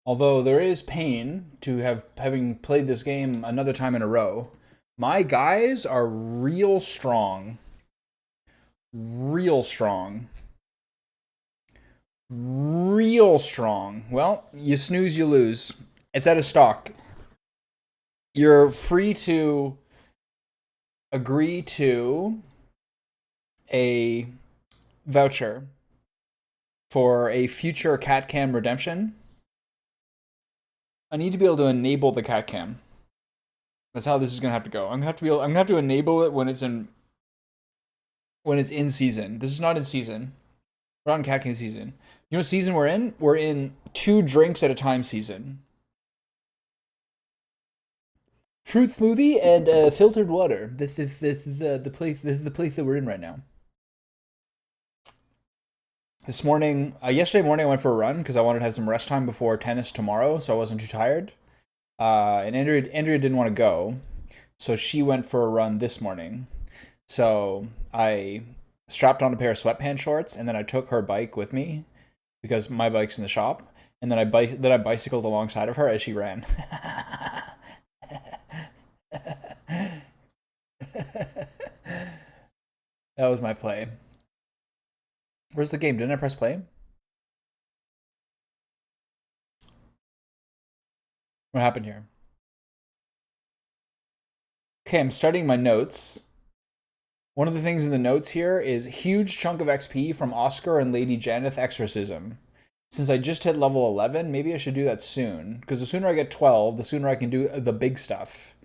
Although there is pain to having played this game another time in a row. My guys are real strong. Real strong. Real strong. Well, you snooze, you lose. It's out of stock. You're free to agree to a voucher for a future cat cam redemption. I need to be able to enable the cat cam. That's how this is gonna have to go. I'm gonna have to enable it when it's in season. This is not in season. We're not in cat cam season. You know what season we're in? We're in 2 drinks at a time season. Fruit smoothie and filtered water. This is the place. This is the place that we're in right now. This morning, yesterday morning, I went for a run because I wanted to have some rest time before tennis tomorrow, so I wasn't too tired. And Andrea didn't want to go, so she went for a run this morning. So I strapped on a pair of sweatpants shorts, and then I took her bike with me because my bike's in the shop, and then I bicycled alongside of her as she ran. That was my play. Where's the game? Didn't I press play? What happened here? Okay, I'm starting my notes. One of the things in the notes here is huge chunk of XP from Oscar and Lady Janeth Exorcism. Since I just hit level 11, maybe I should do that soon. Because the sooner I get 12, the sooner I can do the big stuff.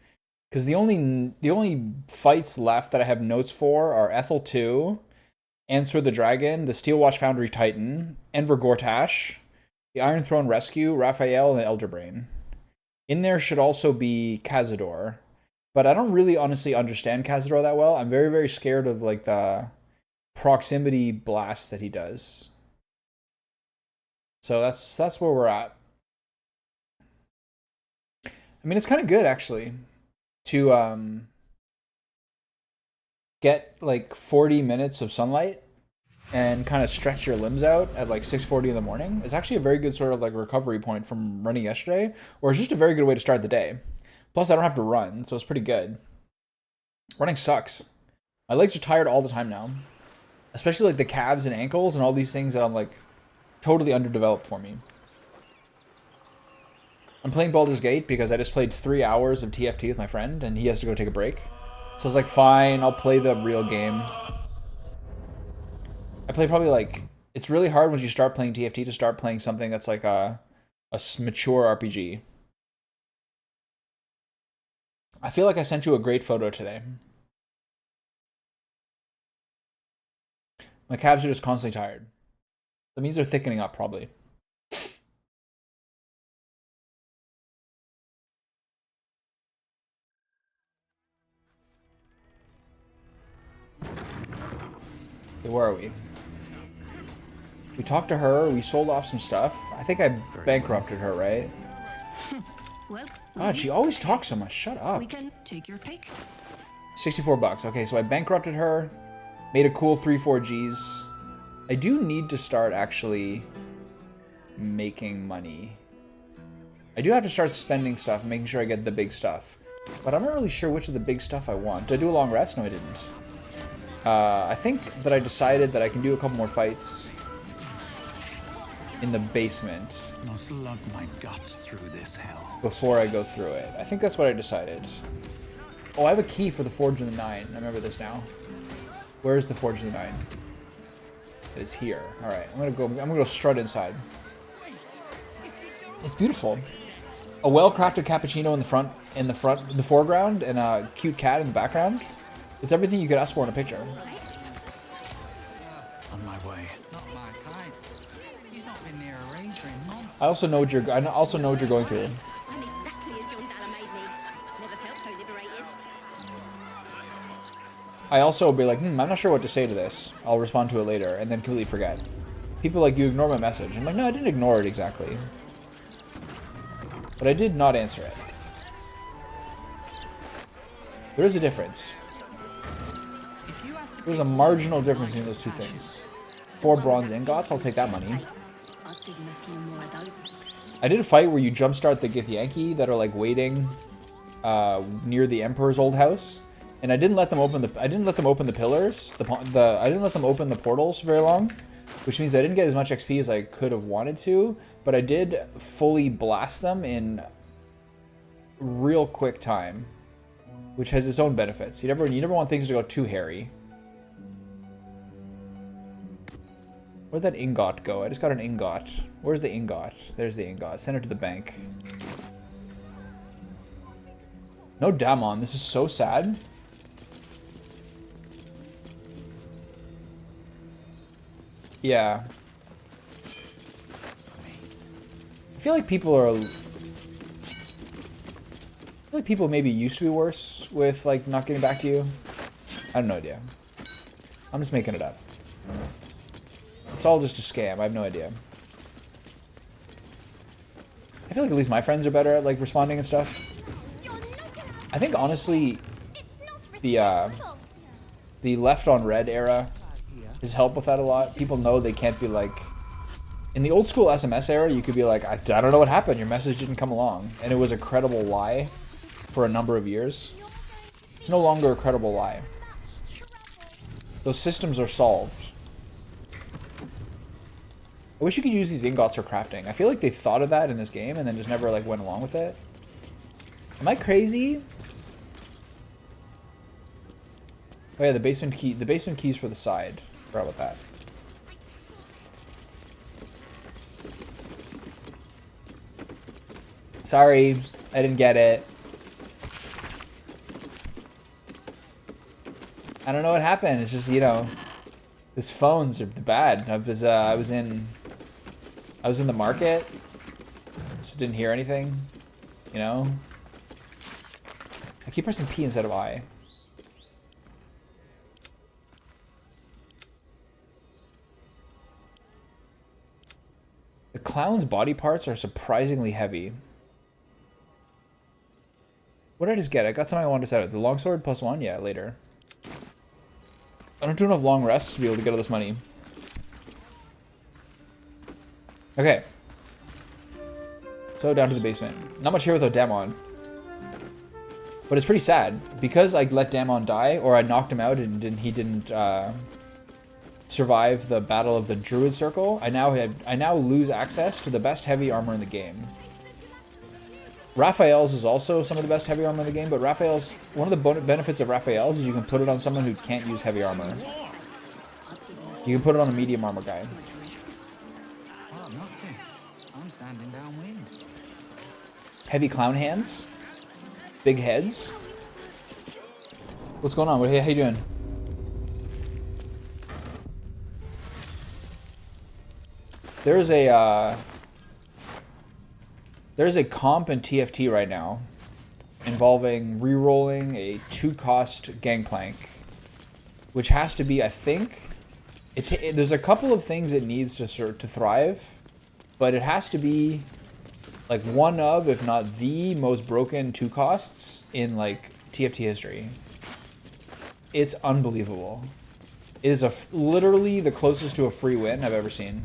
Because the only fights left that I have notes for are Ethel 2, Answer the Dragon, the Steelwatch Foundry Titan, Enver Gortash, the Iron Throne Rescue, Raphael, and Elderbrain. In there should also be Cazador. But I don't really honestly understand Cazador that well. I'm very, very scared of like the proximity blast that he does. So that's where we're at. I mean, it's kind of good actually to get like 40 minutes of sunlight and kind of stretch your limbs out at like 6:40 in the morning. It's actually a very good sort of like recovery point from running yesterday, or it's just a very good way to start the day. Plus, I don't have to run, so it's pretty good. Running sucks. My legs are tired all the time now, especially like the calves and ankles and all these things that I'm like totally underdeveloped for me. I'm playing Baldur's Gate because I just played 3 hours of TFT with my friend, and he has to go take a break. So I was like, fine, I'll play the real game. I play probably like... It's really hard once you start playing TFT to start playing something that's like a mature RPG. I feel like I sent you a great photo today. My calves are just constantly tired. That means they're thickening up, probably. Okay, where are we? We talked to her, we sold off some stuff. I think I bankrupted her, right? Well, God, she always talks so much. Shut up. we can take your pick. 64 bucks. Okay, so I bankrupted her, made a cool 3-4 Gs. I do need to start actually making money. I do have to start spending stuff and making sure I get the big stuff. But I'm not really sure which of the big stuff I want. Did I do a long rest? No, I didn't. I think that I decided that I can do a couple more fights in the basement. Must lug my guts through this hell. Before I go through it. I think that's what I decided. Oh, I have a key for the Forge of the Nine. I remember this now. Where's the Forge of the Nine? It is here. All right, I'm gonna go strut inside. It's beautiful. A well-crafted cappuccino in the foreground, and a cute cat in the background. It's everything you could ask for in a picture. On my way. Not my type. He's not been near a range for a month. I also know what you're going through. I'm exactly as young Dalla made me. Never felt so liberated. I also will be like, I'm not sure what to say to this. I'll respond to it later, and then completely forget. People are like, you ignore my message. I'm like, no, I didn't ignore it exactly. But I did not answer it. There is a difference. There's a marginal difference between those two things. 4 bronze ingots, I'll take that money. I'd give him a few more of those. I did a fight where you jumpstart the Githyanki that are like waiting near the Emperor's old house, and I didn't let them open the pillars. I didn't let them open the portals very long, which means I didn't get as much XP as I could have wanted to, but I did fully blast them in real quick time, which has its own benefits. You never want things to go too hairy. Where'd that ingot go? I just got an ingot. Where's the ingot? There's the ingot. Send it to the bank. No Damon. This is so sad. Yeah. I feel like people are... I feel like people maybe used to be worse with, like, not getting back to you. I have no idea. I'm just making it up. It's all just a scam. I have no idea. I feel like at least my friends are better at, like, responding and stuff. I think, honestly, the left on red era has helped with that a lot. People know they can't be, like... In the old school SMS era, you could be like, I don't know what happened. Your message didn't come along. And it was a credible lie for a number of years. It's no longer a credible lie. Those systems are solved. I wish you could use these ingots for crafting. I feel like they thought of that in this game and then just never, like, went along with it. Am I crazy? Oh yeah, the basement key. The basement key's for the side. Forgot about that. Sorry, I didn't get it. I don't know what happened. It's just, you know, these phones are bad. I was in the market. Just didn't hear anything. You know. I keep pressing P instead of I. The clown's body parts are surprisingly heavy. What did I just get? I got something I wanted to set out. The longsword +1? Yeah, later. I don't do enough long rests to be able to get all this money. Okay. So down to the basement. Not much here without Damon. But it's pretty sad. Because I let Damon die, or I knocked him out and he didn't survive the battle of the Druid Circle, I now lose access to the best heavy armor in the game. Raphael's is also some of the best heavy armor in the game, but Raphael's, one of the benefits of Raphael's is you can put it on someone who can't use heavy armor. You can put it on a medium armor guy. Oh, not to. I'm standing downwind. Heavy clown hands. Big heads. What's going on? How you doing? There's a comp in TFT right now involving re-rolling a 2-cost Gangplank, which has to be, I think, there's a couple of things it needs to thrive, but it has to be like one of, if not the most broken 2-costs in like TFT history. It's unbelievable. It is literally the closest to a free win I've ever seen.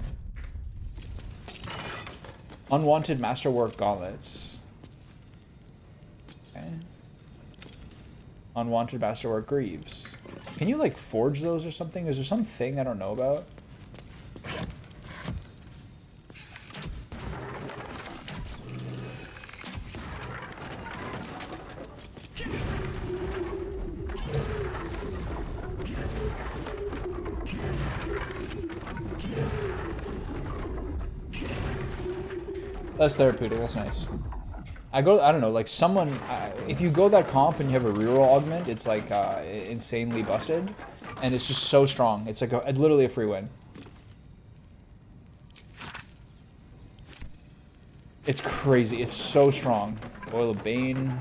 Unwanted Masterwork Gauntlets. Okay. Unwanted Masterwork Greaves. Can you, like, forge those or something? Is there something I don't know about? That's therapeutic. That's nice. I don't know, like someone, if you go that comp and you have a reroll augment, it's like insanely busted, and it's just so strong. It's like literally a free win. It's crazy. It's so strong. Oil of Bane.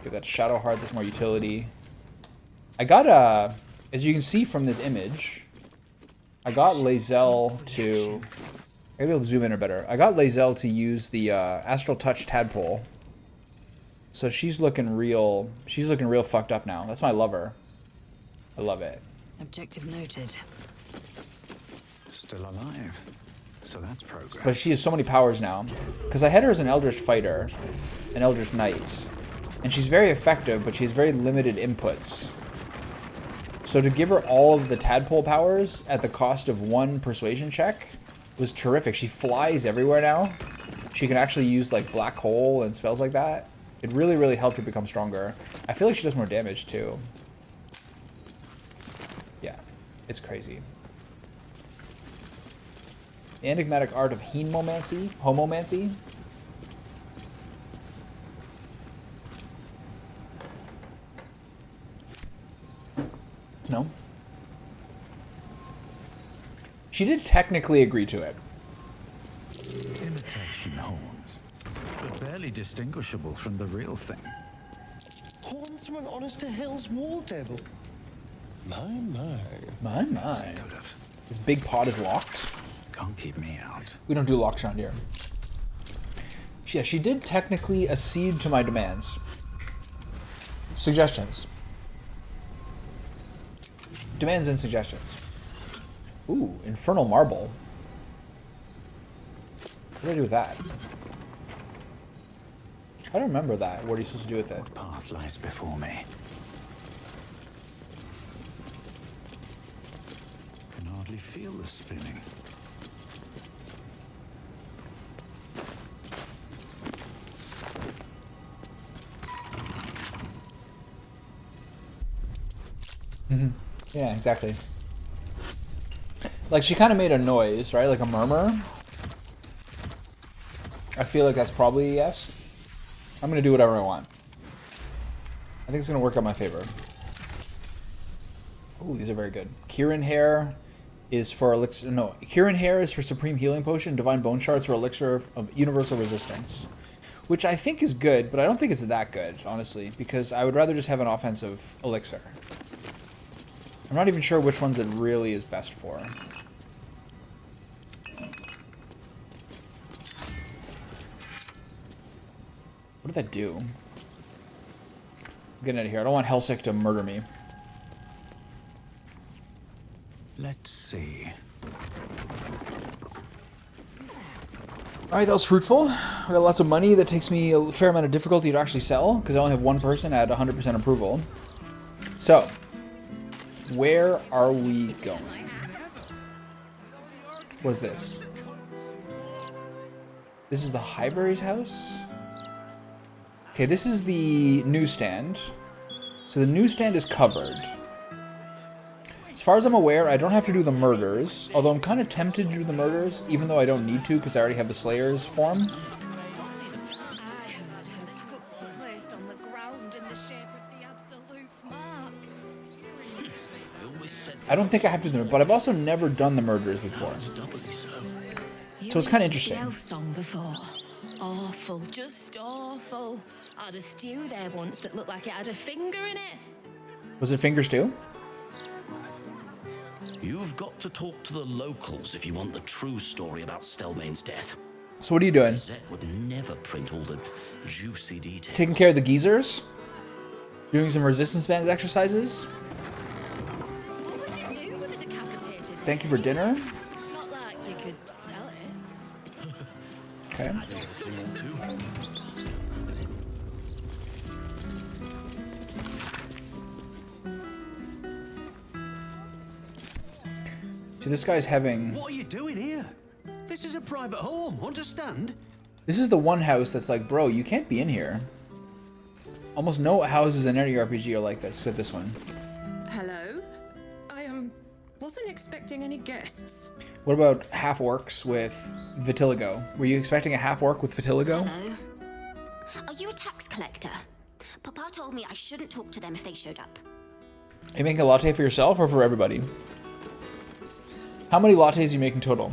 Give that Shadow Heart. That's more utility. I got as you can see from this image, I got Lae'zel to. Maybe I'll zoom in or better. I got Lae'zel to use the Astral Touch Tadpole. So she's looking real fucked up now. That's my lover. I love it. Objective noted. Still alive. So that's progress. But she has so many powers now. Because I had her as an Eldritch Fighter, an Eldritch Knight. And she's very effective, but she has very limited inputs. So to give her all of the tadpole powers at the cost of 1 persuasion check was terrific. She flies everywhere now. She can actually use like black hole and spells like that. It really, really helped her become stronger. I feel like she does more damage too. Yeah, it's crazy. The enigmatic art of homomancy. No. She did technically agree to it. Imitation horns, but barely distinguishable from the real thing. Horns from an honest to hell's war devil. My. My. Could have. This big pot is locked. Can't keep me out. We don't do locks around here. Yeah, she did technically accede to my demands. Suggestions. Demands and suggestions. Ooh, infernal marble. What do I do with that? I don't remember that. What are you supposed to do with it? What path lies before me? Can hardly feel the spinning. Yeah, exactly. Like, she kind of made a noise, right? Like a murmur. I feel like that's probably a yes. I'm going to do whatever I want. I think it's going to work out in my favor. Ooh, these are very good. Kieran hair is for elixir. No, Kieran hair is for supreme healing potion. Divine bone shards for elixir of universal resistance. Which I think is good, but I don't think it's that good, honestly. Because I would rather just have an offensive elixir. I'm not even sure which ones it really is best for. What did that do? I'm getting out of here. I don't want Helsik to murder me. Let's see. Alright, that was fruitful. I got lots of money. That takes me a fair amount of difficulty to actually sell, because I only have one person at 100% approval. So, where are we going? What's this? This is the Highbury's house? Okay, this is the newsstand. So the newsstand is covered. As far as I'm aware, I don't have to do the murders, although I'm kind of tempted to do the murders, even though I don't need to because I already have the Slayer's form. I heard her guts were placed on the ground in the shape of the Absolute's mark. I don't think I have to do them, but I've also never done the murders before. So it's kind of interesting. The elf song before. Awful, just awful. I had a stew there once that looked like it had a finger in it. Was it fingers too? You've got to talk to the locals if you want the true story about Stelmane's death. So what are you doing? Zet would never print all the juicy details. Taking care of the geezers? Doing some resistance bands exercises? What would you do with a decapitated Thank you for dinner? Not like you could sell it. Okay. So this guy's having... What are you doing here? This is a private home, understand? This is the one house that's like, bro, you can't be in here. Almost no houses in any RPG are like this, except this one. Hello? I wasn't expecting any guests. What about half-orcs with vitiligo? Were you expecting a half-orc with vitiligo? Hello. Are you a tax collector? Papa told me I shouldn't talk to them if they showed up. Are you making a latte for yourself or for everybody? How many lattes are you making total?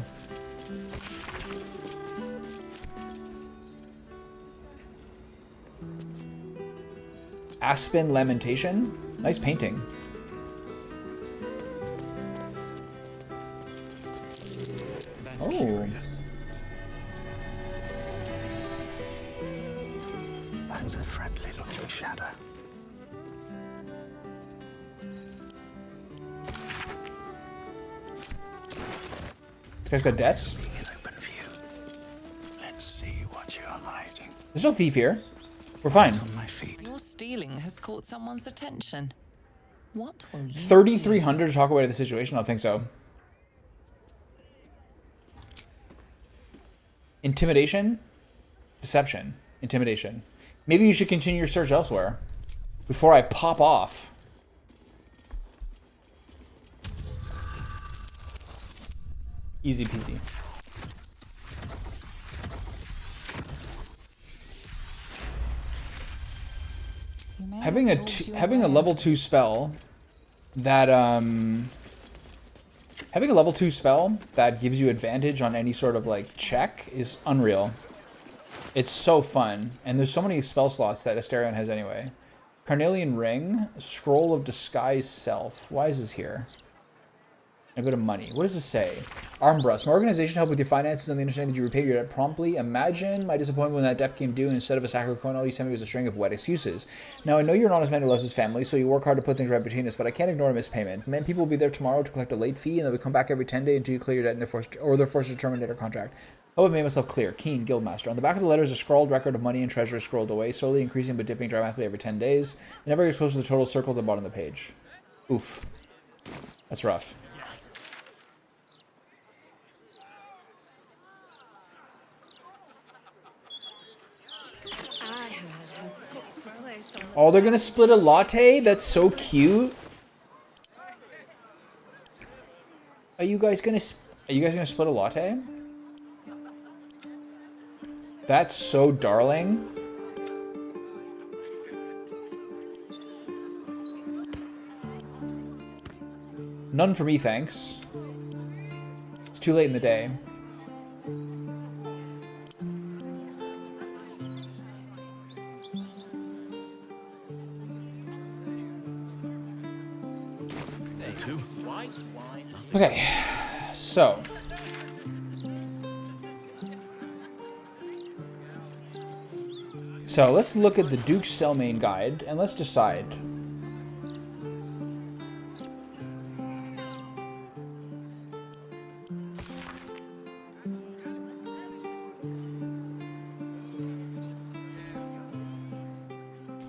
Aspen Lamentation? Nice painting. That's Oh. curious. That's a friendly looking shadow. This guy's got debts? Being an open There's no thief here. We're fine. On my feet. Your stealing has caught someone's attention. What will you 3,300 to talk away to the situation? I don't think so. Intimidation? Deception. Intimidation. Maybe you should continue your search elsewhere before I pop off. Easy peasy. Having a level 2 spell that having a level 2 spell that gives you advantage on any sort of like check is unreal. It's so fun, and there's so many spell slots that Asterion has anyway. Carnelian Ring, Scroll of Disguise Self. Why is this here? I go to money. What does this say? Armbrust. My organization helped with your finances and the understanding that you repay your debt promptly. Imagine my disappointment when that debt came due, and instead of a sack of coin, all you sent me was a string of wet excuses. Now, I know you're an honest man who loves his family, so you work hard to put things right between us, but I can't ignore a missed payment. Men, people will be there tomorrow to collect a late fee, and they will come back every 10 days until you clear your debt, and they're forced to terminate our contract. I have made myself clear. Keen, Guildmaster. On the back of the letter is a scrawled record of money and treasure scrolled away, slowly increasing but dipping dramatically every 10 days. It never gets close to the total circle at the bottom of the page. Oof. That's rough. Oh, they're gonna split a latte? That's so cute. Are you guys gonna split a latte? That's so darling. None for me, thanks. It's too late in the day. Okay, so let's look at the Duke's Stelmane guide and let's decide.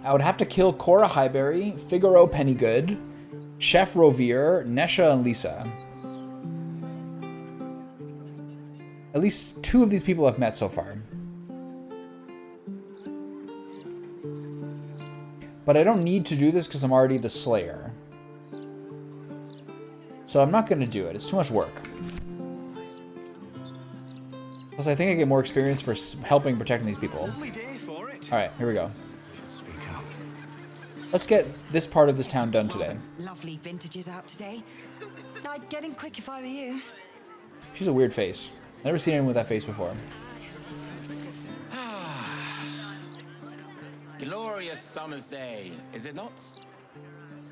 I would have to kill Cora Highberry, Figaro Pennygood, Chef Rovere, Nesha, and Lisa. At least 2 of these people I've met so far. But I don't need to do this because I'm already the Slayer. So I'm not going to do it. It's too much work. Plus, I think I get more experience for helping protecting these people. Alright, here we go. Let's get this part of this town done today. Lovely vintages out today. I'd get in quick if I were you. She's a weird face. Never seen anyone with that face before. Glorious summer's day, is it not?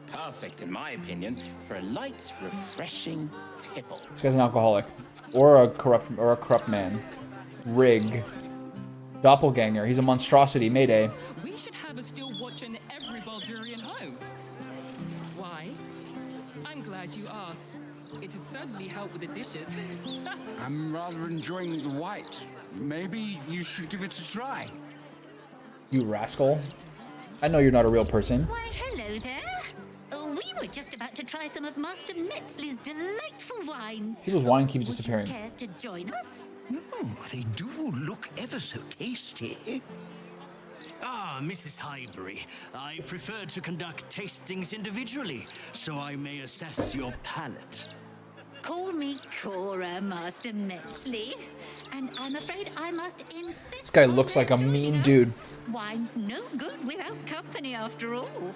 Perfect, in my opinion, for a light, refreshing tipple. This guy's an alcoholic. Or a corrupt man. Rig. Doppelganger. He's a monstrosity. Mayday. We should have a still watching every Bhaldurian home. Why? I'm glad you asked. It'd certainly help with the dishes. I'm rather enjoying the white. Maybe you should give it a try. You rascal. I know you're not a real person. Why, hello there. We were just about to try some of Master Metzley's delightful wines. People's wine keeps disappearing. Would you care to join us? They do look ever so tasty. Ah, Mrs. Highbury, I prefer to conduct tastings individually, so I may assess your palate. Call me Cora, Master Metzley. And I'm afraid I must insist. This guy looks like a mean dude. Wine's no good without company, after all.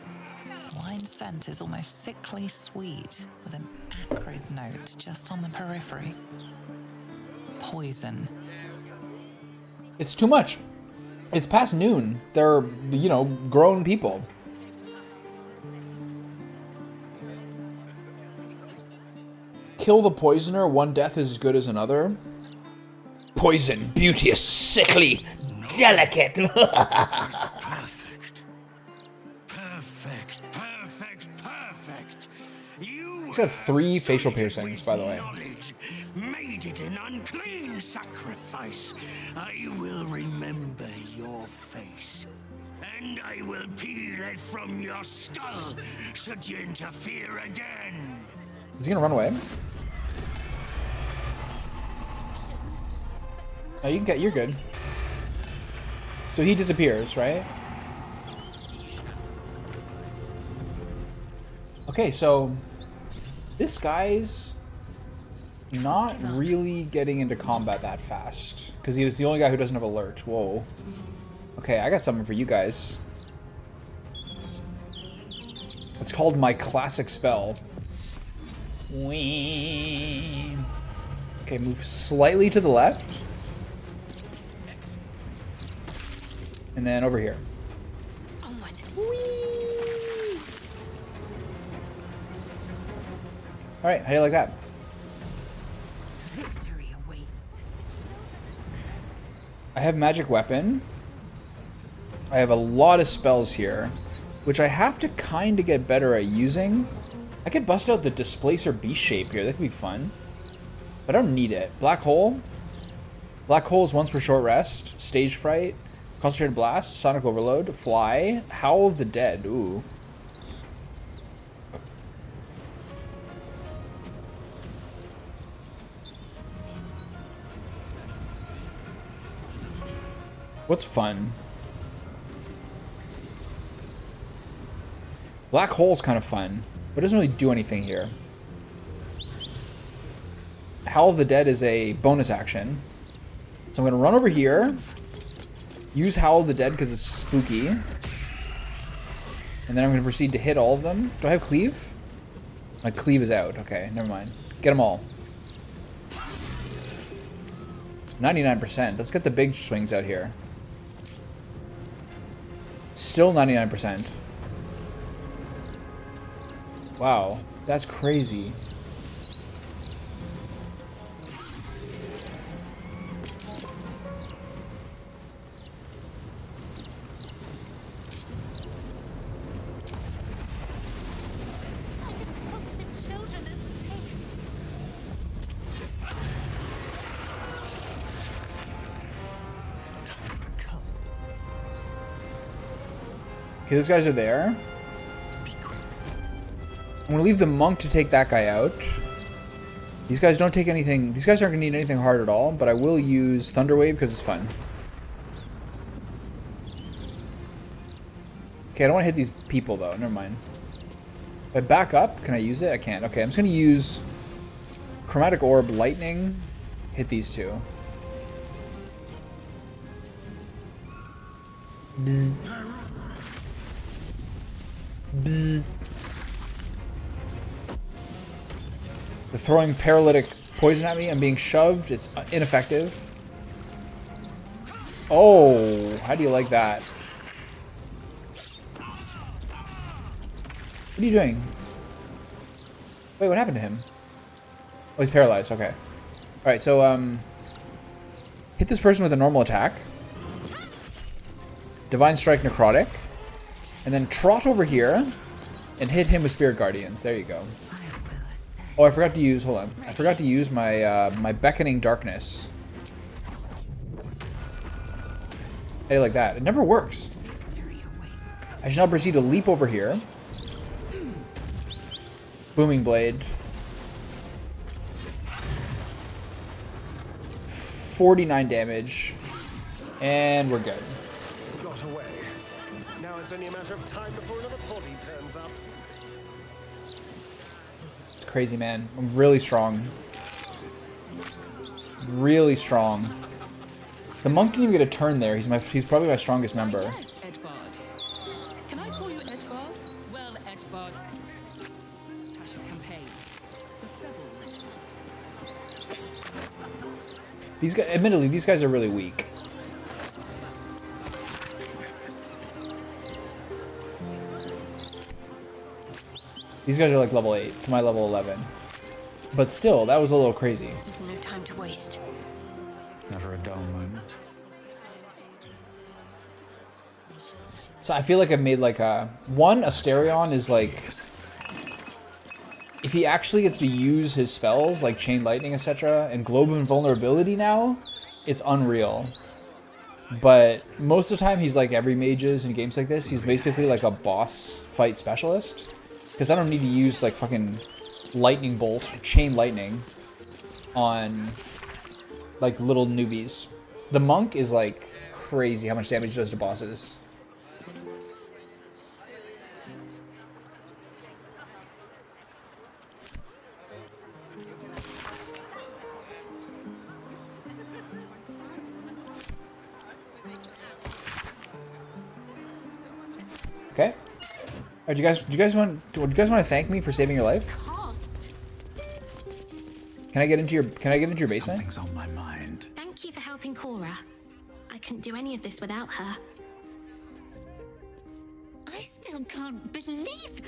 Wine scent is almost sickly sweet, with an acrid note just on the periphery. Poison. It's too much. It's past noon. They're, you know, grown people. Kill the poisoner. One death is as good as another. Poison, beauteous, sickly, delicate. Perfect. Perfect. Perfect. Perfect. You He's got 3 facial piercings, by the way. knowledge made it an unclean sacrifice, I will remember your face. And I will peel it from your skull should you interfere again. Is he gonna run away? Oh, you're good. So he disappears, right? Okay, so this guy's not really getting into combat that fast because he was the only guy who doesn't have alert. Whoa. Okay, I got something for you guys. It's called my classic spell. Whee. Okay, move slightly to the left. And then over here. Alright, how do you like that? Victory awaits. I have magic weapon. I have a lot of spells here, which I have to kind of get better at using. I could bust out the Displacer Beast shape here. That could be fun. But I don't need it. Black Hole. Black Hole is once per short rest. Stage Fright. Concentrated Blast. Sonic Overload. Fly. Howl of the Dead. Ooh. What's fun? Black Hole's kind of fun, but it doesn't really do anything here. Howl of the Dead is a bonus action. So I'm going to run over here, use Howl of the Dead because it's spooky, and then I'm going to proceed to hit all of them. Do I have Cleave? My Cleave is out. Okay, never mind. Get them all. 99%. Let's get the big swings out here. Still 99%. Wow, that's crazy. Okay, those guys are there. I'm gonna leave the monk to take that guy out. These guys don't take anything. These guys aren't gonna need anything hard at all, but I will use Thunder Wave because it's fun. Okay, I don't want to hit these people though. Never mind. If I back up, can I use it? I can't. Okay, I'm just gonna use Chromatic Orb, Lightning. Hit these two. Bzz. Bzz. They're throwing paralytic poison at me. I'm being shoved. It's ineffective. Oh, how do you like that? What are you doing? Wait, what happened to him? Oh, he's paralyzed. Okay. Alright, so, hit this person with a normal attack. Divine Strike Necrotic. And then trot over here and hit him with Spirit Guardians. There you go. Oh, I forgot to use, hold on. I forgot to use my, my Beckoning Darkness. Hey, like that. It never works. I shall now proceed to leap over here. Booming Blade. 49 damage. And we're good. Got away. Now it's only a matter of time before another body turns up. It's crazy, man. I'm really strong. Really strong. The monk didn't even get a turn there. He's probably my strongest member. Yes, Edvard. Can I call you Edvard? Well, Edvard. Tasha's campaign. For several reasons. These guys, admittedly, these guys are really weak. These guys are like level 8 to my level 11. But still, that was a little crazy. There's no time to waste. Never a dull moment. So I feel like I've made like a... One, Asterion is like... If he actually gets to use his spells like Chain Lightning, etc., and Globe of Invulnerability now, it's unreal. But most of the time, he's like every mages in games like this. He's basically like a boss fight specialist. Because I don't need to use like fucking Lightning Bolt, Chain Lightning on like little newbies. The monk is like crazy how much damage he does to bosses. Okay. Alright, do you guys want to thank me for saving your life? Can I get into your basement? Something's on my mind. Thank you for helping Cora. I couldn't do any of this without her. I still can't believe...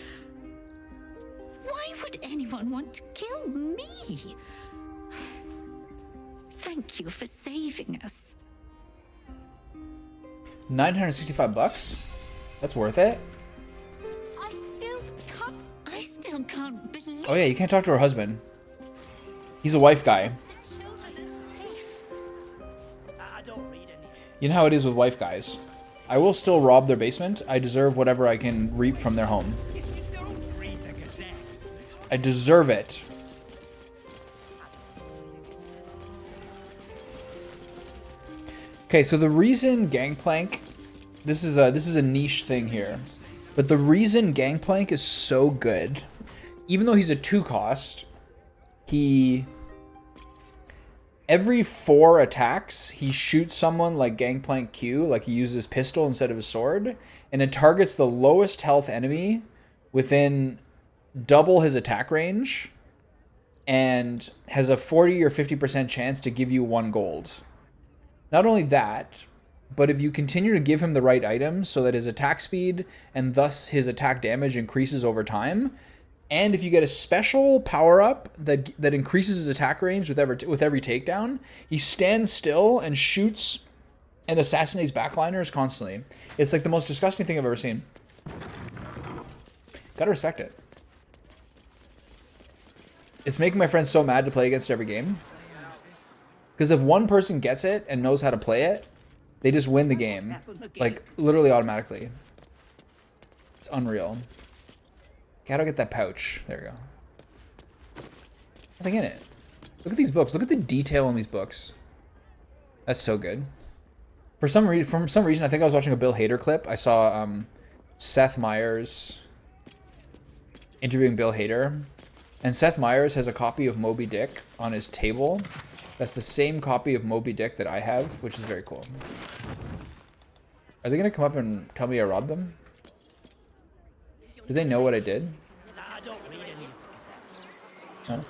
Why would anyone want to kill me? Thank you for saving us. 965 bucks? That's worth it. I still can't believe... Oh yeah, you can't talk to her husband. He's a wife guy. You know how it is with wife guys. I will still rob their basement. I deserve whatever I can reap from their home. I deserve it. Okay, so the reason Gangplank, this is a niche thing here, but the reason Gangplank is so good, even though he's a 2-cost, every 4 attacks, he shoots someone like Gangplank Q, like he uses his pistol instead of his sword, and it targets the lowest health enemy within double his attack range, and has a 40 or 50% chance to give you 1 gold. Not only that, but if you continue to give him the right items so that his attack speed and thus his attack damage increases over time, and if you get a special power-up that increases his attack range with every takedown, he stands still and shoots and assassinates backliners constantly. It's like the most disgusting thing I've ever seen. Gotta respect it. It's making my friends so mad to play against every game. Because if one person gets it and knows how to play it, they just win the game. Like, literally automatically. It's unreal. Okay, how do I get that pouch? There we go. Nothing in it. Look at these books. Look at the detail in these books. That's so good. For some reason, I think I was watching a Bill Hader clip. I saw Seth Meyers interviewing Bill Hader. And Seth Meyers has a copy of Moby Dick on his table. That's the same copy of Moby Dick that I have, which is very cool. Are they going to come up and tell me I robbed them? Do they know what I did? Okay.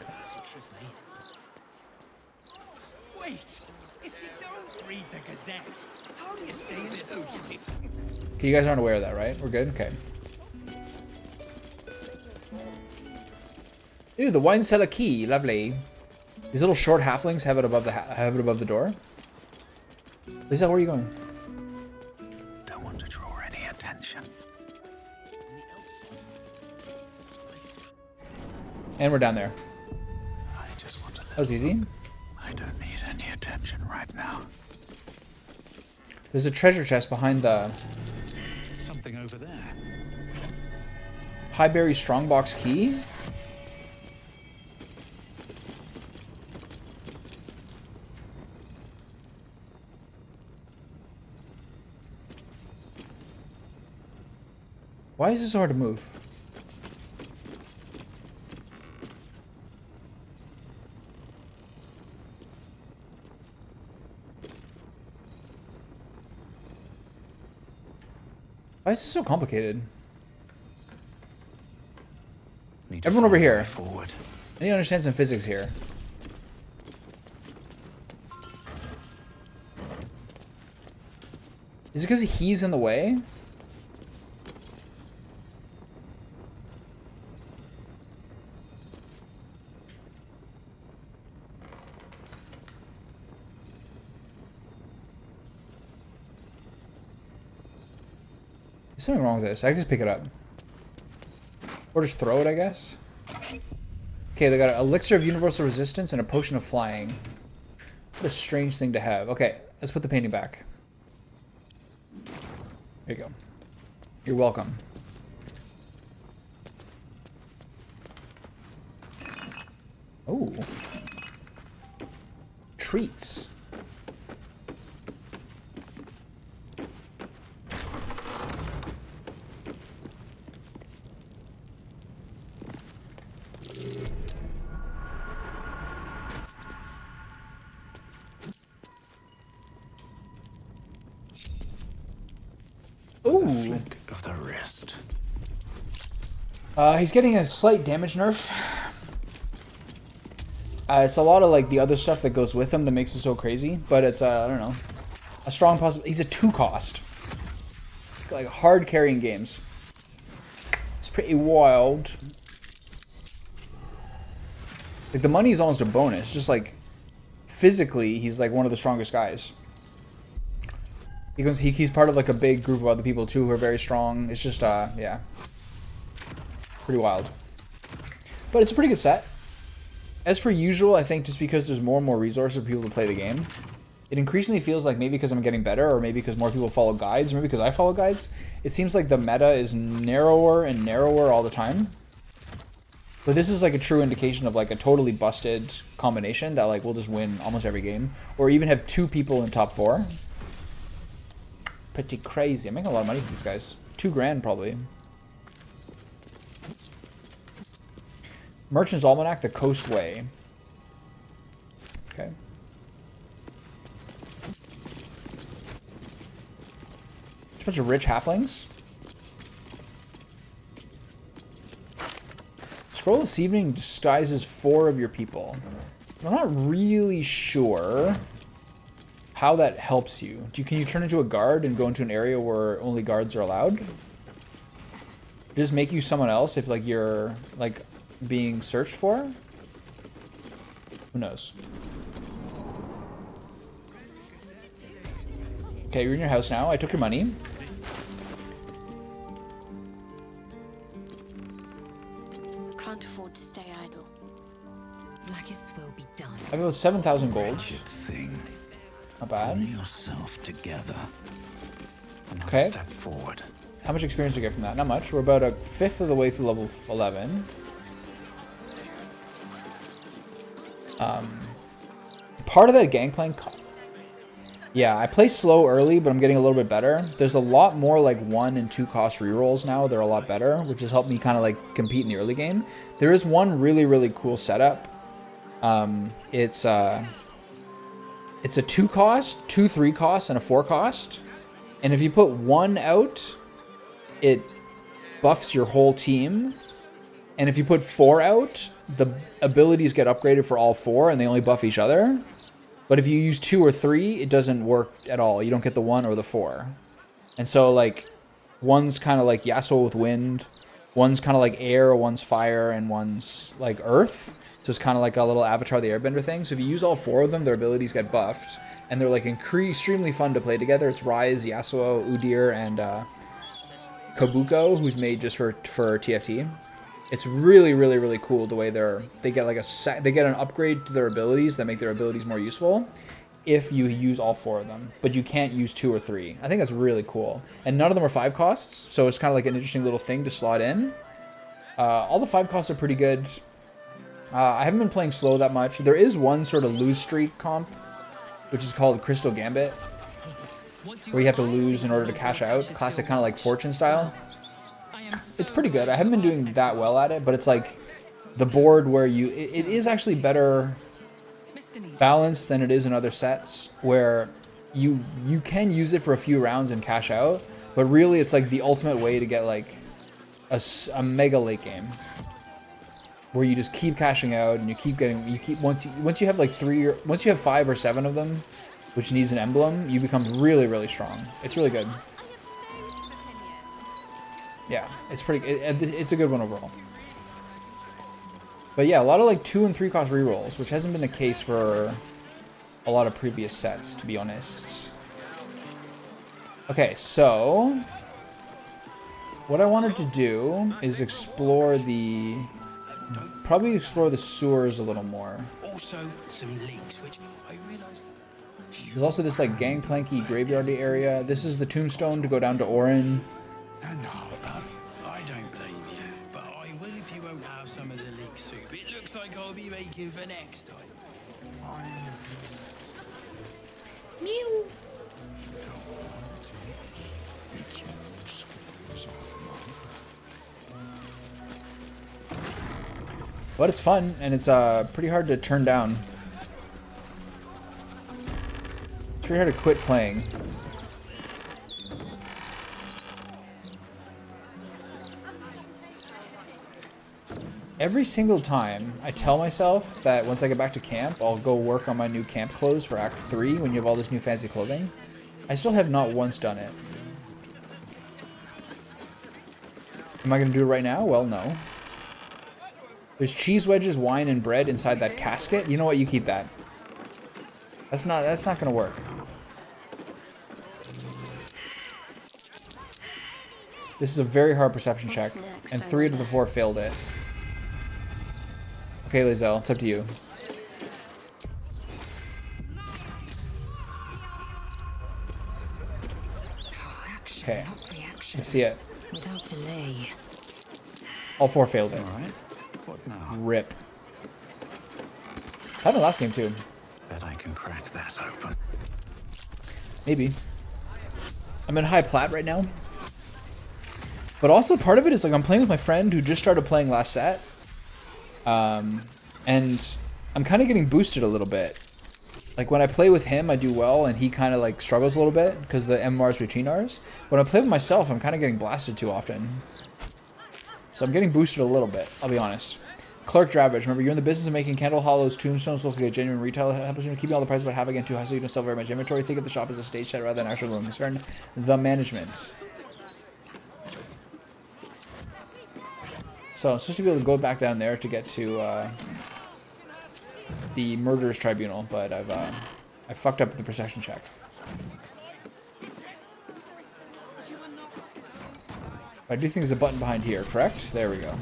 Wait! If you don't read the Gazette, how do you stay in it? Okay, you guys aren't aware of that, right? We're good? Okay. Ooh, the wine cellar key. Lovely. These little short halflings have it above the door. Lisa, where are you going? Don't want to draw any attention. And we're down there. I just want to live. That was easy. I don't need any attention right now. There's a treasure chest behind the Something over there. Highberry Strongbox key. Why is this so hard to move? Why is this so complicated? Everyone over here. Forward. I need to understand some physics here. Is it because he's in the way? There's something wrong with this. I can just pick it up. Or just throw it, I guess. Okay, they got an elixir of universal resistance and a potion of flying. What a strange thing to have. Okay, let's put the painting back. There you go. You're welcome. Oh. Treats. Ooh. Flick of the wrist. He's getting a slight damage nerf. It's a lot of like the other stuff that goes with him that makes it so crazy, but it's I don't know, a strong possible. He's a 2 cost, like hard carrying games. It's pretty wild. Like the money is almost a bonus. Just like physically, he's like one of the strongest guys. Because he's part of like a big group of other people too who are very strong. It's just yeah, pretty wild. But it's a pretty good set. As per usual, I think just because there's more and more resources for people to play the game, it increasingly feels like maybe because I'm getting better, or maybe because more people follow guides, or maybe because I follow guides, it seems like the meta is narrower and narrower all the time. But this is like a true indication of like a totally busted combination that like will just win almost every game, or even have 2 people in top 4. Pretty crazy. I'm making a lot of money for these guys. 2 grand probably. Merchant's Almanac, the Coast Way. Okay. There's a bunch of rich halflings. Scroll this evening disguises 4 of your people. I'm not really sure how that helps you. Can you turn into a guard and go into an area where only guards are allowed? Does it make you someone else if like you're like being searched for? Who knows? Okay, you're in your house now. I took your money. Can't afford to stay idle. Maggots will be done. I have about 7,000 gold. Thing. Not bad. Pull yourself together. Another Okay. step forward. How much experience do you get from that? Not much. We're about a 5th of the way through level 11. Part of that gangplank. Yeah, I play slow early, but I'm getting a little bit better. There's a lot more like 1 and 2 cost rerolls now. They're a lot better, which has helped me kind of like compete in the early game. There is one really cool setup. It's a 2 cost, 2 3 cost, and a 4 cost. And if you put 1 out, it buffs your whole team. And if you put 4 out, the abilities get upgraded for all 4, and they only buff each other. But if you use 2 or 3, it doesn't work at all. You don't get the 1 or the 4. And so, like, one's kind of like Yasuo with wind, one's kind of like air, one's fire, and one's like earth. So it's kind of like a little Avatar the Airbender thing. So if you use all 4 of them, their abilities get buffed. And they're like extremely fun to play together. It's Ryze, Yasuo, Udyr, and Kabuko, who's made just for TFT. It's really cool the way they get like they get an upgrade to their abilities that make their abilities more useful if you use all 4 of them, but you can't use 2 or 3. I think that's really cool. And none of them are 5 costs, so it's kind of like an interesting little thing to slot in. All the 5 costs are pretty good. I haven't been playing slow that much. There is one sort of lose streak comp, which is called Crystal Gambit, where you have to lose in order to cash out. Classic kind of like Fortune style. It's pretty good. I haven't been doing that well at it, but it's like the board where it is actually better balanced than it is in other sets, where you can use it for a few rounds and cash out, but really it's like the ultimate way to get like a mega late game, where you just keep cashing out and once you have like 3 or once you have 5 or 7 of them, which needs an emblem, you become really strong. It's really good. Yeah, it's it's a good one overall. But yeah, a lot of like 2 and 3 cost rerolls, which hasn't been the case for a lot of previous sets, to be honest. Okay, so what I wanted to do is explore the Probably explore the sewers a little more. Also, some leaks, which I realised. There's also this like gangplanky graveyardy area. This is the tombstone to go down to Orin. I don't blame you, but I will if you won't have some of the leek soup. It looks like I'll be making for next time. Mew. But it's fun, and it's pretty hard to turn down. It's pretty hard to quit playing. Every single time, I tell myself that once I get back to camp, I'll go work on my new camp clothes for Act 3 when you have all this new fancy clothing. I still have not once done it. Am I going to do it right now? Well, no. There's cheese wedges, wine, and bread inside that casket. You know what? You keep that. That's not going to work. This is a very hard perception check, and 3 out of the 4 failed it. Okay, Lizelle, it's up to you. Okay, let's see it. Without delay. All 4 failed it. All right. What now? Rip. Happened last game too. Bet I can crack that open. Maybe. I'm in high plat right now. But also part of it is like I'm playing with my friend who just started playing last set. And I'm kind of getting boosted a little bit. Like when I play with him, I do well, and he kind of like struggles a little bit because the MMRs between ours. When I play with myself, I'm kind of getting blasted too often. So I'm getting boosted a little bit, I'll be honest. Clark Dravage, remember, you're in the business of making candle hollows, tombstones look like a genuine retail. Help us keeping all the prices but having it too high so you don't sell very much inventory. Think of the shop as a stage set rather than actual room. Concern the management. So I'm supposed to be able to go back down there to get to the murderers tribunal, but I fucked up the perception check. I do think there's a button behind here, correct? There we go.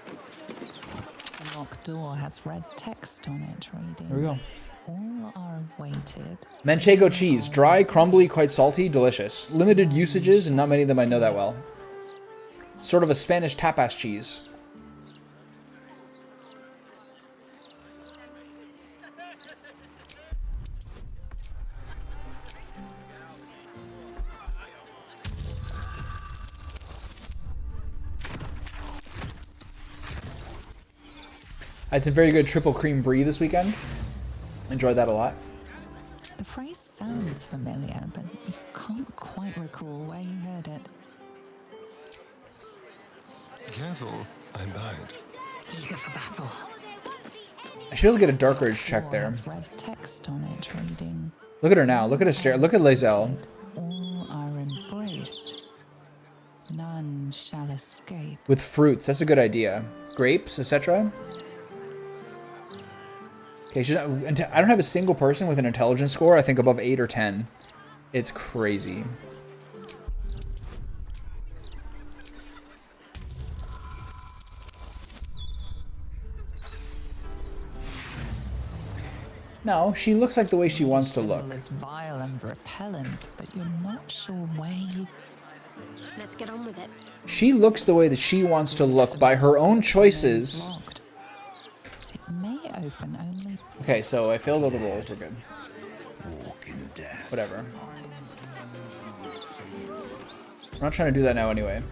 The locked door has red text on it reading. There we go. All are awaited. Manchego cheese. Dry, crumbly, quite salty, delicious. Limited usages, and not many of them I know that well. Sort of a Spanish tapas cheese. I had some very good triple cream brie this weekend. Enjoyed that a lot. The phrase sounds familiar, but you can't quite recall where you heard it. Careful, I'm bound. Eager for battle. I should be able to get a dark urge check there. Red text on it reading. Look at her now. Look at her stare. Look at Lizelle. All are embraced. None shall escape. With fruits. That's a good idea. Grapes, etc. Okay, she's not, I don't have a single person with an intelligence score, I think, above 8 or 10. It's crazy. No, she looks like the way she wants to look. Is vile and repellent, but you're not sure where you... Let's get on with it. She looks the way that she wants to look by her own choices. It may open only... Okay, so I failed all the rolls. We're good. Walk in death. Whatever. I'm not trying to do that now anyway.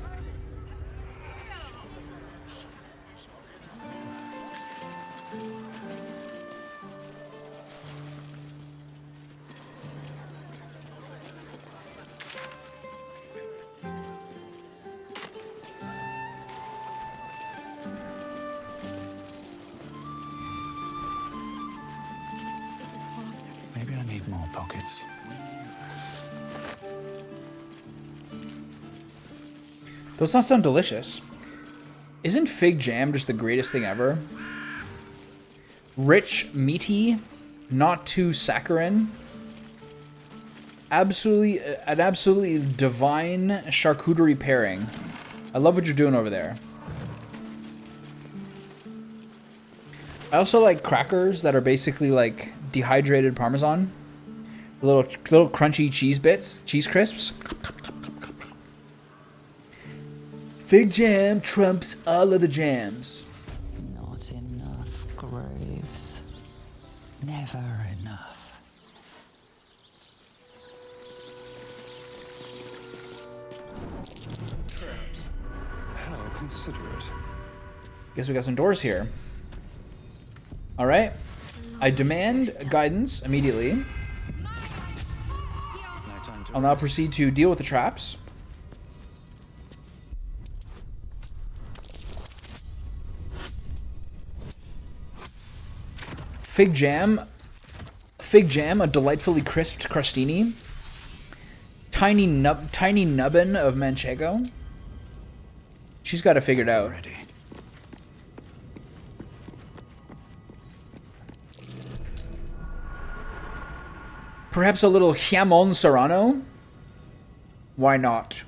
Maybe I need more pockets. Those not sound delicious. Isn't fig jam just the greatest thing ever? Rich, meaty, not too saccharine. An absolutely divine charcuterie pairing. I love what you're doing over there. I also like crackers that are basically like dehydrated Parmesan. Little crunchy cheese bits, cheese crisps. Fig jam trumps all of the jams. Not enough grooves. Never enough. How considerate. Guess we got some doors here. All right. I demand guidance immediately. I'll now proceed to deal with the traps. Fig jam, a delightfully crisped crostini. Tiny nubbin of manchego. She's got it figured out. Perhaps a little jamon serrano? Why not?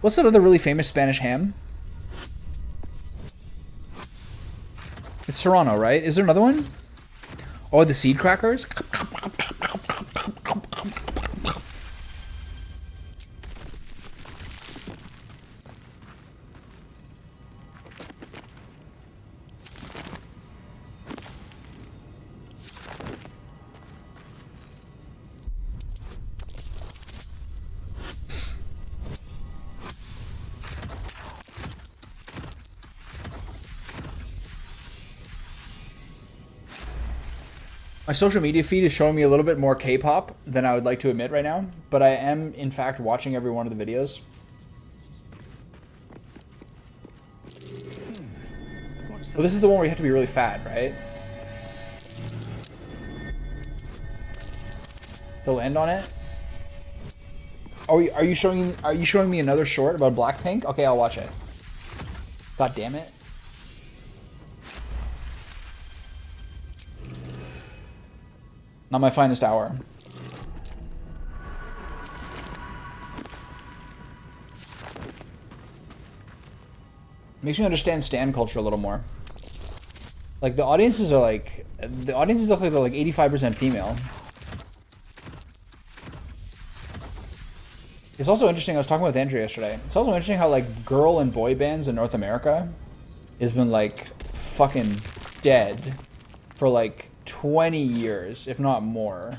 What's that other really famous Spanish ham? It's serrano, right? Is there another one? Oh, the seed crackers? My social media feed is showing me a little bit more K-pop than I would like to admit right now, but I am, in fact, watching every one of the videos. Well, this is the one where you have to be really fat, right? To land on it? Are you showing me another short about Blackpink? Okay, I'll watch it. God damn it. Not my finest hour. Makes me understand stan culture a little more. Like the audiences look like they're like 85% female. It's also interesting, I was talking with Andrew yesterday. It's also interesting how like girl and boy bands in North America has been like fucking dead for like 20 years, if not more.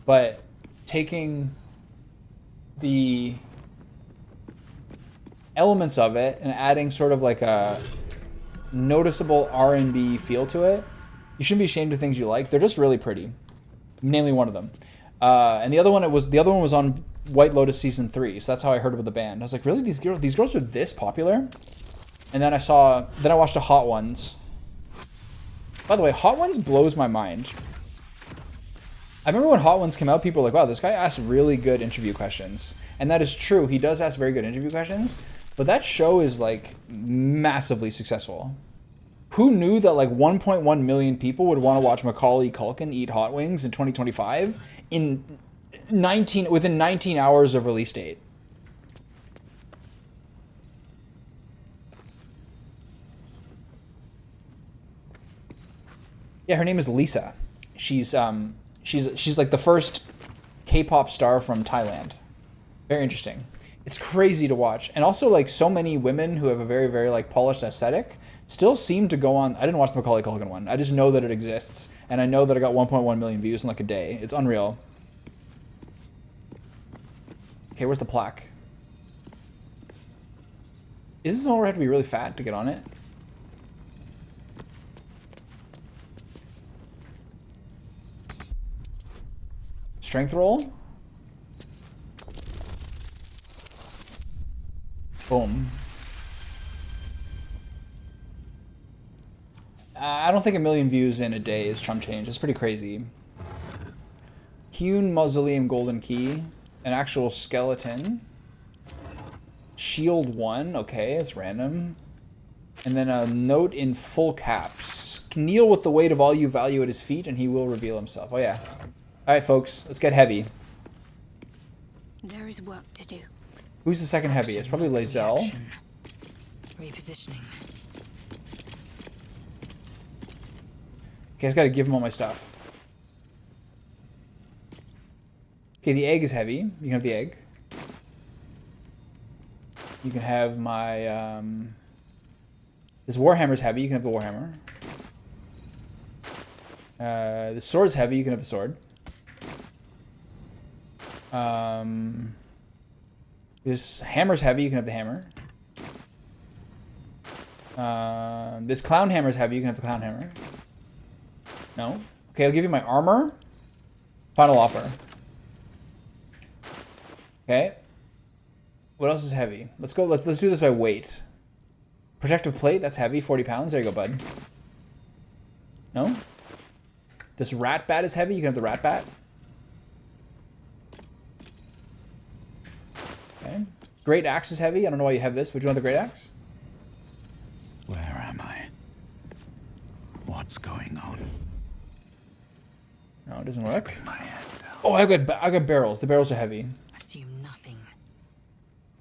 But taking the elements of it and adding sort of like a noticeable R&B feel to it, you shouldn't be ashamed of things you like. They're just really pretty. Namely one of them. And the other one was on White Lotus season 3, so that's how I heard about the band. I was like, really? These girls are this popular? And then I watched a Hot Ones. By the way, Hot Ones blows my mind. I remember when Hot Ones came out, people were like, wow, this guy asks really good interview questions. And that is true. He does ask very good interview questions. But that show is like massively successful. Who knew that like 1.1 million people would want to watch Macaulay Culkin eat hot wings in 2025 within 19 hours of release date? Yeah, her name is Lisa. She's like the first K-pop star from Thailand. Very interesting. It's crazy to watch. And also like so many women who have a very, very like polished aesthetic still seem to go on. I didn't watch the Macaulay Culkin one. I just know that it exists. And I know that it got 1.1 million views in like a day. It's unreal. Okay, where's the plaque? Is this one where I have to be really fat to get on it? Strength roll. Boom. I don't think 1 million views in a day is chump change. It's pretty crazy. Hewn Mausoleum Golden Key. An actual skeleton. Shield 1. Okay, it's random. And then a note in full caps. Kneel with the weight of all you value at his feet and he will reveal himself. Oh, yeah. All right, folks. Let's get heavy. There is work to do. Who's the second heavy? It's probably Lazelle. Repositioning. Okay, I just gotta give him all my stuff. Okay, the egg is heavy. You can have the egg. You can have my, this Warhammer's heavy. You can have the Warhammer. The sword's heavy. You can have the sword. This hammer's heavy. You can have the hammer. This clown hammer's heavy. You can have the clown hammer. No? Okay, I'll give you my armor. Final offer. Okay. What else is heavy? Let's go. Let's do this by weight. Protective plate. That's heavy. 40 pounds. There you go, bud. No? This rat bat is heavy. You can have the rat bat. Okay. Great axe is heavy. I don't know why you have this. Would you want the great axe? Where am I? What's going on? No, it doesn't work. Oh, I got barrels. The barrels are heavy. Assume nothing.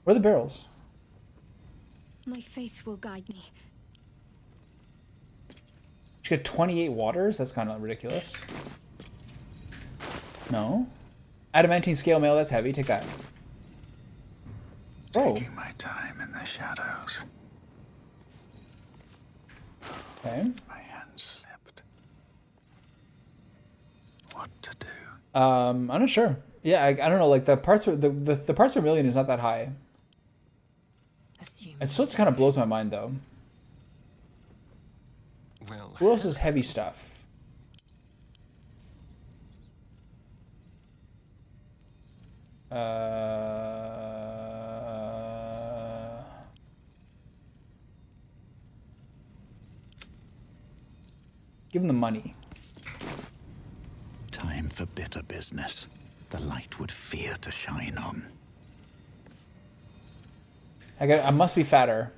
Where are the barrels? My faith will guide me. She got 28 waters? That's kind of ridiculous. No. Adamantine scale mail, that's heavy. Take that. Oh. Taking my time in the shadows. Okay. My hand slipped. What to do? I'm not sure. Yeah, I don't know. Like the parts per the parts per million is not that high. And so it kind of blows my mind though. Well, who else is heavy stuff? Give him the money. Time for bitter business. The light would fear to shine on. I must be fatter.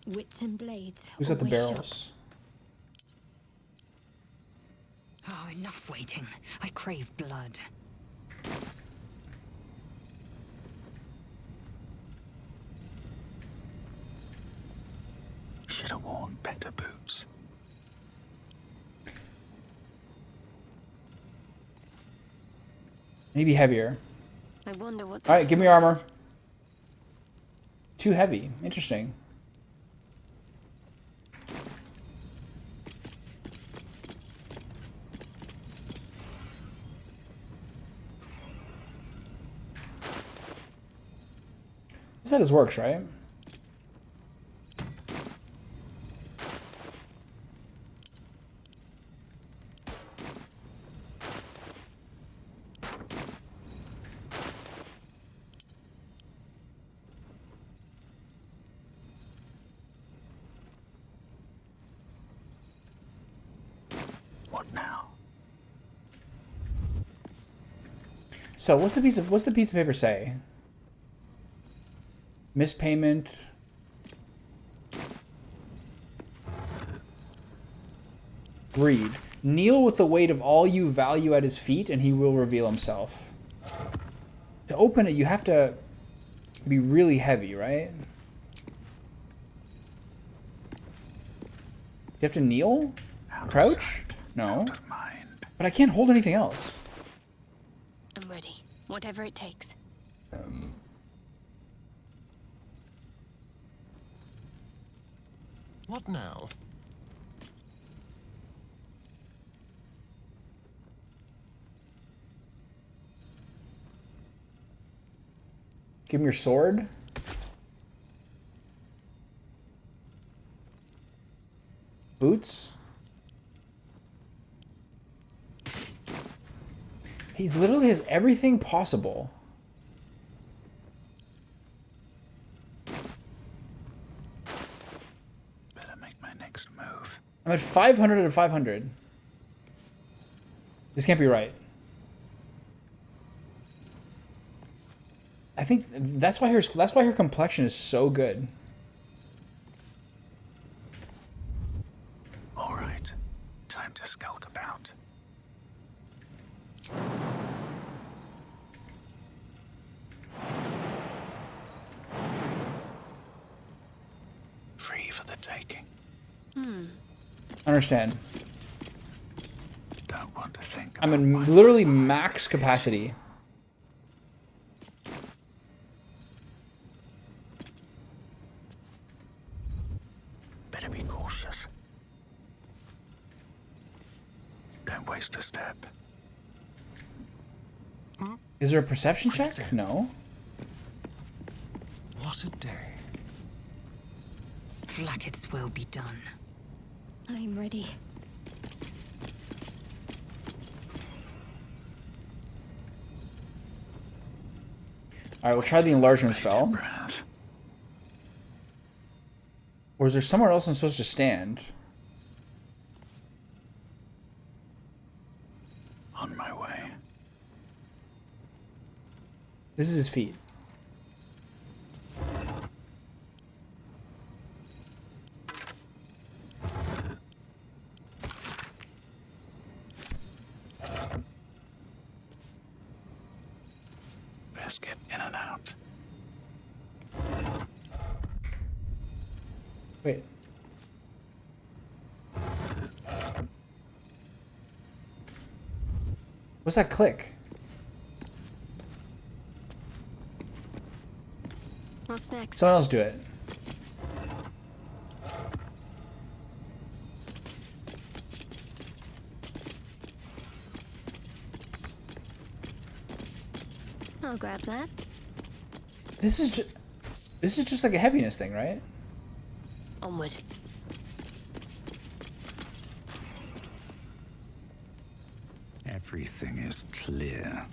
Wits and blades. Who's got the always barrels? Oh, enough waiting. I crave blood. Should have worn better boots. Maybe heavier. I wonder what. All right, give me your armor. Too heavy. Interesting. This how this works, right? What now? So what's the piece of paper say? Missed payment. Greed. Kneel with the weight of all you value at his feet, and he will reveal himself. To open it, you have to be really heavy, right? You have to kneel? Crouch? No. But I can't hold anything else. I'm ready. Whatever it takes. What now? Give him your sword. Boots. He literally has everything possible. Better make my next move. I'm at 500 out of 500. This can't be right. I think that's why her complexion is so good. All right, time to skulk about. for the taking. Understand. Don't want to think I'm about in literally max capacity. Better be cautious. Don't waste a step. Is there a perception check? No. What a day. Like its will be done. I'm ready. Alright, we'll try the enlargement spell. Or is there somewhere else I'm supposed to stand? On my way. This is his feet. Best get in and out. Wait. What's that click? What's next? Someone else do it. I'll grab that. This is just like a heaviness thing, right? Onward. Everything is clear.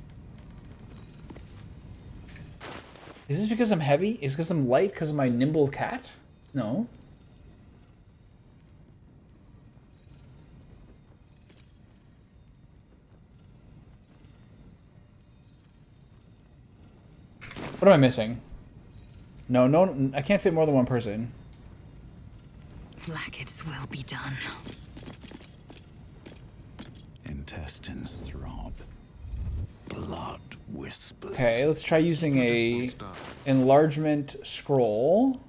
Is this because I'm heavy? Is it because I'm light because of my nimble cat? No. What am I missing? No, I can't fit more than one person. Like its will be done. Intestines throb. Blood whispers. Okay, let's try using a enlargement scroll.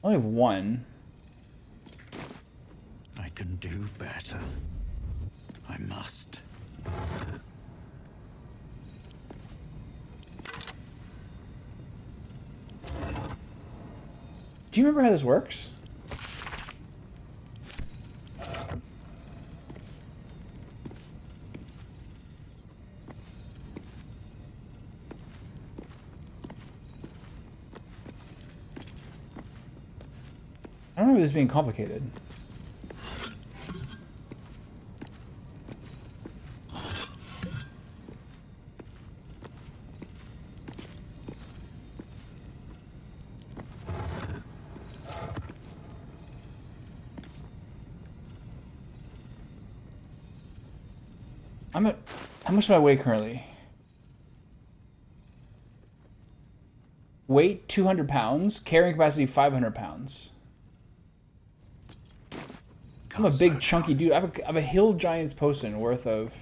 I only have one. I can do better. I must. Do you remember how this works? I don't remember this being complicated. I'm at... How much do I weigh currently? Weight 200 pounds. Carrying capacity 500 pounds. I'm a big chunky dude. I have a hill giant's potion worth of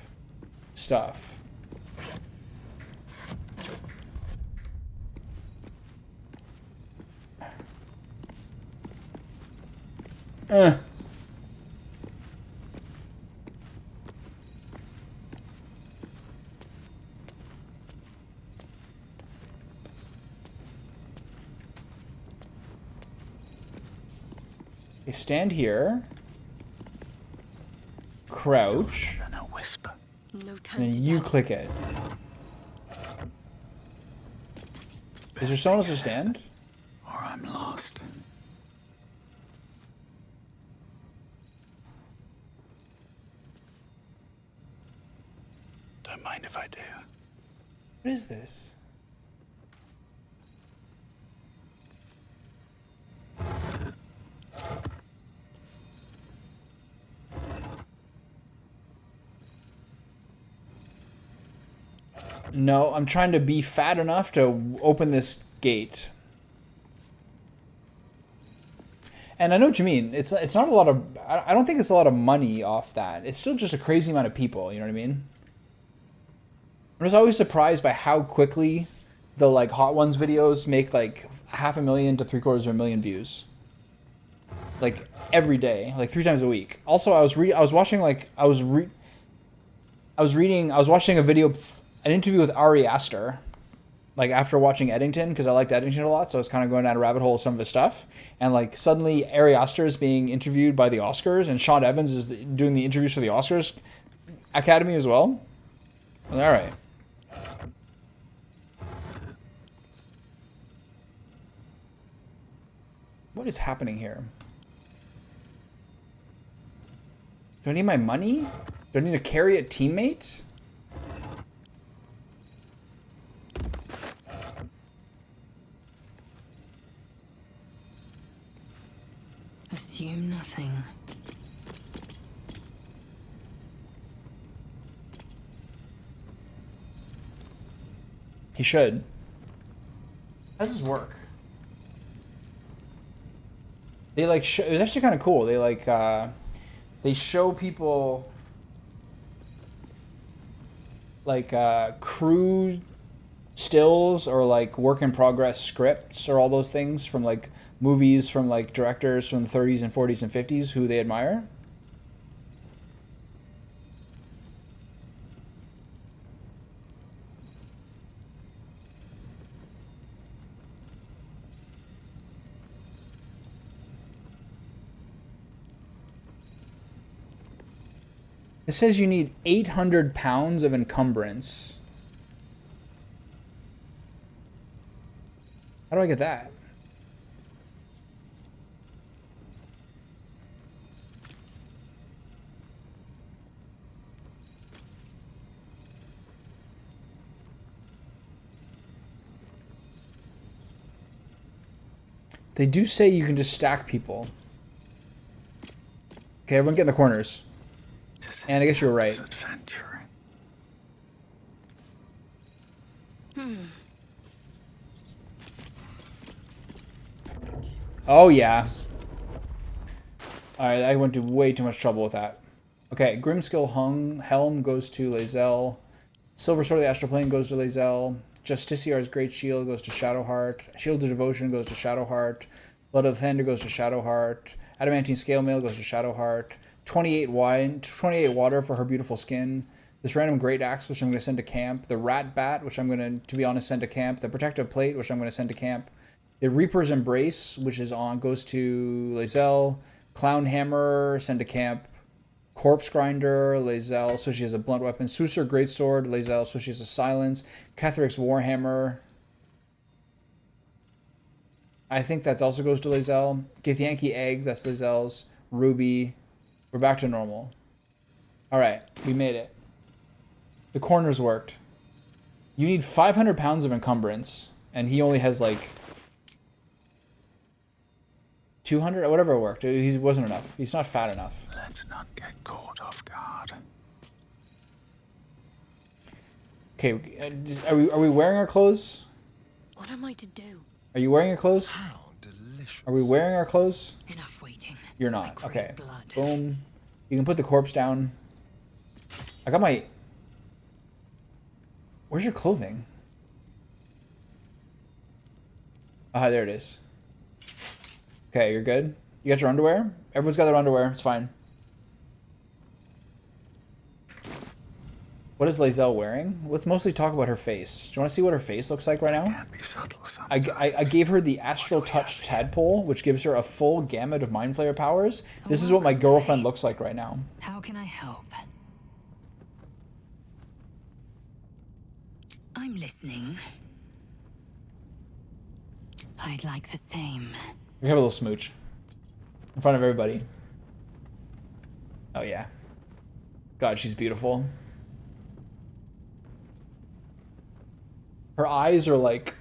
stuff. Okay, stand here. Crouch. And a whisper. No time And to then you dally. click it. Is there someone else to stand? Or I'm lost. Don't mind if I do. What is this? No, I'm trying to be fat enough to open this gate. And I know what you mean. It's not a lot of... I don't think it's a lot of money off that. It's still just a crazy amount of people, you know what I mean? I'm just always surprised by how quickly the like Hot Ones videos make like 500,000 to 750,000 views. like every day, like 3 times a week. Also, I was watching a video, an interview with Ari Aster, like after watching Eddington, because I liked Eddington a lot, so I was kind of going down a rabbit hole of some of his stuff. And like suddenly Ari Aster is being interviewed by the Oscars, and Sean Evans is doing the interviews for the Oscars Academy as well. All right. What is happening here? Do I need my money? Do I need to carry a teammate? Assume nothing. He should. How does this work? They like it was actually kind of cool. They like they show people like crew stills or like work in progress scripts or all those things from like movies from like directors from the 30s and 40s and 50s who they admire. It says you need 800 pounds of encumbrance. How do I get that? They do say you can just stack people. Okay, everyone get in the corners. And I guess you were right. Oh, yeah. Alright, I went to way too much trouble with that. Okay, Grimskill Helm goes to Lae'zel. Silver Sword of the Astral Plane goes to Lae'zel. Justiciar's Great Shield goes to Shadowheart. Shield of Devotion goes to Shadowheart. Blood of the Thunder goes to Shadowheart. Adamantine Scale Mail goes to Shadowheart. 28 water for her beautiful skin. This random Great Axe, which I'm going to send to camp. The Rat Bat, which I'm going to be honest, send to camp. The Protective Plate, which I'm going to send to camp. The Reaper's Embrace, which is goes to Lae'zel. Clown Hammer, send to camp. Corpse Grinder, Lae'zel, so she has a blunt weapon. Susur Greatsword, Lae'zel, so she has a silence. Catheric's Warhammer. I think that also goes to Lae'zel. Githyanki Egg, that's Lae'zel's. Ruby. We're back to normal. Alright, we made it. The corners worked. You need 500 pounds of encumbrance, and he only has like 200, whatever it worked. He wasn't enough. He's not fat enough. Let's not get caught off guard. Okay, are we wearing our clothes? What am I to do? Are you wearing your clothes? How delicious. Are we wearing our clothes? Enough waiting. You're not. Okay. Blood. Boom. You can put the corpse down. I got my... Where's your clothing? Ah, there it is. Okay, you're good. You got your underwear? Everyone's got their underwear. It's fine. What is Lae'zel wearing? Let's mostly talk about her face. Do you want to see what her face looks like right now? Can't be subtle I gave her the Astral Touch Tadpole, which gives her a full gamut of Mind Flayer powers. This is what my girlfriend looks like right now. How can I help? I'm listening. I'd like the same. We have a little smooch. In front of everybody. Oh, yeah. God, she's beautiful. Her eyes are like...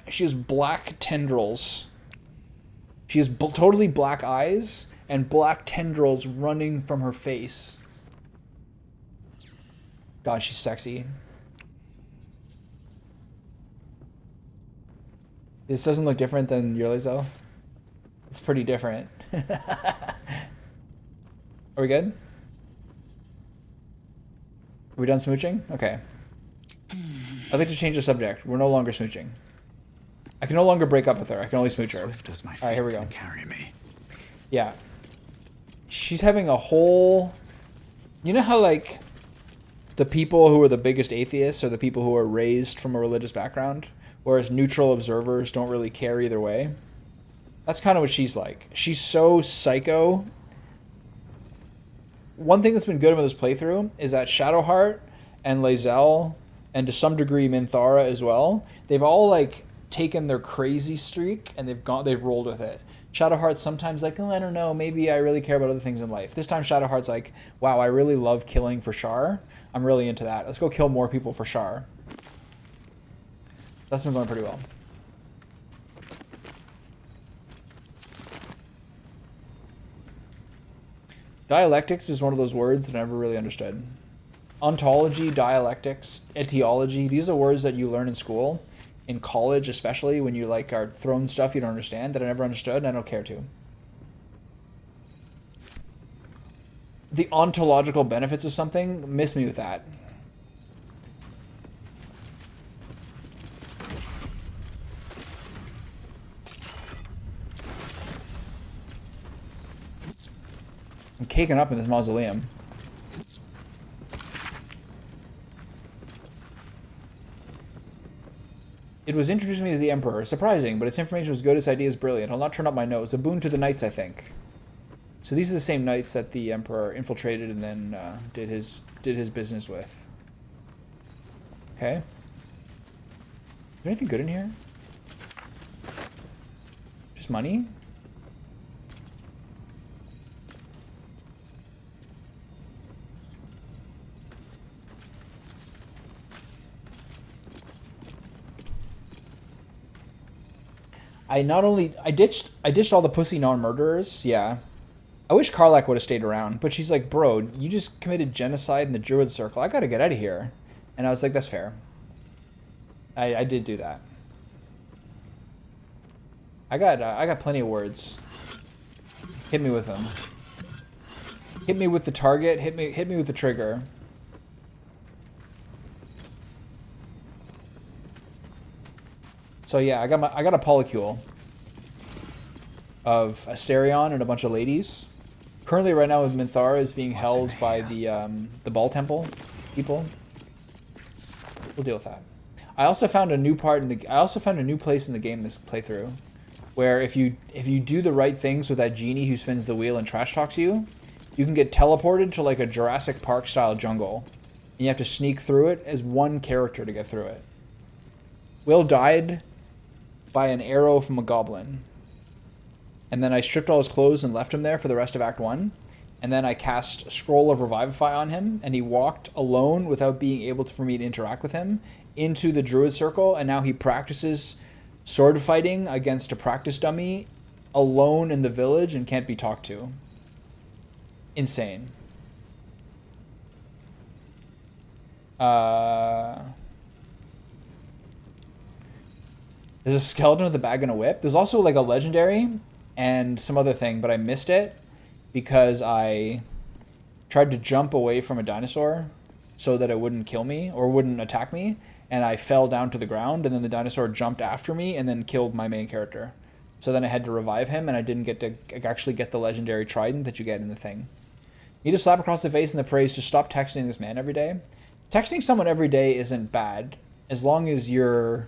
She has black tendrils. She has totally black eyes and black tendrils running from her face. God, she's sexy. This doesn't look different than your Lae'zel. It's pretty different. Are we good? Are we done smooching? Okay. I'd like to change the subject. We're no longer smooching. I can no longer break up with her. I can only smooch her. Swift as my feet All right, here we go. can carry me. Yeah. She's having a whole... You know how, like, the people who are the biggest atheists are the people who are raised from a religious background, whereas neutral observers don't really care either way? That's kind of what she's like. She's so psycho. One thing that's been good about this playthrough is that Shadowheart and Lae'zel, and to some degree Minthara as well, they've all, like, taken their crazy streak and they've rolled with it. Shadowheart's sometimes like, oh, I don't know, maybe I really care about other things in life. This time Shadowheart's like, wow, I really love killing for Shar. I'm really into that. Let's go kill more people for Shar. That's been going pretty well. Dialectics is one of those words that I never really understood. Ontology, dialectics, etiology, these are words that you learn in school. In college, especially, when you like are thrown stuff you don't understand, that I never understood and I don't care to. The ontological benefits of something, miss me with that. I'm caking up in this mausoleum. It was introduced to me as the Emperor. Surprising, but its information was good, its idea is brilliant. I'll not turn up my nose. A boon to the knights, I think. So these are the same knights that the Emperor infiltrated and then did his business with. Okay. Is there anything good in here? Just money? I ditched all the pussy non-murderers, yeah. I wish Karlach would have stayed around, but she's like, bro, you just committed genocide in the Druid Circle. I gotta get out of here. And I was like, that's fair. I did do that. I got plenty of words. Hit me with them. Hit me with the target. Hit me with the trigger. So yeah, I got a polycule of Asterion and a bunch of ladies. Currently, right now, with Minthara is being held by the Ball Temple people. We'll deal with that. I also found a new part in the. I also found a new place in the game this playthrough, where if you do the right things with that genie who spins the wheel and trash talks you, you can get teleported to like a Jurassic Park style jungle, and you have to sneak through it as one character to get through it. Will died by an arrow from a goblin. And then I stripped all his clothes and left him there for the rest of Act 1. And then I cast Scroll of Revivify on him, and he walked alone without being able for me to interact with him into the Druid Circle, and now he practices sword fighting against a practice dummy alone in the village and can't be talked to. Insane. There's a skeleton with a bag and a whip. There's also like a legendary and some other thing, but I missed it because I tried to jump away from a dinosaur so that it wouldn't kill me or wouldn't attack me, and I fell down to the ground, and then the dinosaur jumped after me and then killed my main character. So then I had to revive him, and I didn't get to actually get the legendary trident that you get in the thing. You just slap across the face in the phrase, just stop texting this man every day. Texting someone every day isn't bad, as long as you're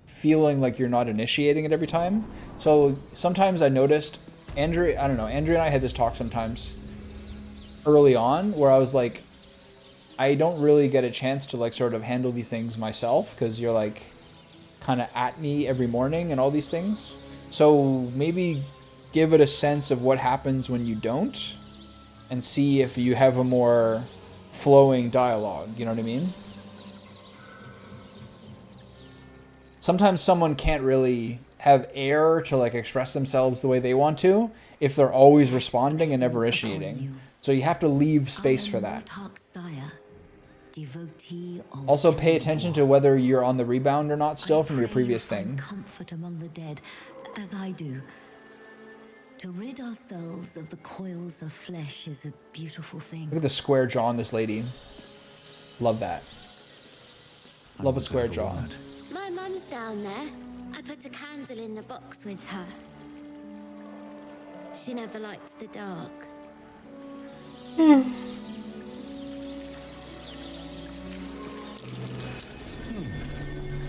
feeling like you're not initiating it every time. So sometimes I noticed, Andrew and I had this talk sometimes early on where I was like, I don't really get a chance to like sort of handle these things myself because you're like kind of at me every morning and all these things. So maybe give it a sense of what happens when you don't and see if you have a more flowing dialogue, you know what I mean? Sometimes someone can't really have air to like express themselves the way they want to if they're always responding and never initiating. So you have to leave space for that. Also pay attention to whether you're on the rebound or not still from your previous thing. Comfort among the dead, as I do. To rid ourselves of the coils of flesh is a beautiful thing. Look at the square jaw on this lady. Love that. Love a square jaw. My mum's down there. I put a candle in the box with her. She never liked the dark.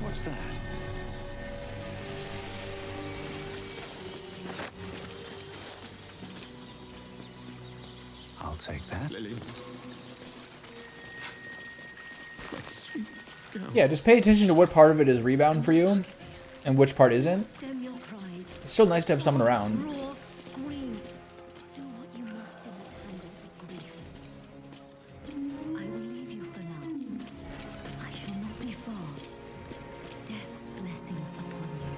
What's that? I'll take that. Lily. My sweet girl. Yeah, just pay attention to what part of it is rebound for you and which part isn't. Stem your cries. It's still nice to have someone around. Roar, scream. Do what you must in the tangles of grief. I will leave you for now. I shall not be far. Death's blessings upon you.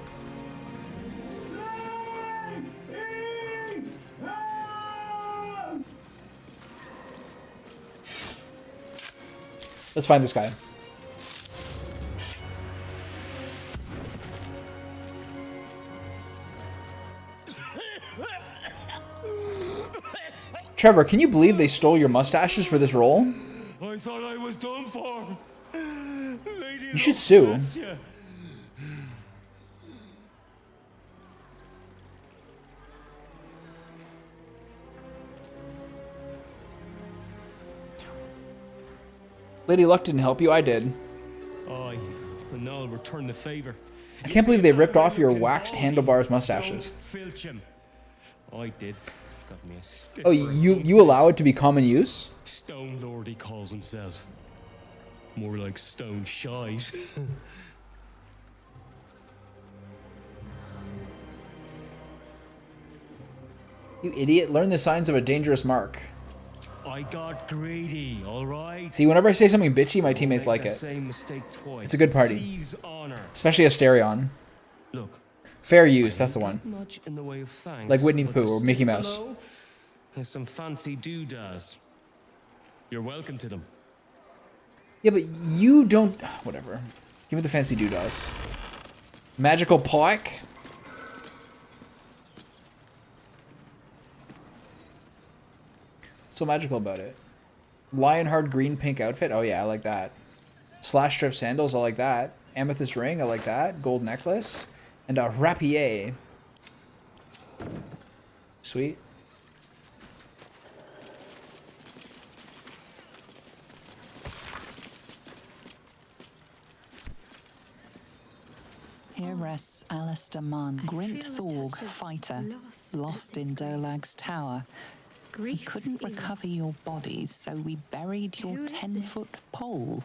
Let's find this guy. Trevor, can you believe they stole your mustaches for this role? I thought I was done for. Lady, You should sue. bless ya. Lady Luck didn't help you, I did. Aye, and now I'll return the favor. I can't believe they ripped off your waxed handlebars mustaches. Filch him. I did. Got me a stiff Oh, you allow it to be common use? Stone Lord he calls himself. More like Stone Shite. You idiot, learn the signs of a dangerous mark. I got greedy, alright? See, whenever I say something bitchy, my teammates like it. Same mistake twice. It's a good party. Thieves' honor. Especially Asterion. Look. Fair use, that's the one. Much in the way of thanks, Like Winnie the but Pooh or the Mickey stiff Mouse. below has some fancy doodads. You're welcome to them. Yeah, but you don't... Whatever. Give me the fancy doodads. Magical pike? What's so magical about it? Lionheart green pink outfit? Oh yeah, I like that. Slash strip sandals, I like that. Amethyst ring, I like that. Gold necklace. And a rapier. Sweet. Here rests Alistair Munn, Grint Thorg, fighter, lost in Dolag's tower. We couldn't recover your bodies, so we buried your 10-foot pole.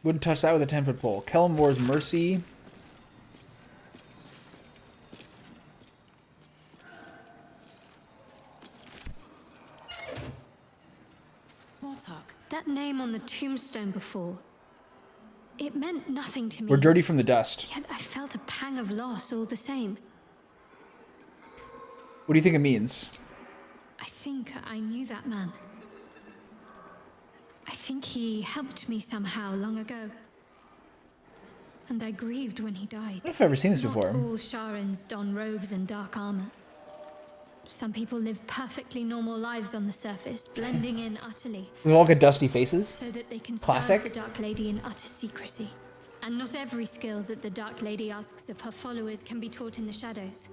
Wouldn't touch that with a 10-foot pole. Kellamvor's Mercy. Mortark, that name on the tombstone before. It meant nothing to me. We're dirty from the dust. Yet I felt a pang of loss all the same. What do you think it means? I think I knew that man. I think he helped me somehow long ago. And I grieved when he died. I don't know if I've ever seen this before. Not all Sharans don robes and dark armor. Some people live perfectly normal lives on the surface, blending in utterly. We all get dusty faces. So that they can Classic. serve the Dark Lady in utter secrecy. And not every skill that the Dark Lady asks of her followers can be taught in the shadows.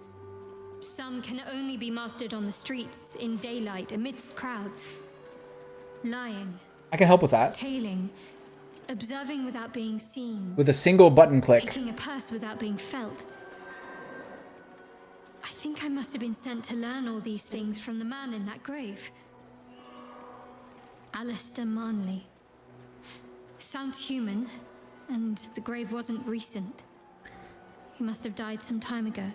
Some can only be mastered on the streets, in daylight, amidst crowds. Lying. I can help with that. Tailing. Observing without being seen. With a single button click. Picking a purse without being felt. I think I must have been sent to learn all these things from the man in that grave. Alistair Manley. Sounds human, and the grave wasn't recent. He must have died some time ago.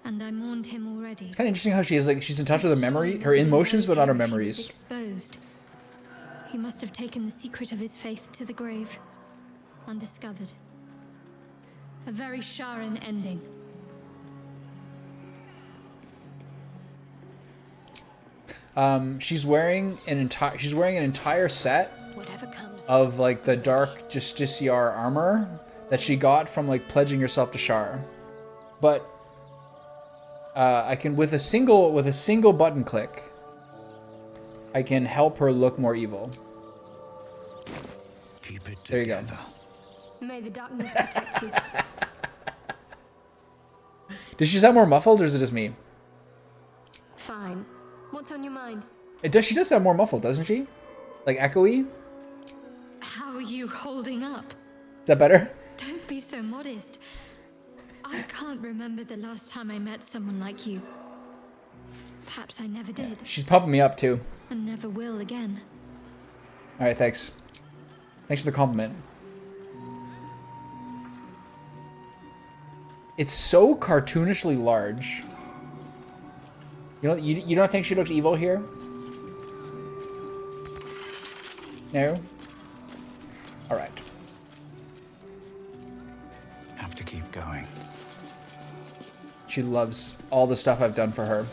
And I mourned him already. It's kind of interesting how she is like she's in touch with her memory, her emotions, but not her memories. Exposed. He must have taken the secret of his faith to the grave, undiscovered. A very Sharan ending. She's wearing an entire set of like the dark Justiciar armor that she got from like pledging herself to Shar. But I can with a single button click, I can help her look more evil. Keep it There you go. May the darkness protect you. Does she sound more muffled, or is it just me? Fine. What's on your mind? She does sound more muffled, doesn't she? Like echoey? How are you holding up? Is that better? Don't be so modest. I can't remember the last time I met someone like you. Perhaps I never did. She's pumping me up, too. And never will again. Alright, thanks. Thanks for the compliment. It's so cartoonishly large. You don't think she looks evil here? No? Alright. Have to keep going. She loves all the stuff I've done for her.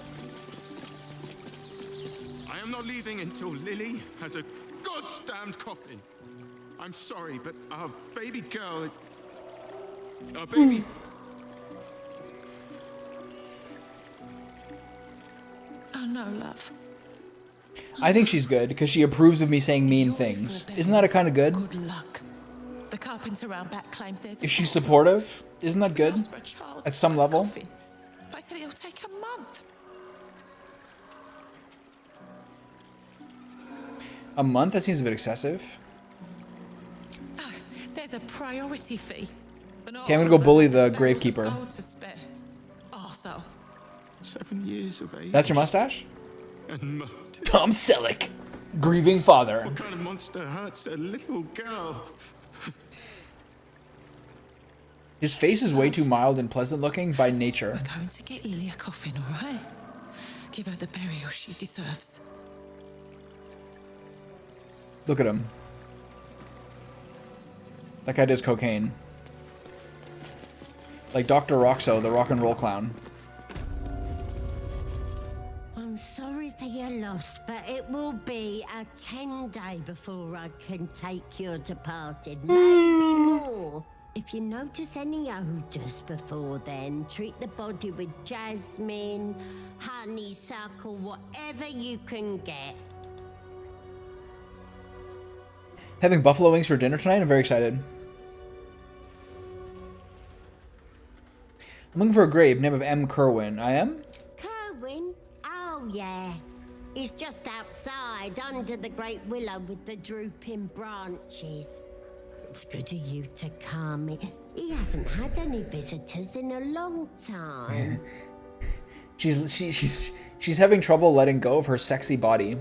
I am not leaving until Lily has a goddamned coffin. I'm sorry, but our baby girl... Our baby... Oh no, love. I think she's good, because she approves of me saying mean things. Isn't that a kind of good? Good luck. The carpenter around back claims there's... If she's supportive, isn't that good? At some level? I said it'll take a month. A month? That seems a bit excessive. Oh, there's a priority fee. Okay, I'm gonna go bully the gravekeeper. Also, 7 years of age. That's your mustache? And murdered. Tom Selleck, grieving father. What kind of monster hurts a little girl? His face is way too mild and pleasant looking by nature. we're going to get Lily a coffin, all right? Give her the burial she deserves. Look at him. That guy does cocaine. Like Dr. Roxo, the rock and roll clown. I'm sorry for your loss, but it will be a 10-day before I can take your departed. Maybe more. If you notice any odours before then, treat the body with jasmine, honeysuckle, whatever you can get. Having buffalo wings for dinner tonight? I'm very excited. I'm looking for a grave, name of M. Kerwin. I am? Kerwin? Oh, yeah. He's just outside, under the great willow with the drooping branches. It's good of you to come. He hasn't had any visitors in a long time. She's having trouble letting go of her sexy body.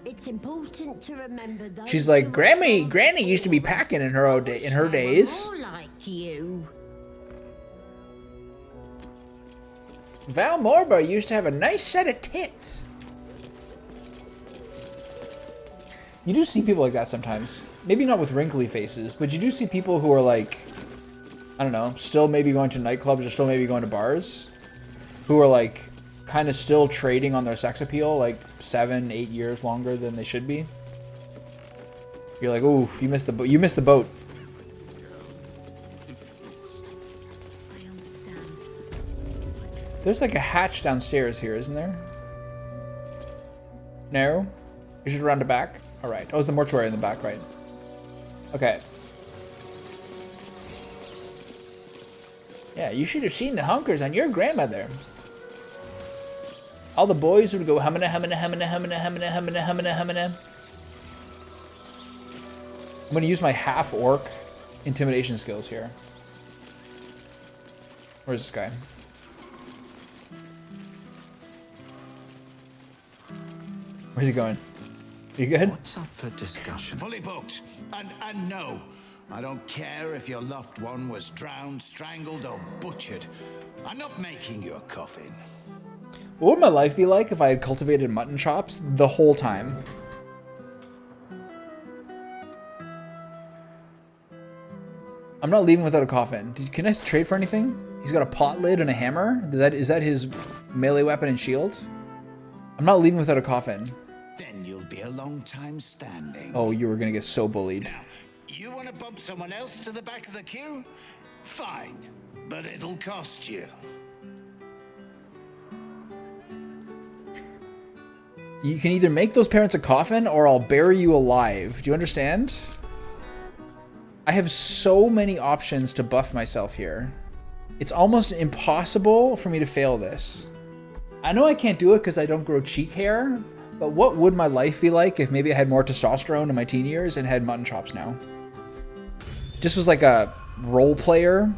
It's important to remember those. She's like, Granny used to be packing in her days. More like you. Val Morba used to have a nice set of tits. You do see people like that sometimes. Maybe not with wrinkly faces, but you do see people who are like, I don't know, still maybe going to nightclubs or still maybe going to bars, who are like kind of still trading on their sex appeal like 7-8 years longer than they should be. You're like, oof, you missed the boat. You missed the boat. There's like a hatch downstairs here, isn't there? No? You should round it back? Alright. Oh, it's the mortuary in the back, right? Okay. Yeah, you should have seen the hunkers on your grandmother. All the boys would go humana, humana, humana, humana, humana, humana, humana, humana. I'm gonna use my half-orc intimidation skills here. Where's this guy? Where's he going? Are you good? What's up for discussion? Fully booked. And no, I don't care if your loved one was drowned, strangled, or butchered. I'm not making your coffin. What would my life be like if I had cultivated mutton chops the whole time? I'm not leaving without a coffin. Can I trade for anything? He's got a pot lid and a hammer? Is that his melee weapon and shield? I'm not leaving without a coffin. Then you'll be a long time standing. Oh, you were gonna get so bullied. Now, you want to bump someone else to the back of the queue? Fine, but it'll cost you. You can either make those parents a coffin or I'll bury you alive. Do you understand? I have so many options to buff myself here. It's almost impossible for me to fail this. I know I can't do it because I don't grow cheek hair, but what would my life be like if maybe I had more testosterone in my teen years and had mutton chops now? Just was like a role player.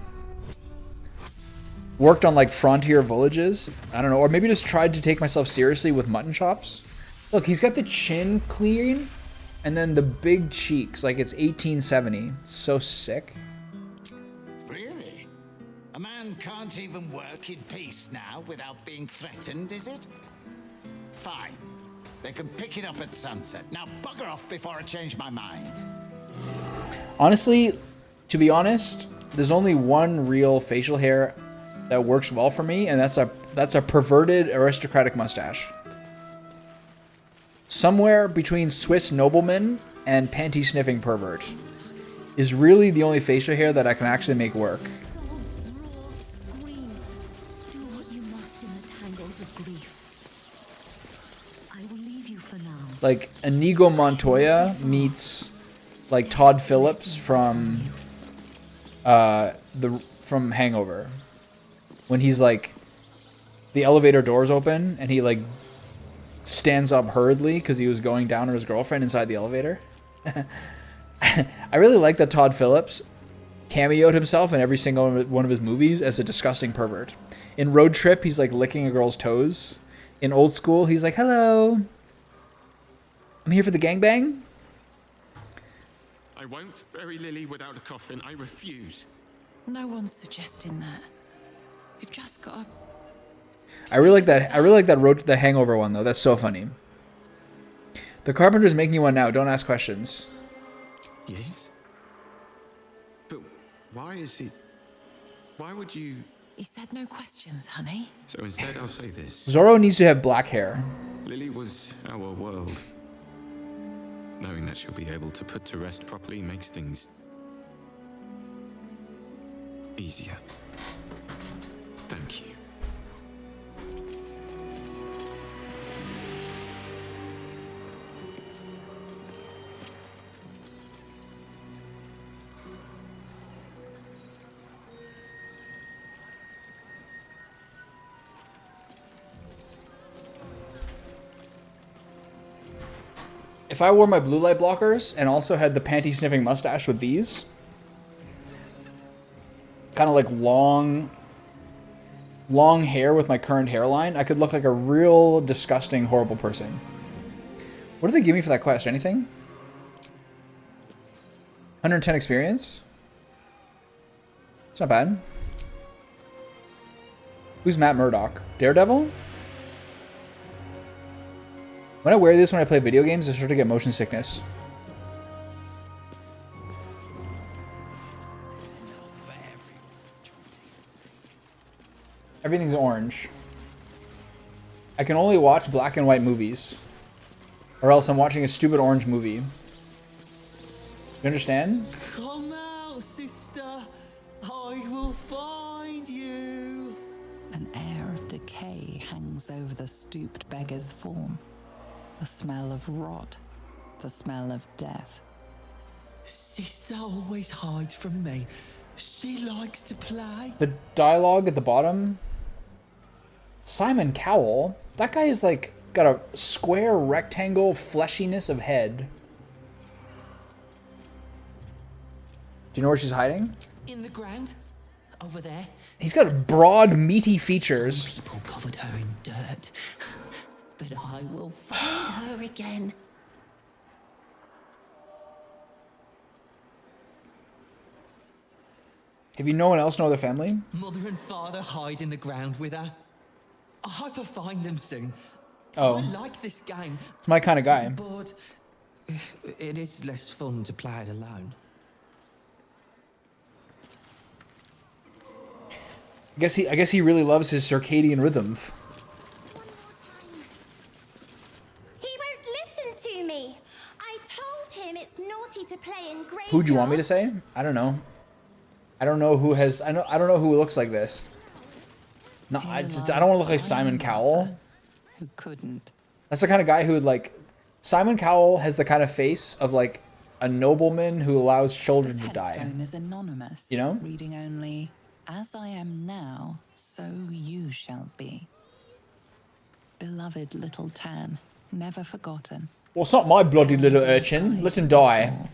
Worked on like frontier villages. I don't know. Or maybe just tried to take myself seriously with mutton chops. Look, he's got the chin clean and then the big cheeks. Like it's 1870. So sick. Really? A man can't even work in peace now without being threatened, is it? Fine. They can pick it up at sunset. Now bugger off before I change my mind. Honestly, to be honest, there's only one real facial hair that works well for me, and that's a perverted aristocratic mustache. Somewhere between Swiss nobleman and panty sniffing pervert is really the only facial hair that I can actually make work. Do what you must in the tangles of grief. I will leave you for now. Like Inigo Montoya meets like Todd Phillips from from Hangover. When he's like, the elevator doors open and he like stands up hurriedly because he was going down on his girlfriend inside the elevator. I really like that Todd Phillips cameoed himself in every single one of his movies as a disgusting pervert. In Road Trip, he's like licking a girl's toes. In Old School, he's like, hello, I'm here for the gangbang. I won't bury Lily without a coffin. I refuse. No one's suggesting that. You've just got to... I really like that. I really like that the Hangover one though. That's so funny. The carpenter's making you one now. Don't ask questions. Yes? But why is he... Why would you... He said no questions, honey. So instead I'll say this. Zorro needs to have black hair. Lily was our world. Knowing that she'll be able to put to rest properly makes things... easier. Thank you. If I wore my blue light blockers and also had the panty sniffing mustache with these, kind of like long hair with my current hairline, I could look like a real disgusting, horrible person. What did they give me for that quest? Anything? 110 experience? It's not bad. Who's Matt Murdock? Daredevil? When I wear this when I play video games, I start to get motion sickness. Everything's orange. I can only watch black and white movies. Or else I'm watching a stupid orange movie. You understand? Come out, sister. I will find you. An air of decay hangs over the stooped beggar's form. The smell of rot. The smell of death. Sister always hides from me. She likes to play. The dialogue at the bottom. Simon Cowell. That guy is like got a square rectangle fleshiness of head. Do you know where she's hiding? In the ground. Over there. He's got broad, meaty features. Some people covered her in dirt. But I will find her again. Have you no one else know their family? Mother and father hide in the ground with her. I hope I find them soon. Oh. I like this game. It's my kind of guy. But it is less fun to play it alone. I guess he really loves his circadian rhythm. He won't listen to me. I told him it's naughty to play in graveyards. Who do you want me to say? I don't know. I don't know who has. I don't know who looks like this. No, I don't want to look like Simon Cowell. Who couldn't? That's the kind of guy who would like. Simon Cowell has the kind of face of like a nobleman who allows children This to die. headstone is anonymous. You know? Reading only, "As I am now, so you shall be." Beloved little Tan, never forgotten. Well, it's not my bloody little urchin. Let him die.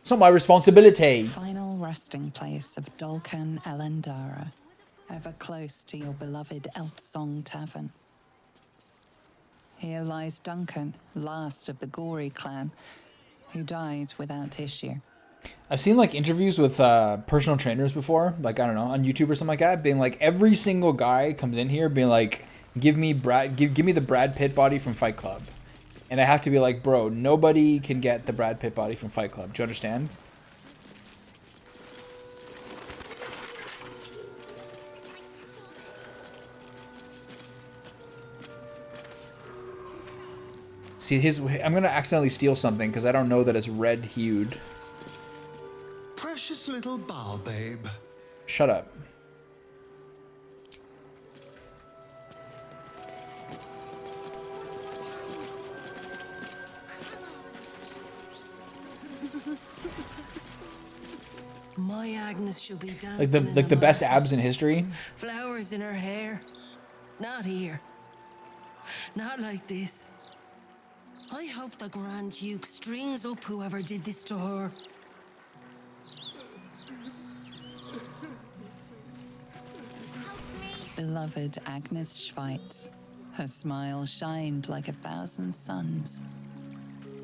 It's not my responsibility. Final resting place of Dolcan Elendara, ever close to your beloved Elf Song Tavern. Here lies Duncan, last of the Gory clan, who died without issue. I've seen like interviews with personal trainers before, like I don't know, on YouTube or something like that, being like every single guy comes in here being like, give me the Brad Pitt body from Fight Club. And I have to be like, bro, nobody can get the Brad Pitt body from Fight Club. Do you understand? See, I'm gonna accidentally steal something because I don't know that it's red hued. Precious little Baal babe. Shut up. My Agnes shall be dancing. Like the best abs in history. Flowers in her hair. Not here. Not like this. I hope the Grand Duke strings up whoever did this to her. Beloved Agnes Schweitz. Her smile shined like 1,000 suns.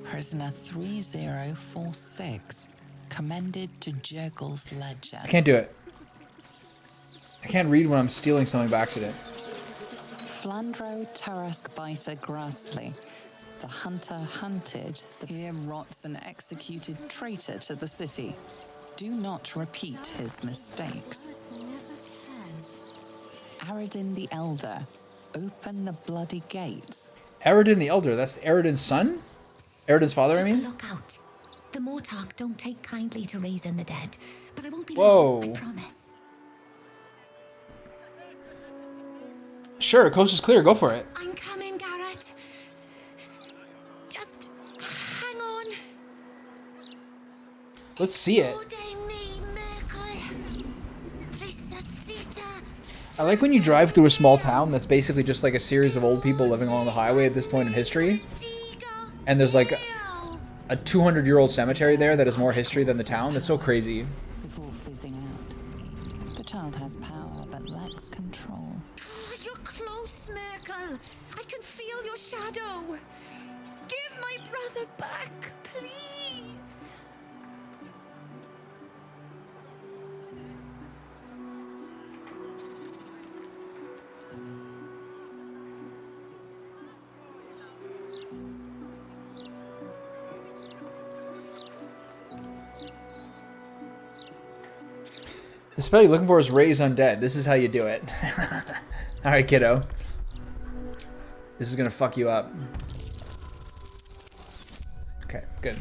Prisoner 3046. Commended to Jurgil's ledger. I can't do it. I can't read when I'm stealing something by accident. Flandro Tarask Biter Grassley. The hunter hunted. Here rots an executed traitor to the city. Do not repeat his mistakes. Aradin the Elder. Open the bloody gates. Aradin the Elder, that's Aradin's son? Aradin's father, I mean? Look out. The Mortark don't take kindly to raising the dead, but I won't be Whoa. long, I promise. Sure, coast is clear, go for it. I'm coming, Garrett. Just hang on. Let's see it. I like when you drive through a small town that's basically just like a series of old people living along the highway at this point in history. And there's like a 200-year-old cemetery there that has more history than the town. That's so crazy. Before fizzing out. The child has power but lacks control. You're close, Merkel. I can feel your shadow. Give my brother back, please. The spell you're looking for is Raise Undead. This is how you do it. Alright, kiddo. This is gonna fuck you up. Okay, good.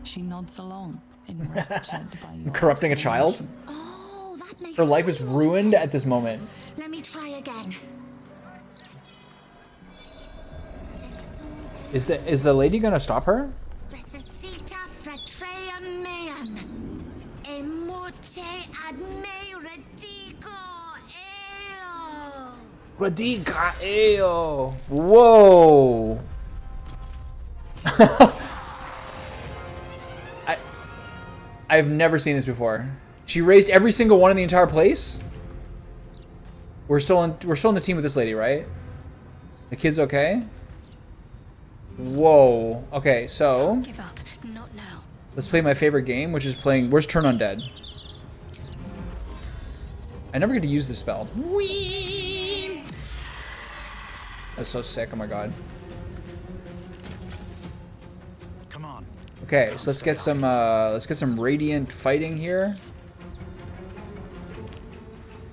She nods along, enraptured by your Corrupting a child? Her life is ruined at this moment. Let me try again. Is the lady gonna stop her? Resuscita fratrea meam. Emote ad me redigo eo. Radica eo. Whoa. I've never seen this before. She raised every single one in the entire place? We're still in the team with this lady, right? The kid's okay? Whoa. Okay, so Give up. Not now. let's play my favorite game, which is playing. Where's Turn Undead? I never get to use this spell. Whee! That's so sick. Oh my god. Come on. Okay, so let's get some radiant fighting here.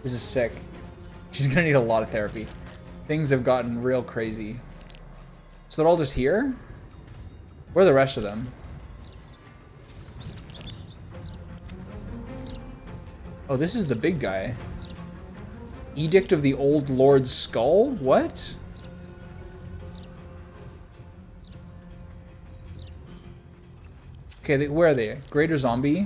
This is sick. She's gonna need a lot of therapy. Things have gotten real crazy. So they're all just here? Where are the rest of them? Oh, this is the big guy. Edict of the Old Lord's Skull? What? Okay, where are they? Greater zombie,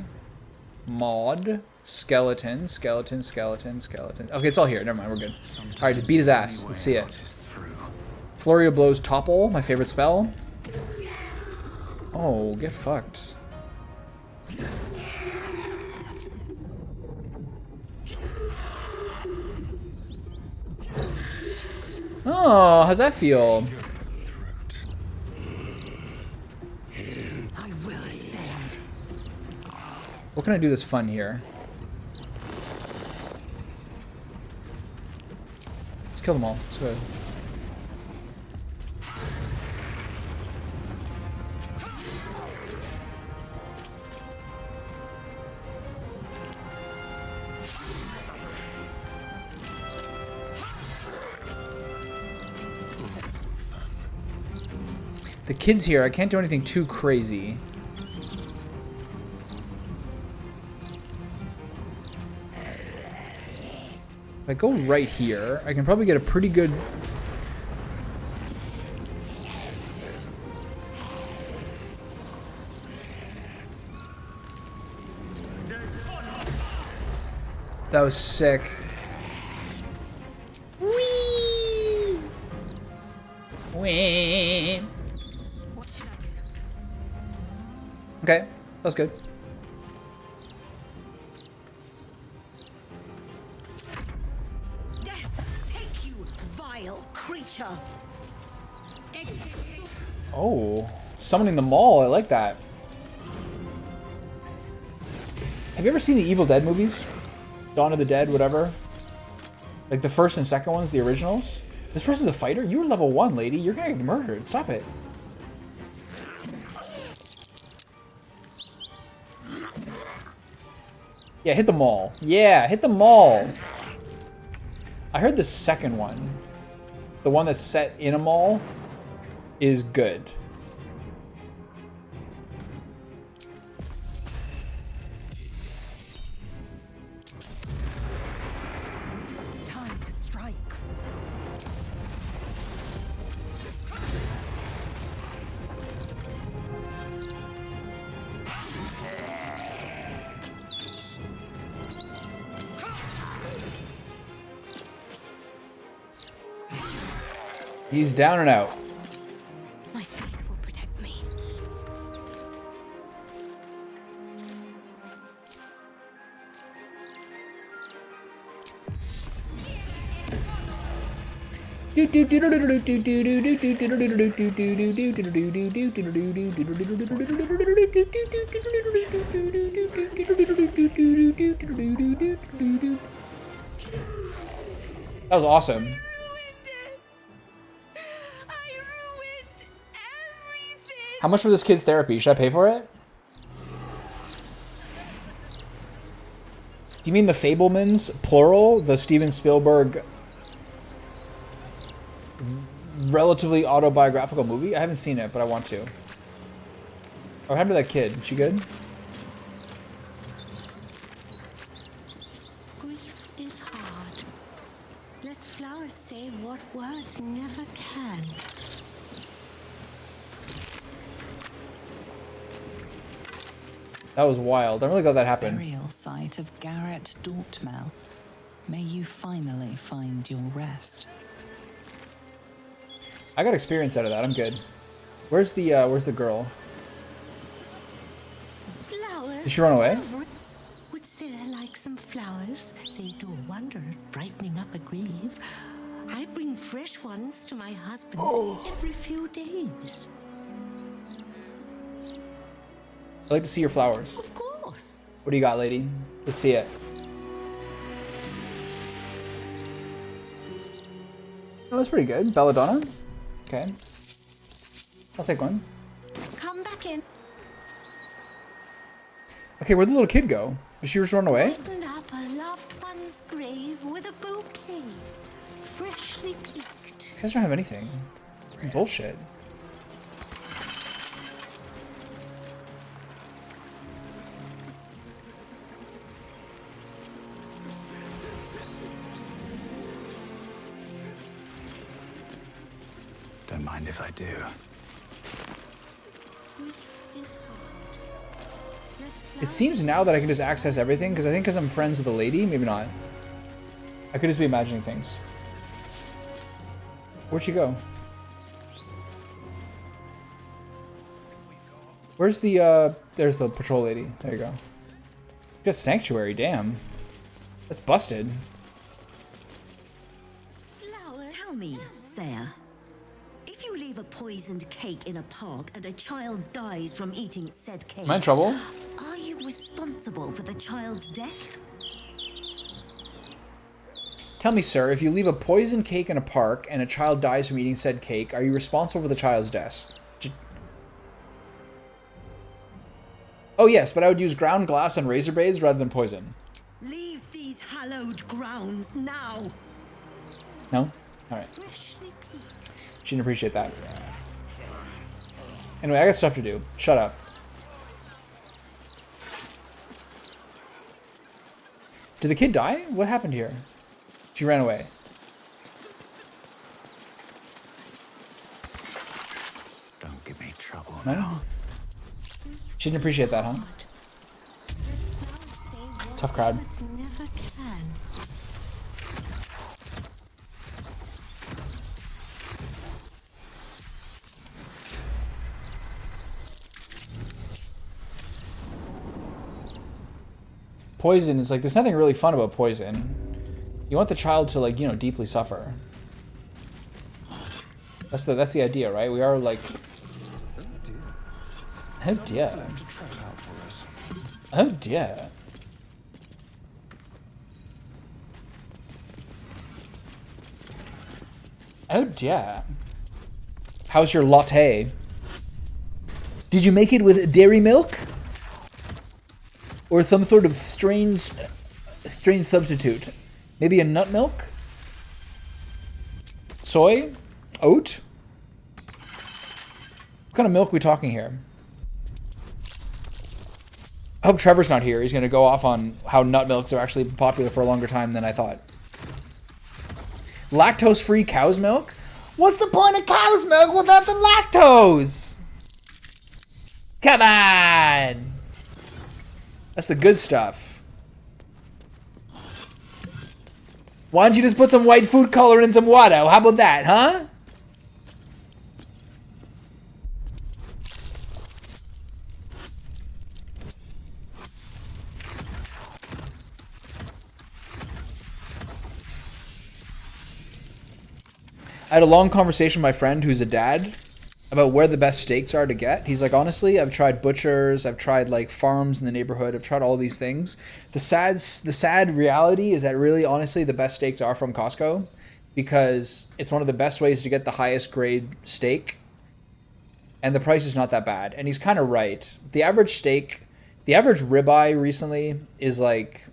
mod, skeleton, skeleton, skeleton, skeleton. Okay, it's all here. Never mind, we're good. All right, beat his ass. Let's see it. Flurry of blows, topple, my favorite spell. Oh, get fucked. Oh, how's that feel? I will ascend. What can I do that's fun here? Let's kill them all. Let's go ahead. The kids here, I can't do anything too crazy. If I go right here, I can probably get a pretty good... That was sick. Whee! Whee! Okay, that was good. Death take you, vile creature. Oh, summoning the mall. I like that. Have you ever seen the Evil Dead movies? Dawn of the Dead, whatever. Like the first and second ones, the originals. This person's a fighter? You were level 1, lady. You're gonna get murdered. Stop it. Yeah, hit the mall. Yeah, hit the mall. I heard the second one, the one that's set in a mall, is good. Time to strike. He's down and out. My faith will protect me. That was awesome. How much for this kid's therapy? Should I pay for it? Do you mean the Fablemans, plural? The Steven Spielberg relatively autobiographical movie? I haven't seen it, but I want to. What happened to that kid? She good? Grief is hard. Let flowers say what words never can. That was wild. I'm really glad that happened. Burial site of Garrett Dortmel. May you finally find your rest. I got experience out of that. I'm good. Where's the girl? Flowers. Did she run away? Would Sarah like some flowers? They do a wonder at brightening up a grave. I bring fresh ones to my husband every few days. I'd like to see your flowers. Of course. What do you got, lady? Let's see it. Oh, that's pretty good. Belladonna? Okay. I'll take one. Come back in. Okay, where'd the little kid go? Did she just run away? Open up a loved one's grave with a bouquet. Freshly picked. You guys don't have anything. It's bullshit. Don't mind if I do. Grief is hard. It seems now that I can just access everything, because I think because I'm friends with a lady, maybe not. I could just be imagining things. Where'd she go? Where's the, there's the patrol lady. There you go. Just sanctuary, damn. That's busted. Tell me, Sarah, if you leave a poisoned cake in a park and a child dies from eating said cake, Am I in trouble? are you responsible for the child's death? Tell me, sir, if you leave a poisoned cake in a park and a child dies from eating said cake, are you responsible for the child's death? Oh yes, but I would use ground glass and razor blades rather than poison. Leave these hallowed grounds now. No? Alright. She didn't appreciate that. Anyway, I got stuff to do. Shut up. Did the kid die? What happened here? She ran away. Don't give me trouble No? now. She didn't appreciate that, huh? Tough crowd. Never can. Poison is like, there's nothing really fun about poison. You want the child to, like, you know, deeply suffer. That's the idea, right? We are like, oh dear. Oh dear. Oh dear. How's your latte? Did you make it with dairy milk? Or some sort of strange substitute? Maybe a nut milk? Soy? Oat? What kind of milk are we talking here? I hope Trevor's not here. He's going to go off on how nut milks are actually popular for a longer time than I thought. Lactose-free cow's milk? What's the point of cow's milk without the lactose? Come on! That's the good stuff. Why don't you just put some white food color in some water? How about that, huh? I had a long conversation with my friend who's a dad about where the best steaks are to get. He's like, honestly, I've tried butchers, I've tried like farms in the neighborhood, I've tried all these things. The sad reality is that really, honestly, the best steaks are from Costco because it's one of the best ways to get the highest grade steak, and the price is not that bad. And he's kind of right. The average steak, the average ribeye recently is like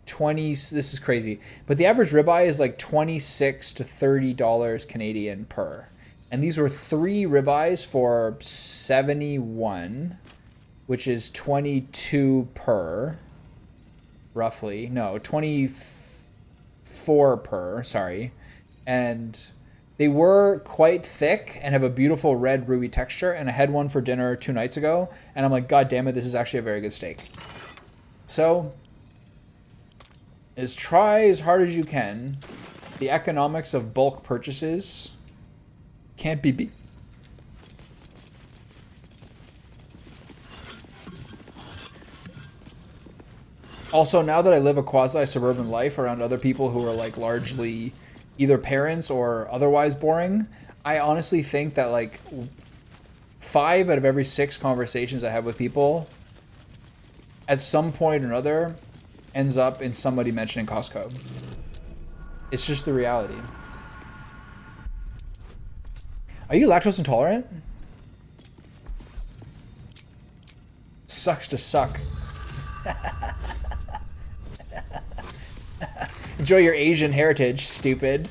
20, this is crazy, but the average ribeye is like $26 to $30 Canadian per. And these were 3 ribeyes for 71, which is 22 per, roughly. No, 24 per, sorry. And they were quite thick and have a beautiful red ruby texture. And I had one for dinner 2 nights ago, and I'm like, God damn it, this is actually a very good steak. So, try as hard as you can. The economics of bulk purchases can't be beat. Also, now that I live a quasi-suburban life around other people who are like largely either parents or otherwise boring, I honestly think that like 5 out of every 6 conversations I have with people at some point or another ends up in somebody mentioning Costco. It's just the reality. Are you lactose intolerant? Sucks to suck. Enjoy your Asian heritage, stupid.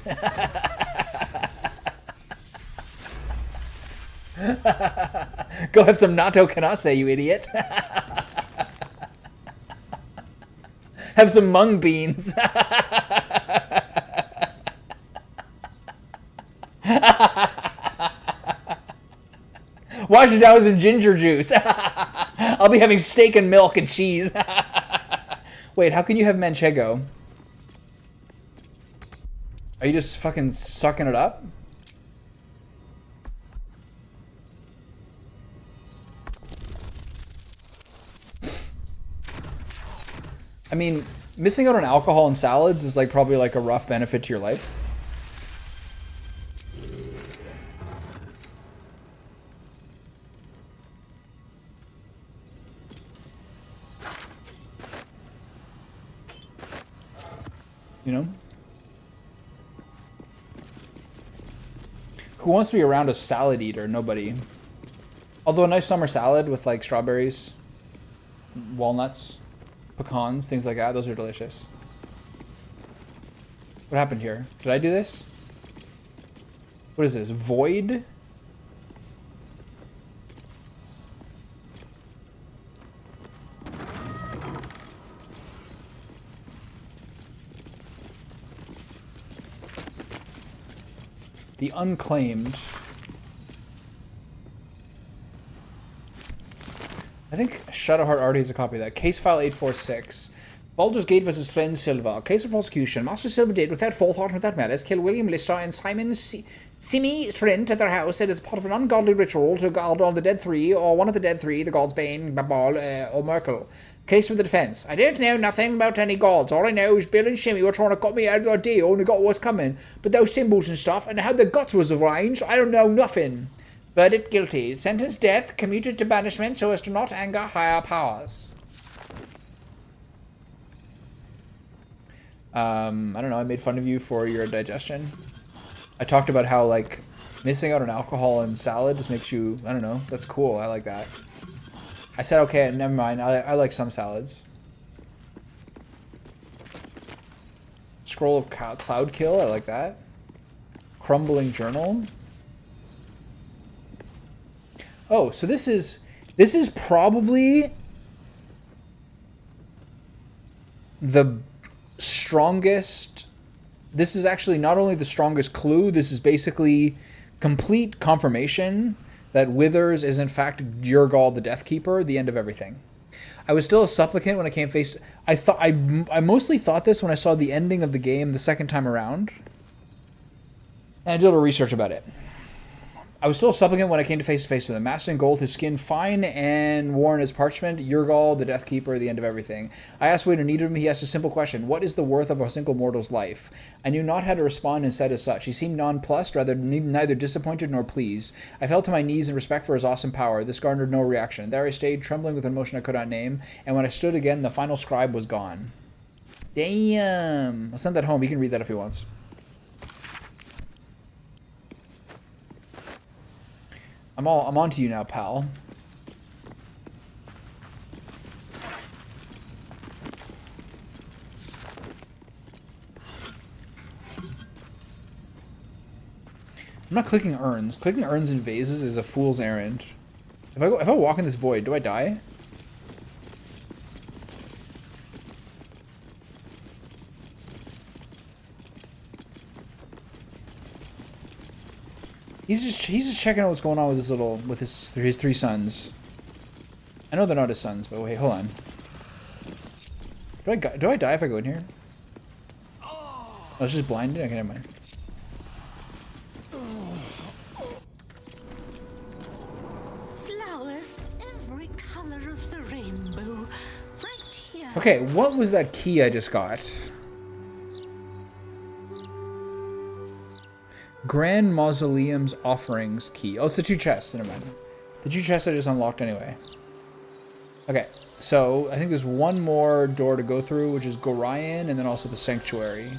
Go have some natto kanase, you idiot. Have some mung beans. Wash it down with some ginger juice. I'll I'll be having steak and milk and cheese. Wait, how can you have manchego? Are you just fucking sucking it up? I mean, missing out on alcohol and salads is like probably like a rough benefit to your life. You know? Who wants to be around a salad eater? Nobody. Although a nice summer salad with like strawberries, walnuts, pecans, things like that, those are delicious. What happened here? Did I do this? What is this? Void? The Unclaimed. I think Shadowheart already has a copy of that. Case file 846. Baldur's Gate vs. Flynn Silva. Case of prosecution. Master Silva did, without forethought and without malice, kill William Lister and Simon Simi Trent at their house. It is part of an ungodly ritual to guard all the dead three, or one of the dead three, the gods Bane, Babal, or Merkel. Case for the defense. I don't know nothing about any gods. All I know is Bill and Shimmy were trying to cut me out the other day. Only got what's coming. But those symbols and stuff, and how the guts was arranged, I don't know nothing. Verdict guilty. Sentence death, commuted to banishment so as to not anger higher powers. I don't know, I made fun of you for your digestion. I talked about how, like, missing out on alcohol and salad just makes you, I don't know, that's cool, I like that. I said, okay, never mind, I like some salads. Scroll of Cloud Kill, I like that. Crumbling Journal. Oh, so this is probably the strongest. This is actually not only the strongest clue, this is basically complete confirmation that Withers is in fact Yurgal the Death Keeper, the end of everything. I was still a supplicant when I came face. I mostly thought this when I saw the ending of the game the second time around, and I did a little research about it. I was still a supplicant when I came to face with him. Masked in gold, his skin fine and worn as parchment. Yurgal, the Death Keeper, the end of everything. I asked what I needed him. He asked a simple question. What is the worth of a single mortal's life? I knew not how to respond and said as such. He seemed nonplussed, rather neither disappointed nor pleased. I fell to my knees in respect for his awesome power. This garnered no reaction. There I stayed, trembling with an emotion I could not name, and when I stood again, the final scribe was gone. Damn. I'll send that home. He can read that if he wants. I'm on to you now, pal. I'm not clicking urns. Clicking urns and vases is a fool's errand. If I walk in this void, do I die? He's just checking out what's going on with his three sons. I know they're not his sons, but wait, hold on. Do I die if I go in here? Oh, it's just blinded? Okay, never mind. Flowers, every color of the rainbow, right here. Okay, what was that key I just got? Grand Mausoleum's Offerings key. Oh, it's the two chests. Never mind. The two chests I just unlocked anyway. Okay, so I think there's one more door to go through, which is Gorion, and then also the Sanctuary.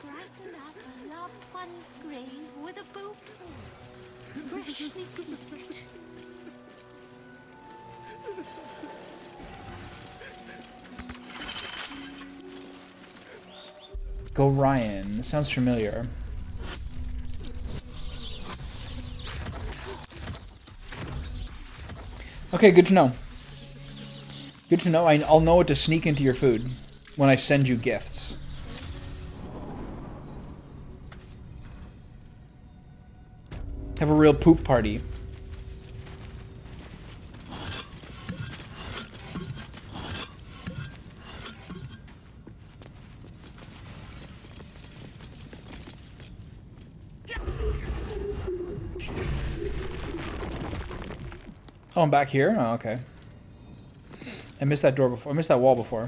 Brighten up a loved one's grave with a bouquet, freshly picked. Gorion. This sounds familiar. Okay, good to know. Good to know. I'll know what to sneak into your food when I send you gifts. Have a real poop party. Oh, I'm back here? Oh, okay. I missed that door before. I missed that wall before.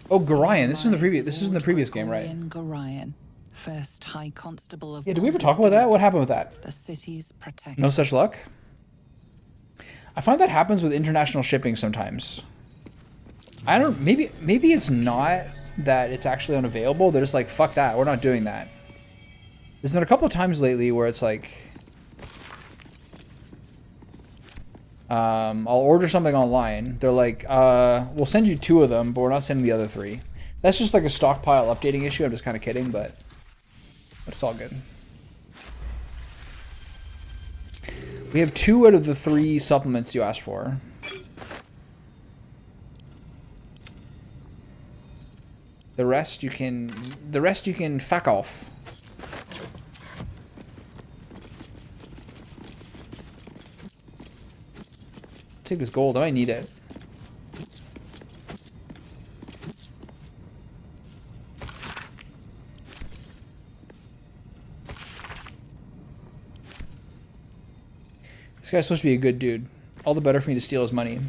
Oh, Gorion. This is in the previous. This is in the previous game, right? Gorion, first High Constable of. Yeah. Did we ever talk about that? What happened with that? The city's protector. No such luck. I find that happens with international shipping sometimes. I don't. Maybe it's not that it's actually unavailable. They're just like, fuck that. We're not doing that. There's been a couple of times lately where it's like, I'll order something online. They're like, we'll send you 2 of them, but we're not sending the other 3. That's just like a stockpile updating issue. I'm just kind of kidding, but it's all good. We have 2 out of the 3 supplements you asked for. The rest you can fuck off. Take this gold. I might need it. This guy's supposed to be a good dude. All the better for me to steal his money.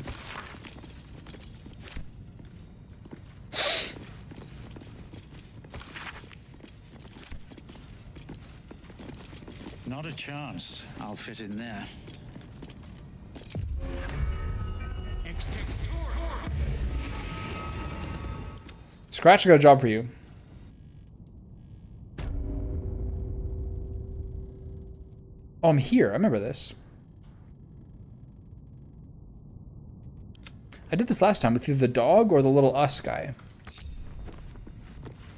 Not a chance. I'll fit in there. Scratch, I got a job for you. Oh, I'm here. I remember this. I did this last time with either the dog or the little us guy.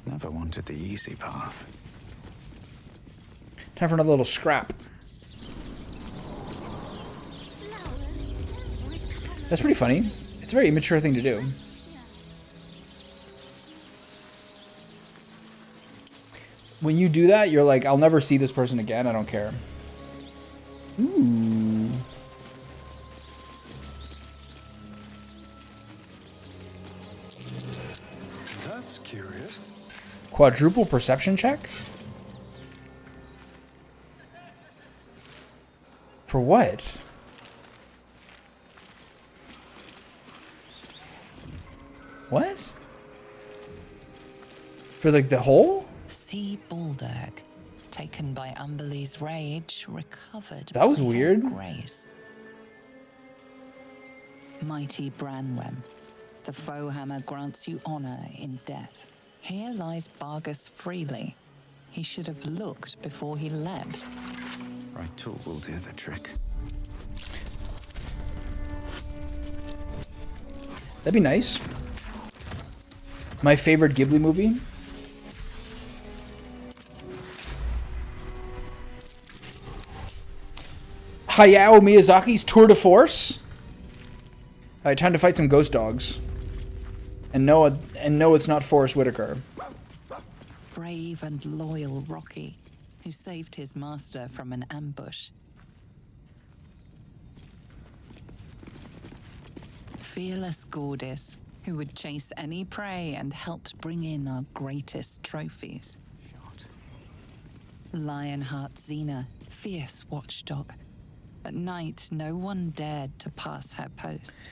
Never wanted the easy path. Time for another little scrap. That's pretty funny. It's a very immature thing to do. When you do that, you're like, I'll never see this person again. I don't care. Ooh. That's curious. Quadruple perception check? For what? What? For like the hole? See Bhaaldur, taken by Umberlee's rage, recovered. That was by her weird. Grace. Mighty Branwen, the foe hammer grants you honor in death. Here lies Bargus freely. He should have looked before he leapt. Right tool will do the trick. That'd be nice. My favorite Ghibli movie. Hayao Miyazaki's Tour de Force. Alright, time to fight some ghost dogs. And no, it's not Forrest Whitaker. Brave and loyal Rocky, who saved his master from an ambush. Fearless Gordis, who would chase any prey and helped bring in our greatest trophies. Lionheart Xena, fierce watchdog. At night, no one dared to pass her post.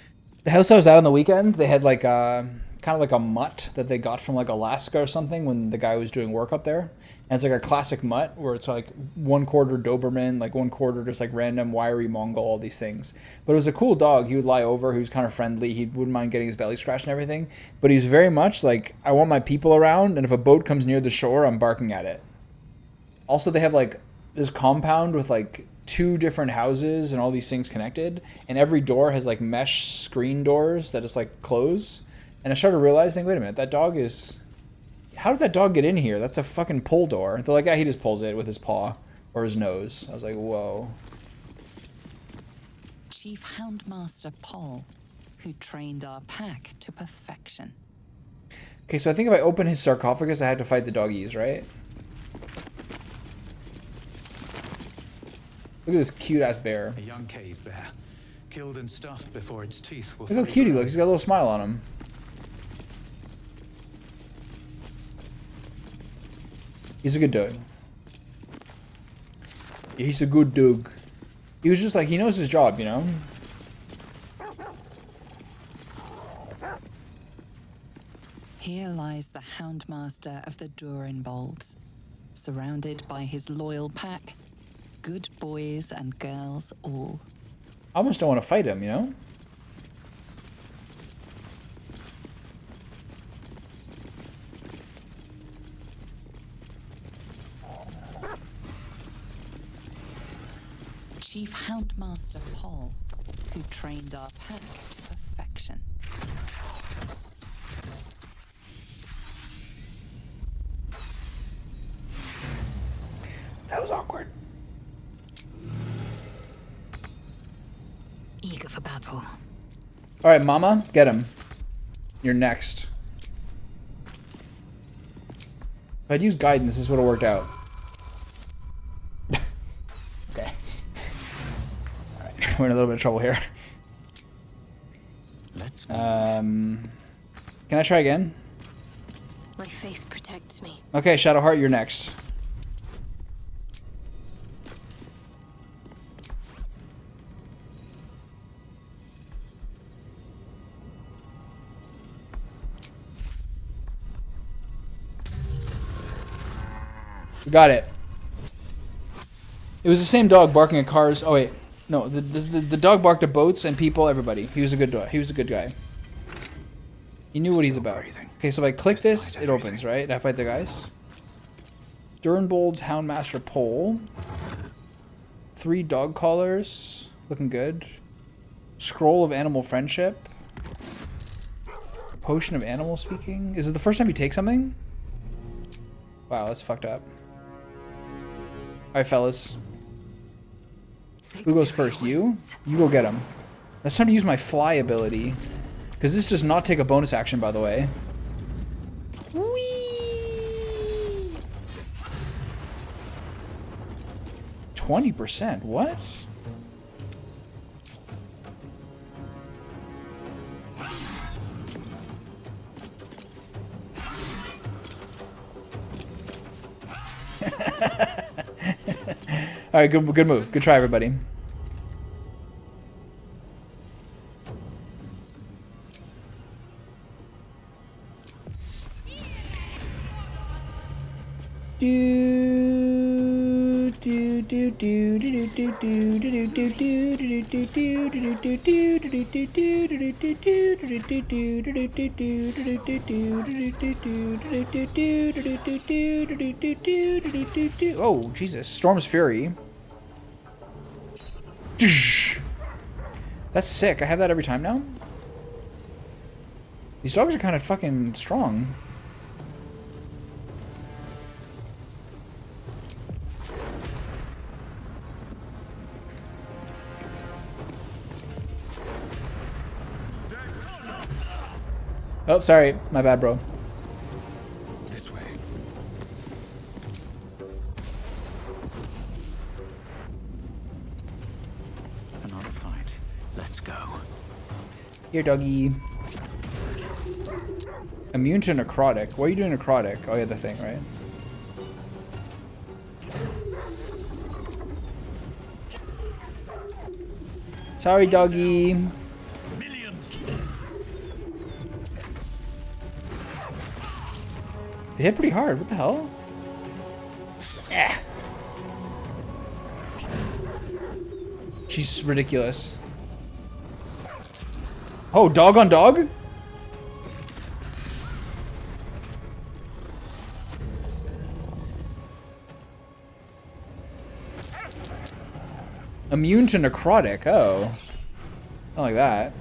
The house I was at on the weekend, they had like kind of like a mutt that they got from like Alaska or something when the guy was doing work up there. And it's like a classic mutt where it's like 1/4 Doberman, like 1/4 just like random wiry Mongol, all these things. But it was a cool dog. He would lie over. He was kind of friendly. He wouldn't mind getting his belly scratched and everything. But he's very much like, I want my people around, and if a boat comes near the shore, I'm barking at it. Also, they have like this compound with like 2 different houses and all these things connected, and every door has like mesh screen doors that just like close. And I started realizing, wait a minute, that dog is... How did that dog get in here? That's a fucking pull door. They're like, yeah, he just pulls it with his paw or his nose. I was like, whoa. Chief Houndmaster Paul, who trained our pack to perfection. Okay, so I think if I open his sarcophagus, I had to fight the doggies, right? Look at this cute-ass bear. A young cave bear, killed and stuffed before its teeth were. Look how cute he looks. He's got a little smile on him. He's a good dog. He's a good dog. He was just like, he knows his job, you know? Here lies the Houndmaster of the Durinbolds, surrounded by his loyal pack, good boys and girls all. I almost don't want to fight him, you know? Chief Houndmaster Paul, who trained our pack to perfection. That was awkward. Eager for battle. All right, Mama, get him. You're next. If I'd used guidance, this would have worked out. Okay. All right, we're in a little bit of trouble here. Let's. Can I try again? My faith protects me. Okay, Shadowheart, you're next. We got it. It was the same dog barking at cars. Oh wait, no, the dog barked at boats and people, everybody. He was a good dog. He was a good guy. He knew what he's about. Okay, so if I click this, it opens, right? I fight the guys. Durinbold's Houndmaster Pole. 3 dog collars, looking good. Scroll of Animal Friendship. Potion of Animal Speaking. Is it the first time you take something? Wow, that's fucked up. Alright, fellas. Who goes first? You? You go get him. It's time to use my fly ability. Because this does not take a bonus action, by the way. Whee! 20%? What? All right, good move. Good try, everybody. Oh, Jesus. Storm's Fury. That's sick. I have that every time now. These dogs are kind of fucking strong. Oh, sorry. My bad, bro. This way. Another fight. Let's go. Here, doggy. Immune to necrotic. What are you doing necrotic? Oh, yeah, the thing, right? Sorry, doggy. Millions. They hit pretty hard. What the hell? Eh. She's ridiculous. Oh, dog on dog? Immune to necrotic. Oh. Not like that.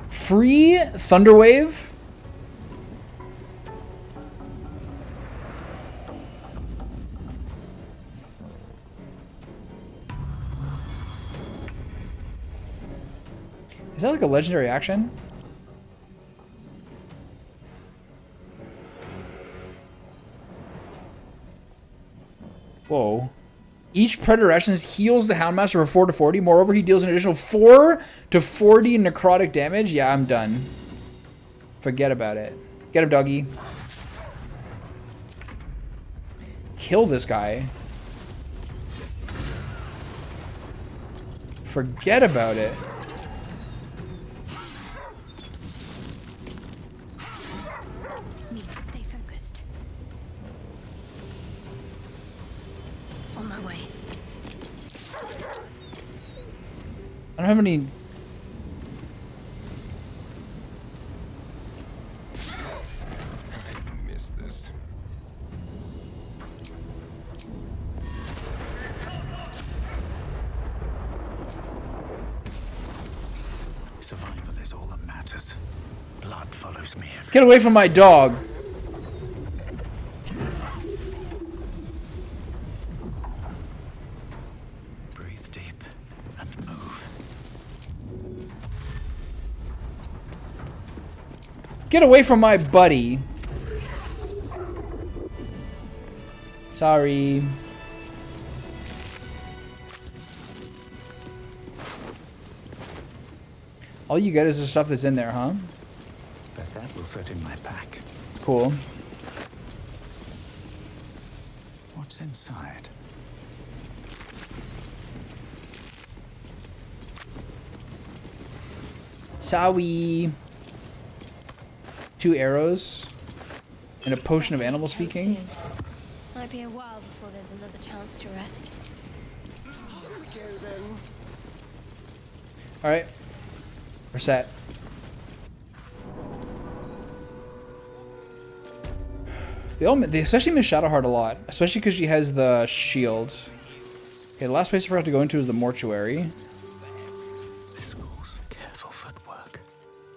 Free Thunderwave? Is that like a legendary action? Whoa. Each Predator Essence heals the Houndmaster for 4 to 40. Moreover, he deals an additional 4 to 40 necrotic damage. Yeah, I'm done. Forget about it. Get him, doggy. kill this guy. Forget about it. Need to stay focused. On my way. I don't have any... I missed this. Survival is all that matters. Blood follows me everywhere. Get away from my dog. Breathe deep and move. Get away from my buddy. Sorry. All you get is the stuff that's in there, huh? But that will fit in my pack. Cool. What's inside? Sorry. 2 arrows. And a potion of animal speaking. Might be a while before there's another chance to rest. Alright. We're set. They especially miss Shadowheart a lot. Especially because she has the shield. Okay, the last place I forgot to go into is the mortuary. This calls for careful footwork.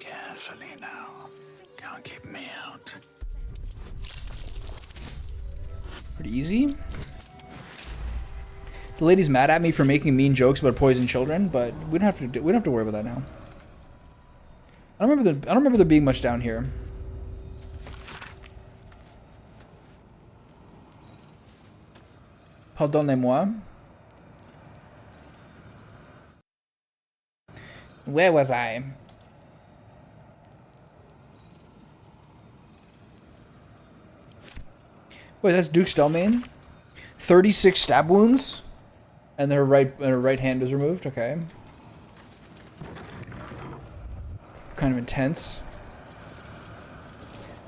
Carefully now. Can't keep me out. Pretty easy. The lady's mad at me for making mean jokes about poison children, but we don't have to worry about that now. I don't remember there being much down here. Pardonnez-moi. Where was I? Wait, that's Duke Stelmane? 36 stab wounds? And her right hand is removed? Okay. Kind of intense.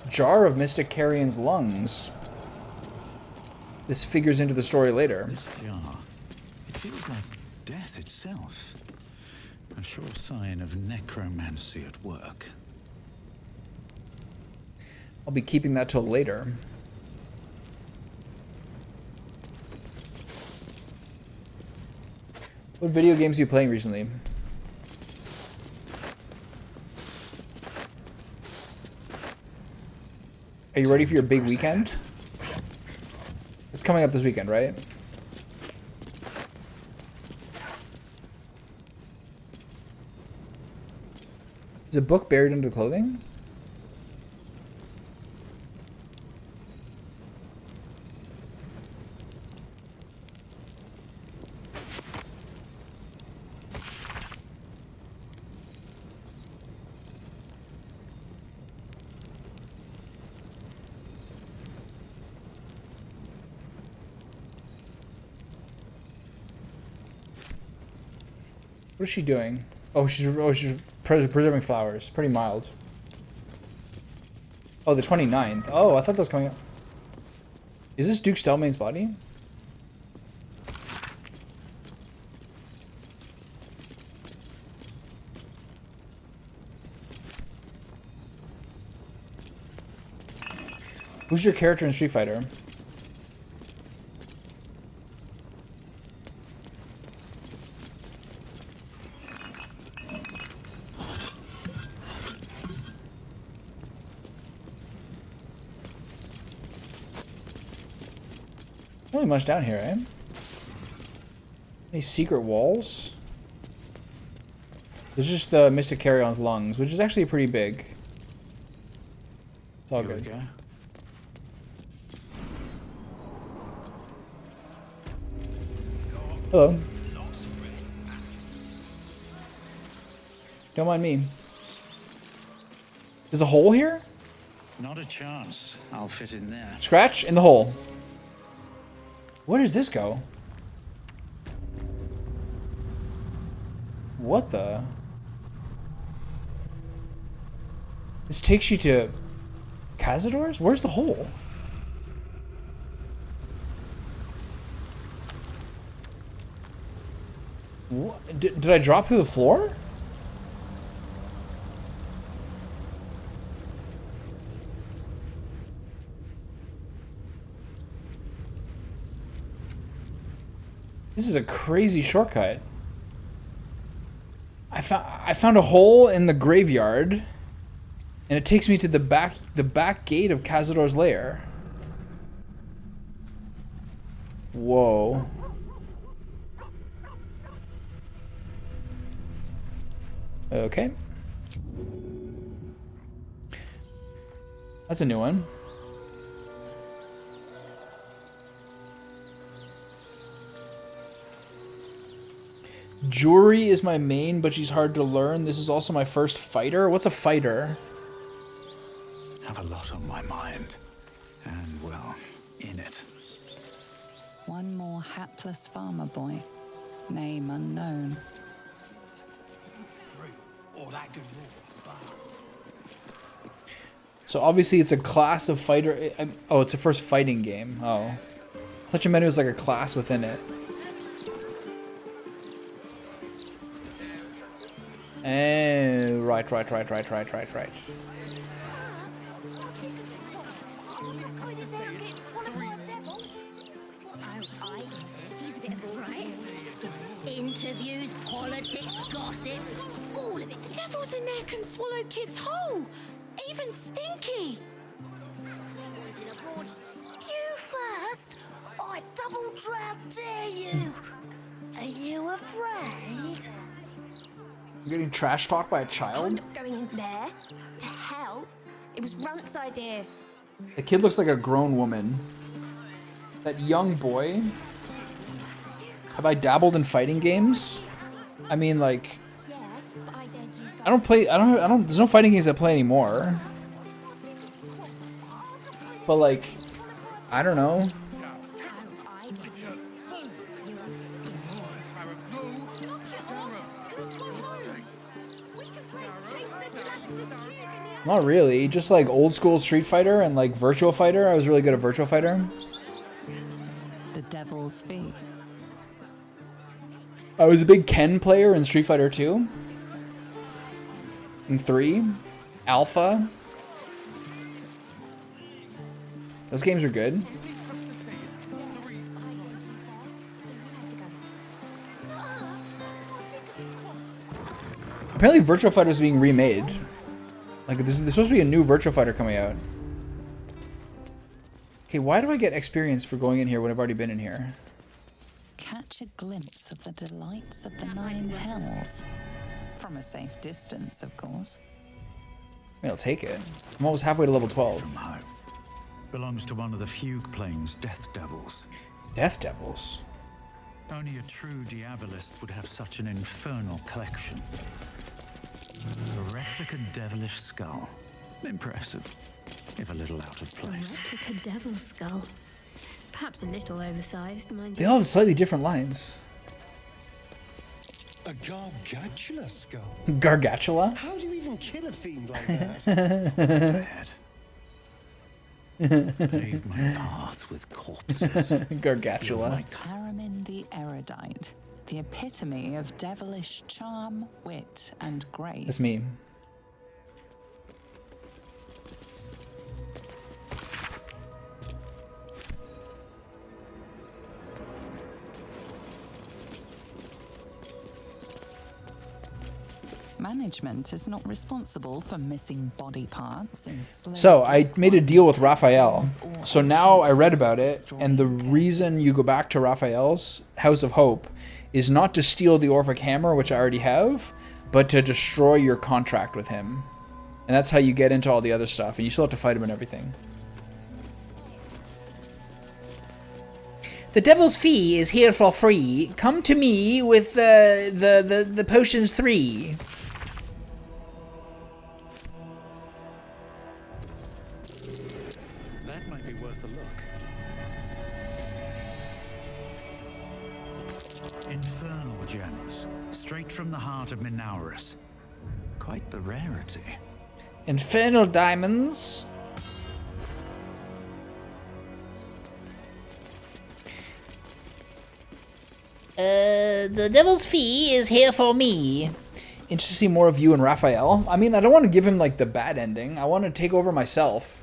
Jar of Mystic Carrion's lungs. This figures into the story later. This jar, it feels like death itself. A sure sign of necromancy at work. I'll be keeping that till later. What video games are you playing recently? Are you ready for your big weekend? It's coming up this weekend, right? Is a book buried under clothing? What is she doing? Oh, she's preserving flowers. Pretty mild. Oh, the 29th. Oh, I thought that was coming up. Is this Duke Stelmane's body? Who's your character in Street Fighter? Not really much down here, eh? Any secret walls? There's just the Mystic Carrion's lungs, which is actually pretty big. It's all good. Go. Hello. Don't mind me. There's a hole here? Not a chance. I'll fit in there. Scratch in the hole. Where does this go? What the? This takes you to Cazador's? Where's the hole? What? Did I drop through the floor? This is a crazy shortcut. I found a hole in the graveyard, and it takes me to the back gate of Cazador's lair. Whoa. Okay. That's a new one. Jewelry is my main, but she's hard to learn. This is also my first fighter. What's a fighter? Have a lot on my mind. And, well, in it. One more hapless farmer boy. Name unknown. So obviously it's a class of fighter. Oh, it's a first fighting game. Oh. I thought you meant it was like a class within it. Oh, right. Interviews, politics, gossip, all of it. The devils in there can swallow kids whole, even Stinky. You first? I double drown dare you. Are you afraid? I'm getting trash talked by a I'm child? not going in there. To hell. It was Runt's idea. The kid looks like a grown woman. That young boy. Have I dabbled in fighting games? I mean, like, I don't there's no fighting games I play anymore. But like, I don't know. Not really, just like old school Street Fighter and like Virtual Fighter. I was really good at Virtual Fighter. The Devil's Feet. I was a big Ken player in Street Fighter 2. And 3. Alpha. Those games are good. Apparently Virtual Fighter is being remade. Like, there's supposed to be a new Virtual Fighter coming out. Okay, why do I get experience for going in here when I've already been in here? Catch a glimpse of the delights of the Nine Hells. From a safe distance, of course. I mean, I'll take it. I'm almost halfway to level 12. From home. Belongs to one of the Fugue Plains Death Devils. Death Devils? Only a true Diabolist would have such an infernal collection. A replica devilish skull. Impressive, if a little out of place. A replica devil skull. Perhaps a little oversized, mind They you. all have slightly different lines. A gargantula skull? Gargantula? How do you even kill a fiend like that? Paved my path with corpses. Gargantula. Aramin the Erudite. The epitome of devilish charm, wit, and grace. That's me. Management is not responsible for missing body parts in So I made a deal with Raphael. So now I read about it, and the reason you go back to Raphael's House of Hope is not to steal the Orphic Hammer, which I already have, but to destroy your contract with him. And that's how you get into all the other stuff, and you still have to fight him and everything. The Devil's Fee is here for free. Come to me with the potions 3. That might be worth a look. Infernal gems, straight from the heart of Minaurus. Quite the rarity. Infernal diamonds. The devil's fee is here for me. Interested to see more of you and Raphael. I mean, I don't want to give him like the bad ending. I want to take over myself.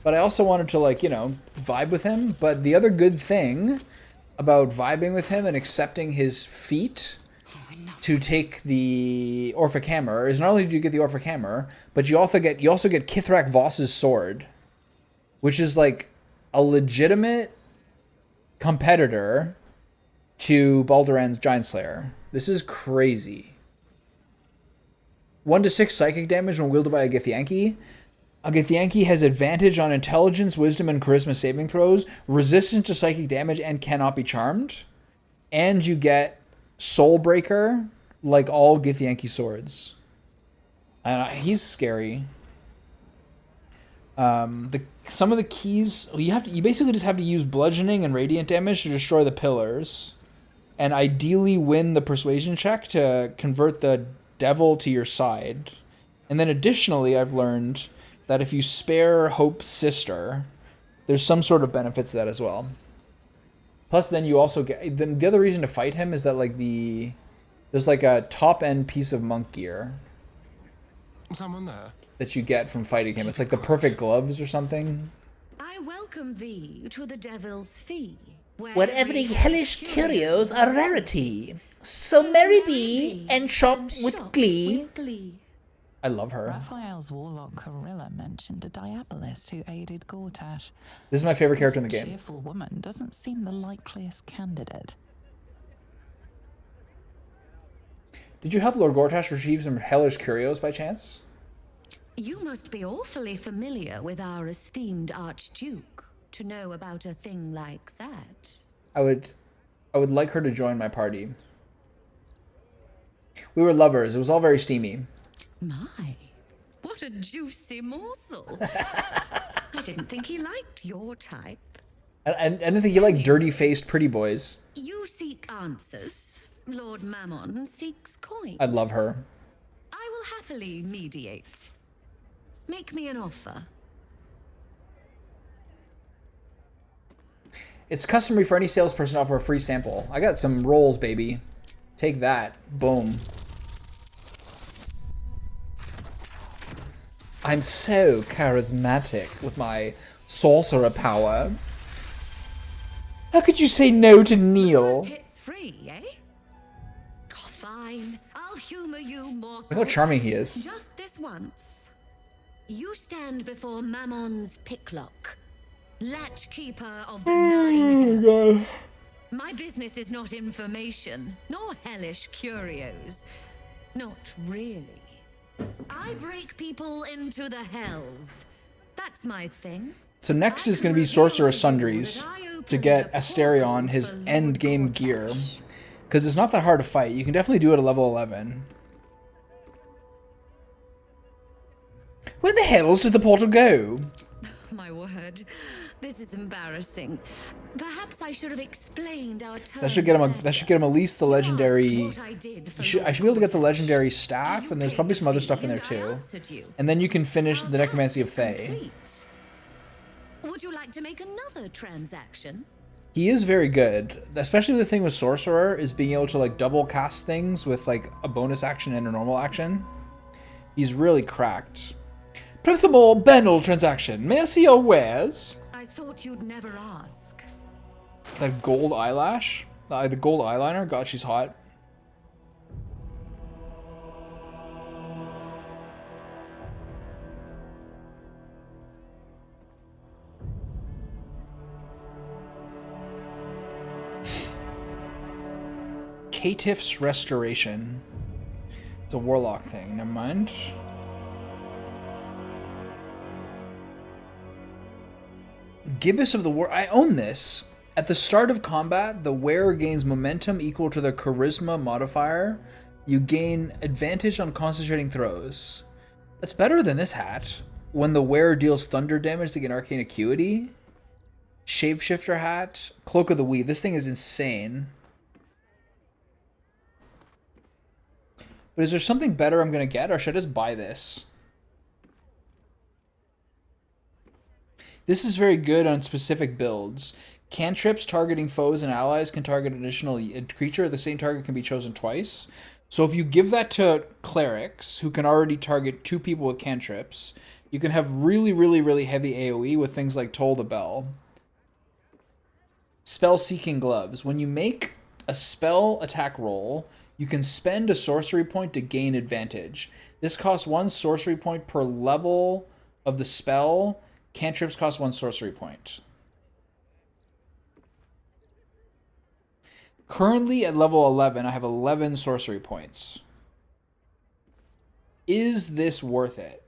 But I also wanted to, like, you know, vibe with him. But the other good thing about vibing with him and accepting his feat to take the Orphic Hammer is not only do you get the Orphic Hammer, but you also get Kithrak Voss's sword, which is like a legitimate competitor to Balduran's Giant Slayer. This is crazy. 1-6 psychic damage when wielded by a Githyanki. A Githyanki has advantage on intelligence, wisdom, and charisma saving throws, resistance to psychic damage, and cannot be charmed. And you get Soulbreaker, like all Githyanki swords. And he's scary. Some of the keys, you basically just have to use bludgeoning and radiant damage to destroy the pillars, and ideally win the persuasion check to convert the devil to your side. And then additionally, I've learned that if you spare Hope's sister, there's some sort of benefits to that as well. Plus, then you also get the other reason to fight him is that like there's like a top end piece of monk gear. Someone there that you get from fighting him. It's like the perfect gloves or something. I welcome thee to the devil's fee. Where every hellish curios are rarity. So merry be and shop with glee. I love her. Raphael's warlock Corilla mentioned a diabolist who aided Gortash. This is my favorite character in the game. This cheerful woman doesn't seem the likeliest candidate. Did you help Lord Gortash retrieve some hellish curios by chance? You must be awfully familiar with our esteemed Archduke to know about a thing like that. I would like her to join my party. We were lovers. It was all very steamy. My, what a juicy morsel. I didn't think he liked your type. I didn't think he liked dirty-faced pretty boys. You seek answers. Lord Mammon seeks coin. I love her. I will happily mediate. Make me an offer. It's customary for any salesperson to offer a free sample. I got some rolls, baby. Take that. Boom. I'm so charismatic with my sorcerer power. How could you say no to Neil? First hit's free, eh? Oh, fine. I'll humor you more. Look how charming he is. Just this once. You stand before Mammon's picklock, latchkeeper of the nine hells. My business is not information, nor hellish curios. Not really. I break people into the hells. That's my thing. So next is going to be Sorcerer's Sundries to get Asterion his end game gear. Because it's not that hard to fight. You can definitely do it at level 11. Where the hells did the portal go? My word, this is embarrassing. Perhaps I should have explained our terms. That should get him at least the legendary. I should be able to get the legendary staff, and there's probably some other stuff in there too. And then you can finish the Necromancy of Thay. Would you like to make another transaction? He is very good, especially the thing with Sorcerer is being able to like double cast things with like a bonus action and a normal action. He's really cracked. Principal Bendel transaction. May I see your wares? I thought you'd never ask. That gold eyelash? The gold eyeliner? God, she's hot. Caitiff's Restoration. It's a warlock thing. Never mind. Gibbous of the War. I own this. At the start of combat, the wearer gains momentum equal to the charisma modifier. You gain advantage on concentrating throws. That's better than this hat. When the wearer deals thunder damage to gain arcane acuity. Shapeshifter hat. Cloak of the Weave. This thing is insane. But is there something better I'm going to get, or should I just buy this? This is very good on specific builds. Cantrips targeting foes and allies can target an additional creature. The same target can be chosen twice. So if you give that to clerics, who can already target 2 people with cantrips, you can have really, really, really heavy AoE with things like Toll the Bell. Spell-seeking gloves. When you make a spell attack roll, you can spend a sorcery point to gain advantage. This costs 1 sorcery point per level of the spell. Cantrips cost 1 sorcery point. Currently at level 11, I have 11 sorcery points. Is this worth it?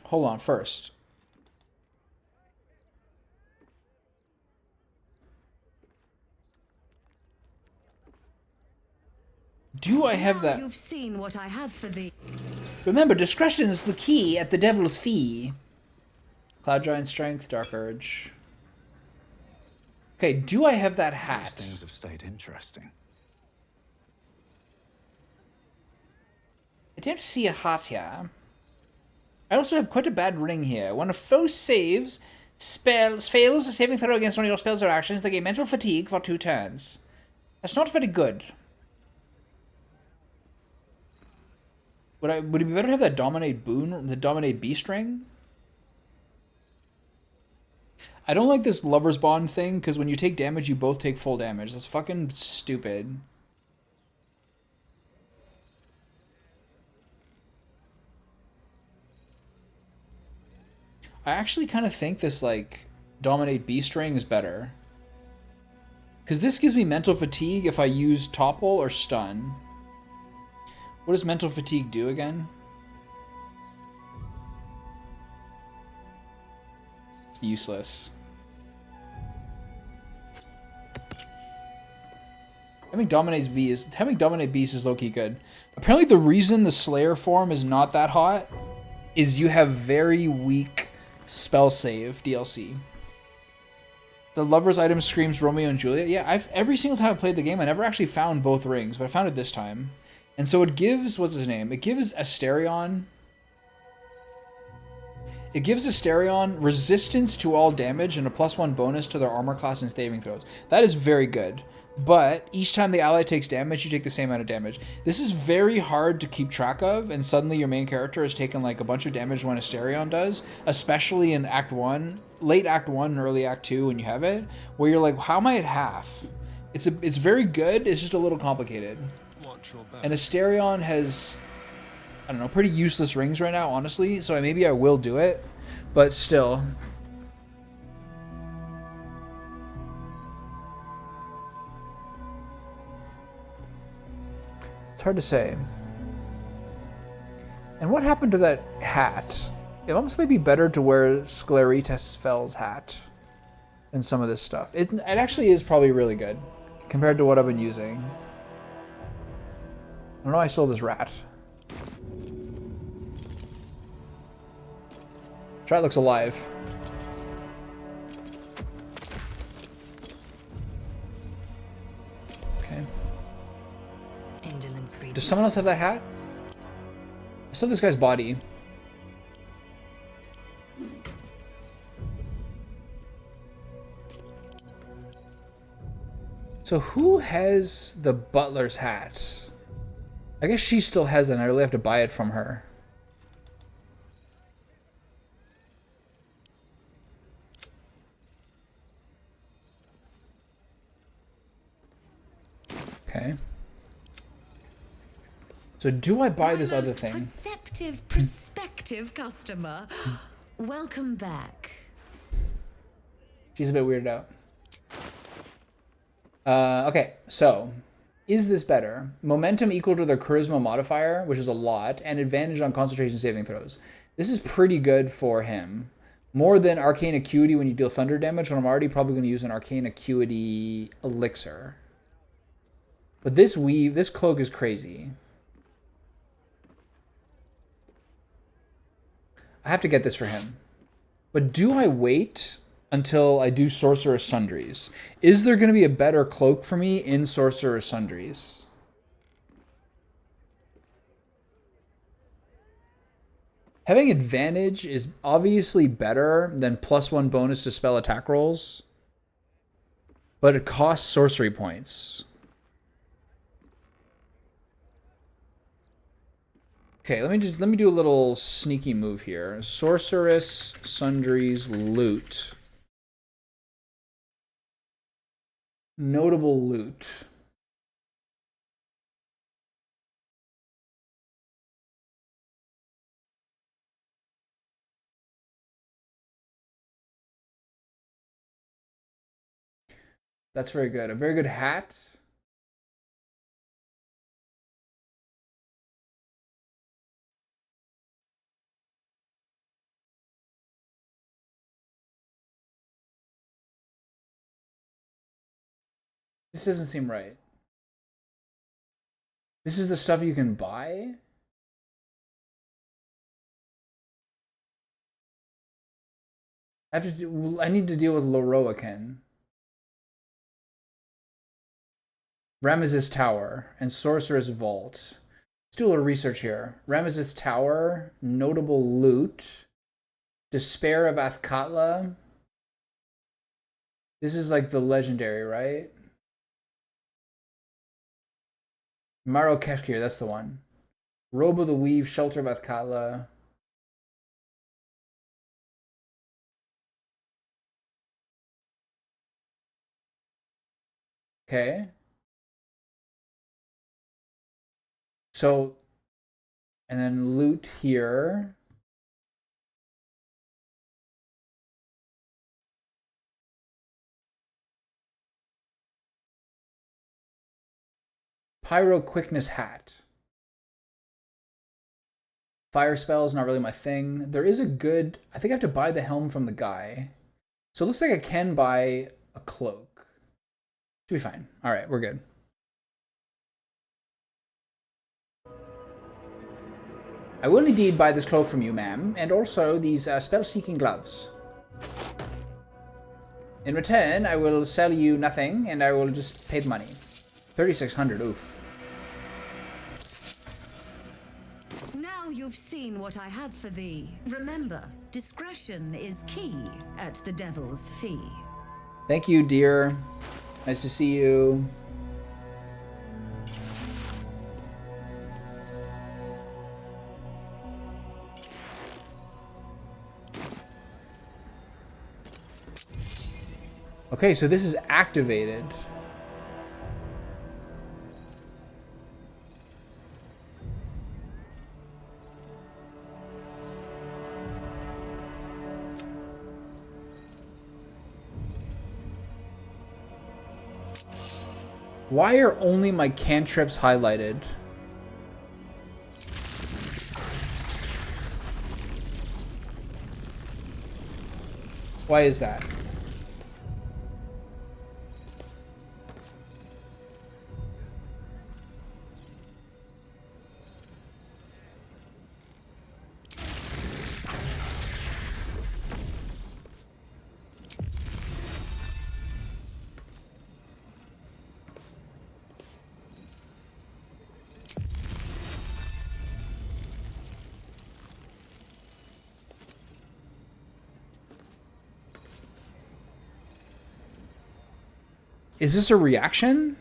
Hold on first. Do I have that? You've seen what I have for thee. Remember, discretion is the key at the devil's fee. Cloud Giant Strength, Dark Urge. Okay, do I have that hat? These things have stayed interesting. I don't see a hat here. I also have quite a bad ring here. When a foe fails a saving throw against one of your spells or actions, they gain mental fatigue for 2 turns. That's not very good. Would it be better to have that Dominate boon, the Dominate beast ring? I don't like this Lover's Bond thing, because when you take damage, you both take full damage. That's fucking stupid. I actually kind of think this, like, Dominate beast ring is better. Because this gives me mental fatigue if I use Topple or Stun. What does mental fatigue do again? It's useless. Having Dominate Beast is low-key good. Apparently the reason the Slayer form is not that hot is you have very weak spell save DLC. The lover's item screams Romeo and Juliet. Yeah, every single time I played the game, I never actually found both rings, but I found it this time. And so it gives, what's his name? It gives Asterion. It gives Asterion resistance to all damage and a +1 bonus to their armor class and saving throws. That is very good. But each time the ally takes damage, you take the same amount of damage. This is very hard to keep track of, and suddenly your main character has taken like a bunch of damage when Asterion does, especially in Act 1, late Act 1 and early Act 2 when you have it, where you're like, how am I at half? It's very good, it's just a little complicated. And Asterion has, I don't know, pretty useless rings right now, honestly, so maybe I will do it, but still. It's hard to say. And what happened to that hat? It almost might be better to wear Scleritas Fell's hat than some of this stuff. It actually is probably really good compared to what I've been using. I don't know why I stole this rat. This rat looks alive. Okay. Does someone else have that hat? I saw this guy's body. So who has the butler's hat? I guess she still has it and I really have to buy it from her. Okay. So do I buy this other thing? Perceptive, prospective customer. Welcome back. She's a bit weirded out. Okay, so is this better? Momentum equal to their charisma modifier, which is a lot, and advantage on concentration saving throws. This is pretty good for him. More than arcane acuity when you deal thunder damage, when I'm already probably going to use an arcane acuity elixir. But this weave, this cloak is crazy. I have to get this for him. But do I wait until I do Sorcerer's Sundries? Is there going to be a better cloak for me in Sorcerer's Sundries? Having advantage is obviously better than +1 bonus to spell attack rolls. But it costs sorcery points. Okay, let me do a little sneaky move here. Sorceress Sundries loot. Notable loot. That's very good. A very good hat. This doesn't seem right. This is the stuff you can buy? I need to deal with Loroakan. Ramesses Tower and Sorcerer's Vault. Let's do a little research here. Ramesses Tower, notable loot. Despair of Athkatla. This is like the legendary, right? Maro Keshkir, that's the one. Robe of the Weave, Shelter of Athkatla. Okay. So, and then loot here. Pyro Quickness Hat. Fire spells, not really my thing. There is a good... I think I have to buy the helm from the guy. So it looks like I can buy a cloak. Should be fine. All right, we're good. I will indeed buy this cloak from you, ma'am, and also these spell-seeking gloves. In return, I will sell you nothing, and I will just pay the money. 3,600, oof. Now you've seen what I have for thee. Remember, discretion is key at the Devil's Fee. Thank you, dear. Nice to see you. Okay, so this is activated. Why are only my cantrips highlighted? Why is that? Is this a reaction?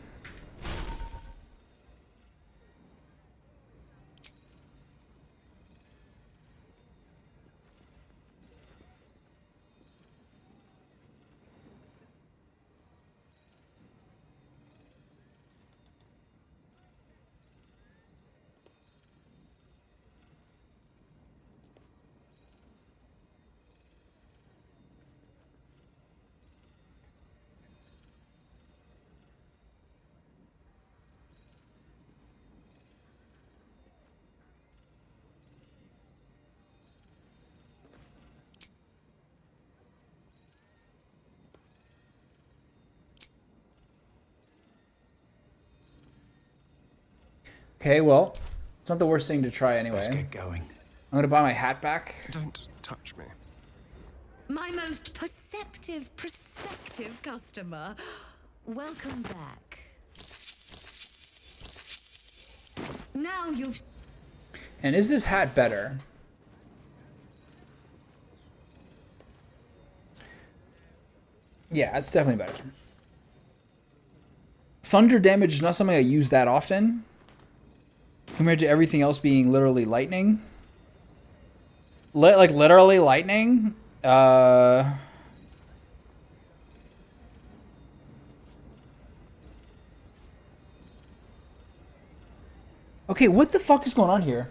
Okay, well, it's not the worst thing to try anyway. Let's get going. I'm gonna buy my hat back. Don't touch me. My most perceptive prospective customer. Welcome back. Now you've... And is this hat better? Yeah, it's definitely better. Thunder damage is not something I use that often, compared to everything else being literally lightning. Like literally lightning. Okay, what the fuck is going on here?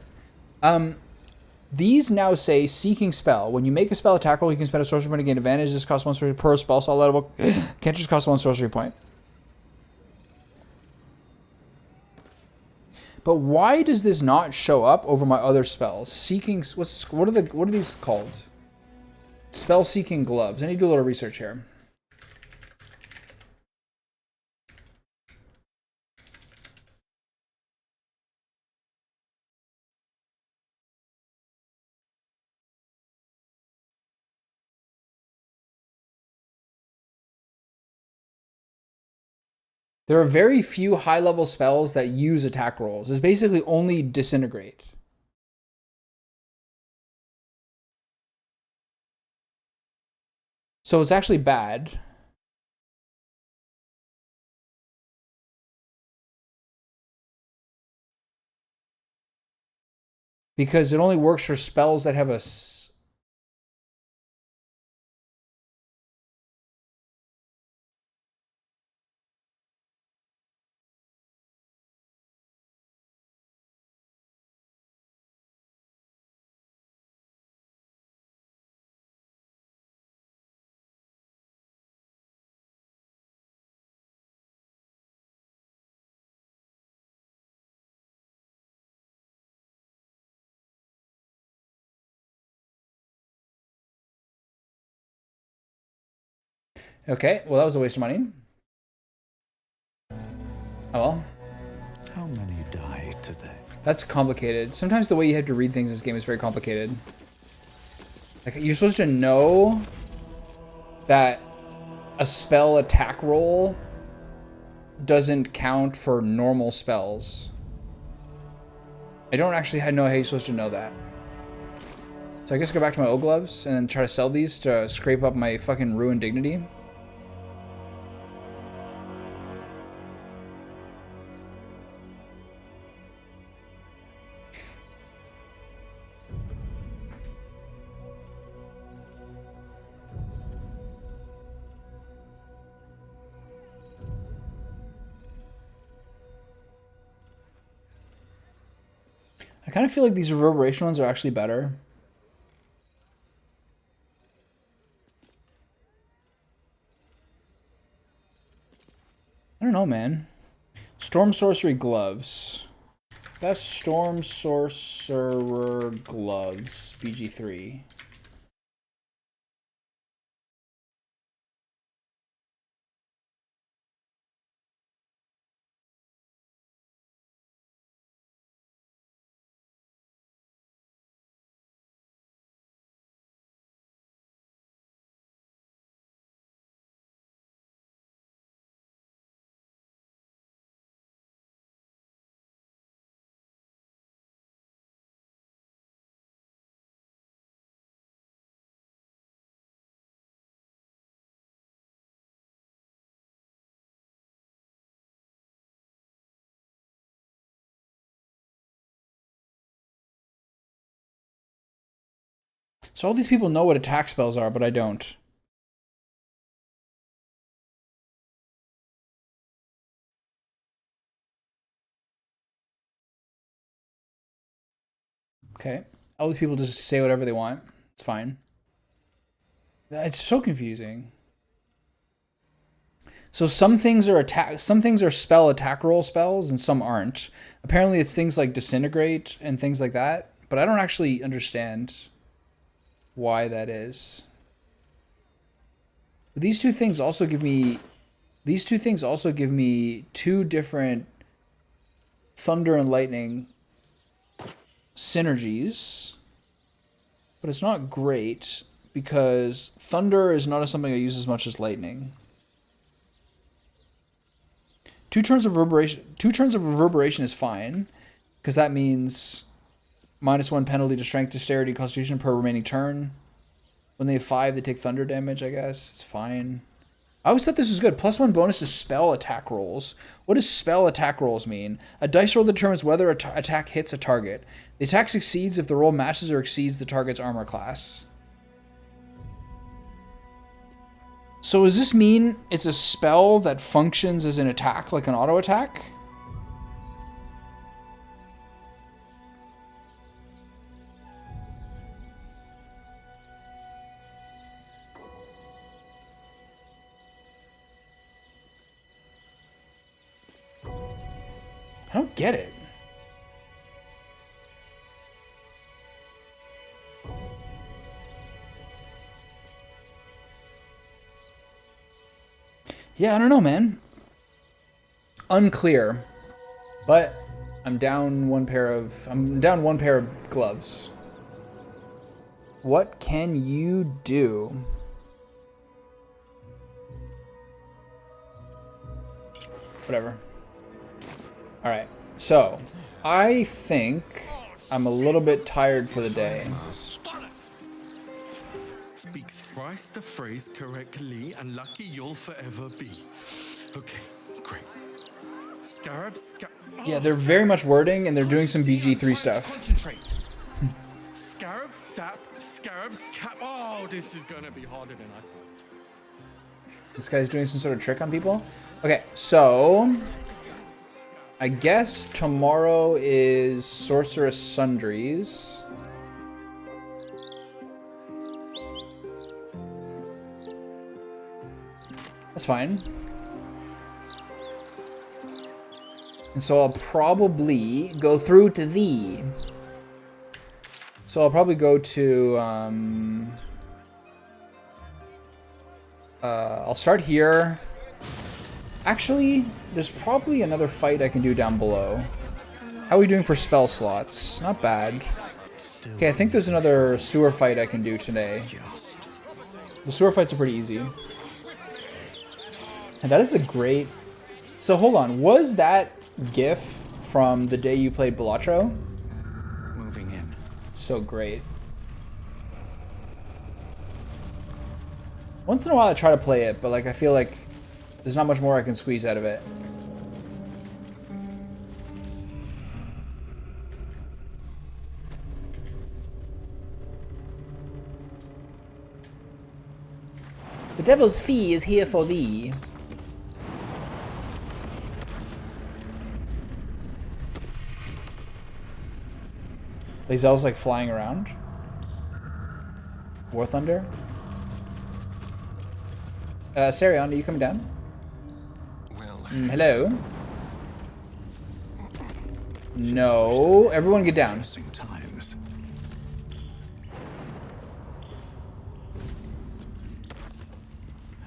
These now say Seeking Spell. When you make a spell attack roll, you can spend a sorcery point to gain advantage. This costs 1 sorcery per spell slot level. Can't just cost 1 sorcery point. But why does this not show up over my other spells? Seeking, what are these called? Spell Seeking Gloves. I need to do a little research here. There are very few high-level spells that use attack rolls. It's basically only Disintegrate. So it's actually bad. Because it only works for spells that have a... Okay, well that was a waste of money. Oh well. How many died today? That's complicated. Sometimes the way you have to read things in this game is very complicated. Like, you're supposed to know that a spell attack roll doesn't count for normal spells. I don't actually know how you're supposed to know that. So I guess go back to my old gloves and then try to sell these to scrape up my fucking ruined dignity. I kind of feel like these reverberation ones are actually better. I don't know, man. Storm Sorcery Gloves. That's Storm Sorcerer Gloves, BG3. So all these people know what attack spells are, but I don't. Okay. All these people just say whatever they want. It's fine. It's so confusing. So some things are spell attack roll spells and some aren't. Apparently it's things like Disintegrate and things like that, but I don't actually understand why that is. But these two things also give me two different thunder and lightning synergies, but it's not great because thunder is not something I use as much as lightning. 2 turns of reverberation is fine because that means -1 penalty to strength, dexterity, constitution per remaining turn. When they have 5, they take thunder damage, I guess. It's fine. I always thought this was good. +1 bonus to spell attack rolls. What does spell attack rolls mean? A dice roll determines whether an attack hits a target. The attack succeeds if the roll matches or exceeds the target's armor class. So does this mean it's a spell that functions as an attack, like an auto attack? I don't get it. Yeah, I don't know, man. Unclear. But I'm down one pair of gloves. What can you do? Whatever. All right. So, I think I'm a little bit tired for the day. Speak thrice the phrase correctly, and lucky you'll forever be. Okay, great. Yeah, they're very much wording, and they're doing some BG3 stuff. Concentrate. Scarab, sap, scarabs, cap. Oh, this is gonna be harder than I thought. This guy's doing some sort of trick on people. Okay, so I guess tomorrow is Sorceress Sundries. That's fine. And so I'll probably go through to thee. So I'll probably go to, I'll start here. Actually, there's probably another fight I can do down below. How are we doing for spell slots? Not bad. Okay, I think there's another sewer fight I can do today. The sewer fights are pretty easy. And that is a great... So hold on, was that GIF from the day you played Balatro? Moving in. So great. Once in a while I try to play it, but like I feel like there's not much more I can squeeze out of it. The devil's fee is here for thee. Lazelle's like flying around. War Thunder. Sarion, are you coming down? Well. Hello? No. Everyone get down. Times.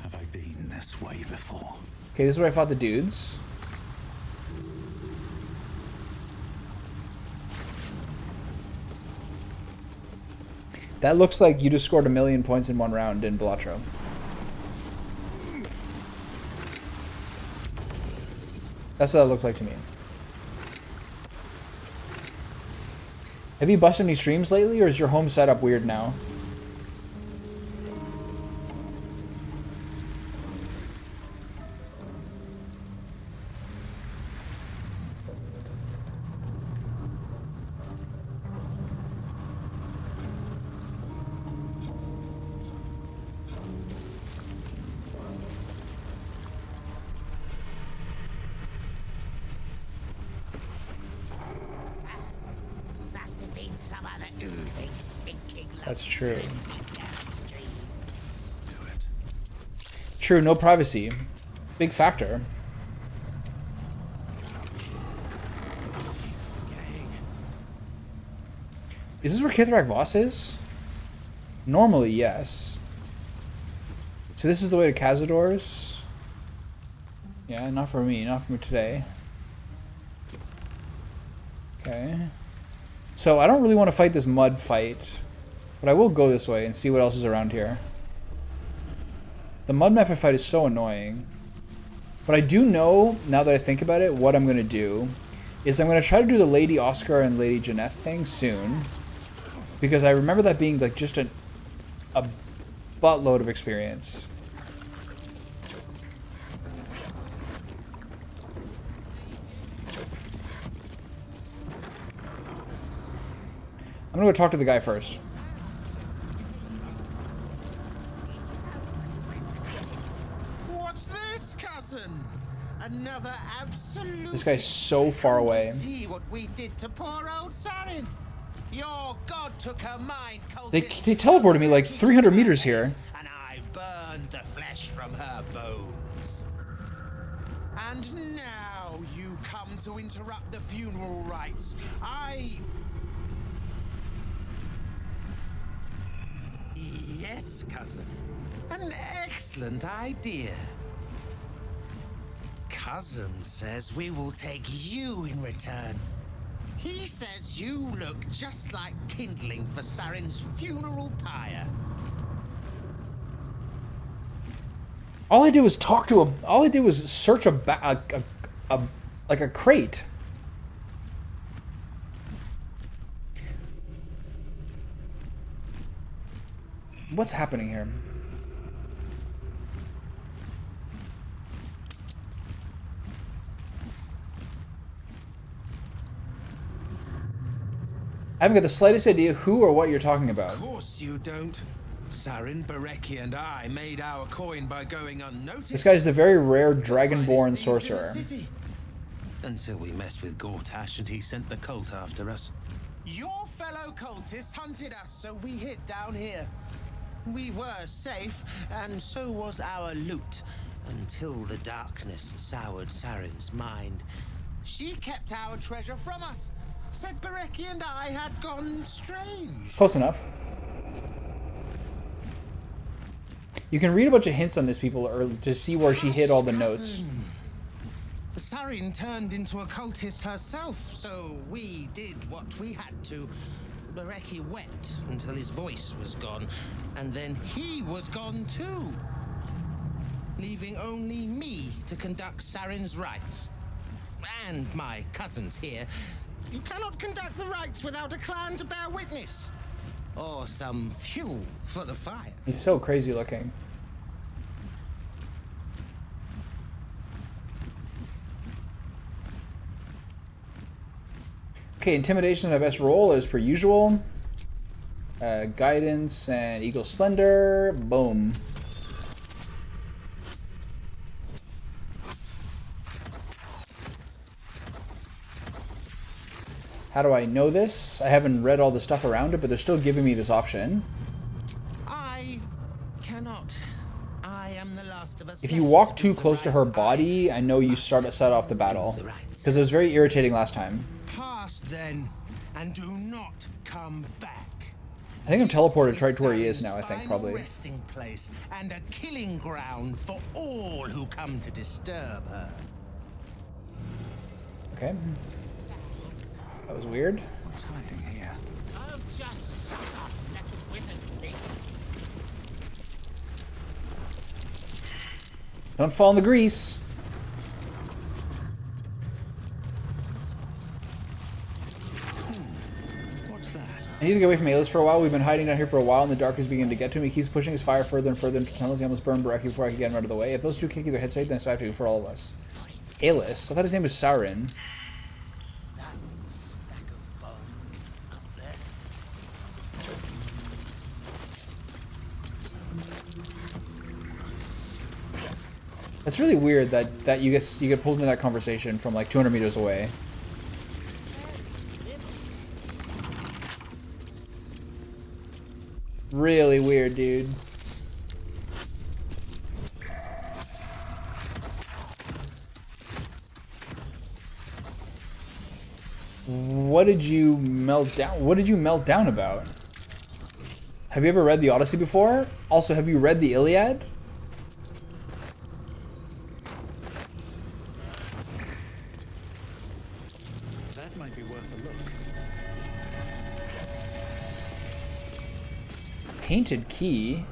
Have I been this way before? Okay, this is where I fought the dudes. That looks like you just scored 1,000,000 points in one round in Balatro. That's what that looks like to me. Have you busted any streams lately, or is your home setup weird now? That's true. True, no privacy. Big factor. Is this where Kithrak Voss is? Normally, yes. So this is the way to Cazador's? Yeah, not for me, not for me today. Okay. So I don't really want to fight this mud fight, but I will go this way and see what else is around here. The mud method fight is so annoying. But I do know, now that I think about it, what I'm going to do is I'm going to try to do the Lady Oscar and Lady Janeth thing soon. Because I remember that being like just a buttload of experience. I'm going to go talk to the guy first. What's this, cousin? Another absolute. This guy's so far away. See what we did to poor old Sarin. Your god took her mind. They teleported me like 300 meters here. And I burned the flesh from her bones. And now you come to interrupt the funeral rites. Yes, cousin. An excellent idea. Cousin says we will take you in return. He says you look just like kindling for Sarin's funeral pyre. All I did was talk to a. All I did was search like a crate. What's happening here? I haven't got the slightest idea who or what you're talking about. Of course you don't. Sarin, Bereki, and I made our coin by going unnoticed. This guy's the very rare dragonborn sorcerer. Until we messed with Gortash and he sent the cult after us. Your fellow cultists hunted us, so we hid down here. We were safe, and so was our loot, until the darkness soured Sarin's mind. She kept our treasure from us. Said Bereki and I had gone strange. Close enough. You can read a bunch of hints on this people or to see where she hid all the notes. Sarin turned into a cultist herself, so we did what we had to. Bereki wept until his voice was gone, and then he was gone too, leaving only me to conduct Sarin's rites. And my cousins here. You cannot conduct the rites without a clan to bear witness, or some fuel for the fire. He's so crazy looking. Okay, intimidation is my best roll as per usual. Guidance and Eagle Splendor. Boom. How do I know this? I haven't read all the stuff around it, but they're still giving me this option. I cannot. I am the last of us. If you walk too close to her body, I know you set off the battle. Because it was very irritating last time. Pass then, and do not come back. I think I'm teleported right to where he is now, I think, probably. Resting place and a killing ground for all who come to disturb her. Okay. That was weird. What's hiding here? Oh, just shut up. Let the wizard think. Don't fall in the grease. What's that? I need to get away from Alis for a while. We've been hiding down here for a while, and the dark is beginning to get to him. He keeps pushing his fire further and further into tunnels. He almost burned Bereki before I could get him out of the way. If those two kick their heads straight, then it's 5-2 for all of us. Alis? I thought his name was Sarin. That's really weird that you get pulled into that conversation from like 200 meters away. Really weird, dude. What did you melt down? What did you melt down about? Have you ever read the Odyssey before? Also, have you read the Iliad? That might be worth a look. painted key.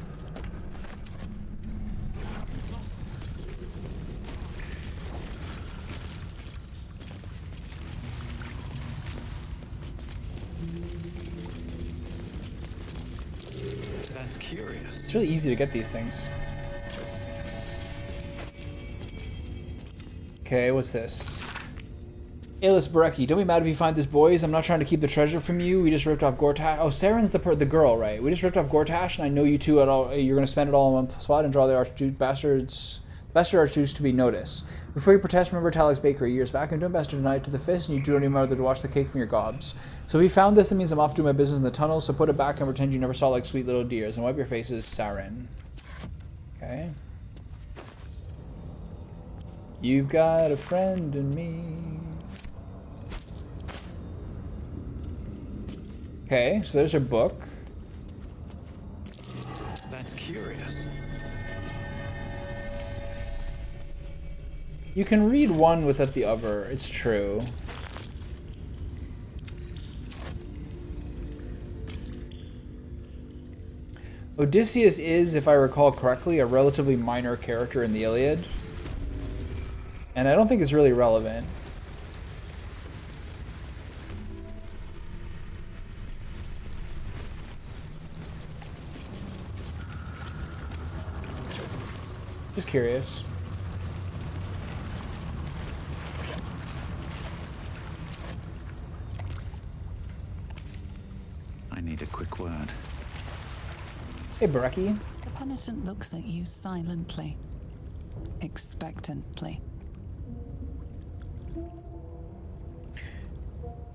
That's curious. It's really easy to get these things. Okay, what's this? Alis Brecki, don't be mad if you find this, boys. I'm not trying to keep the treasure from you. We just ripped off Gortash. Oh, Saren's the girl, right? We just ripped off Gortash, and I know you two at all. You're gonna spend it all in one spot and draw the bastard archduke to be noticed. Before you protest, remember Talik's bakery years back. I'm doing bastard tonight to the fist, and you don't even bother to wash the cake from your gobs. So if you found this, it means I'm off doing my business in the tunnel. So put it back and pretend you never saw like sweet little deers, and wipe your faces, Saren. Okay. You've got a friend in me. Okay, so there's her book. That's curious. You can read one without the other, it's true. Odysseus is, if I recall correctly, a relatively minor character in the Iliad. And I don't think it's really relevant. Just curious. I need a quick word. Hey, Brecki. The penitent looks at you silently, expectantly.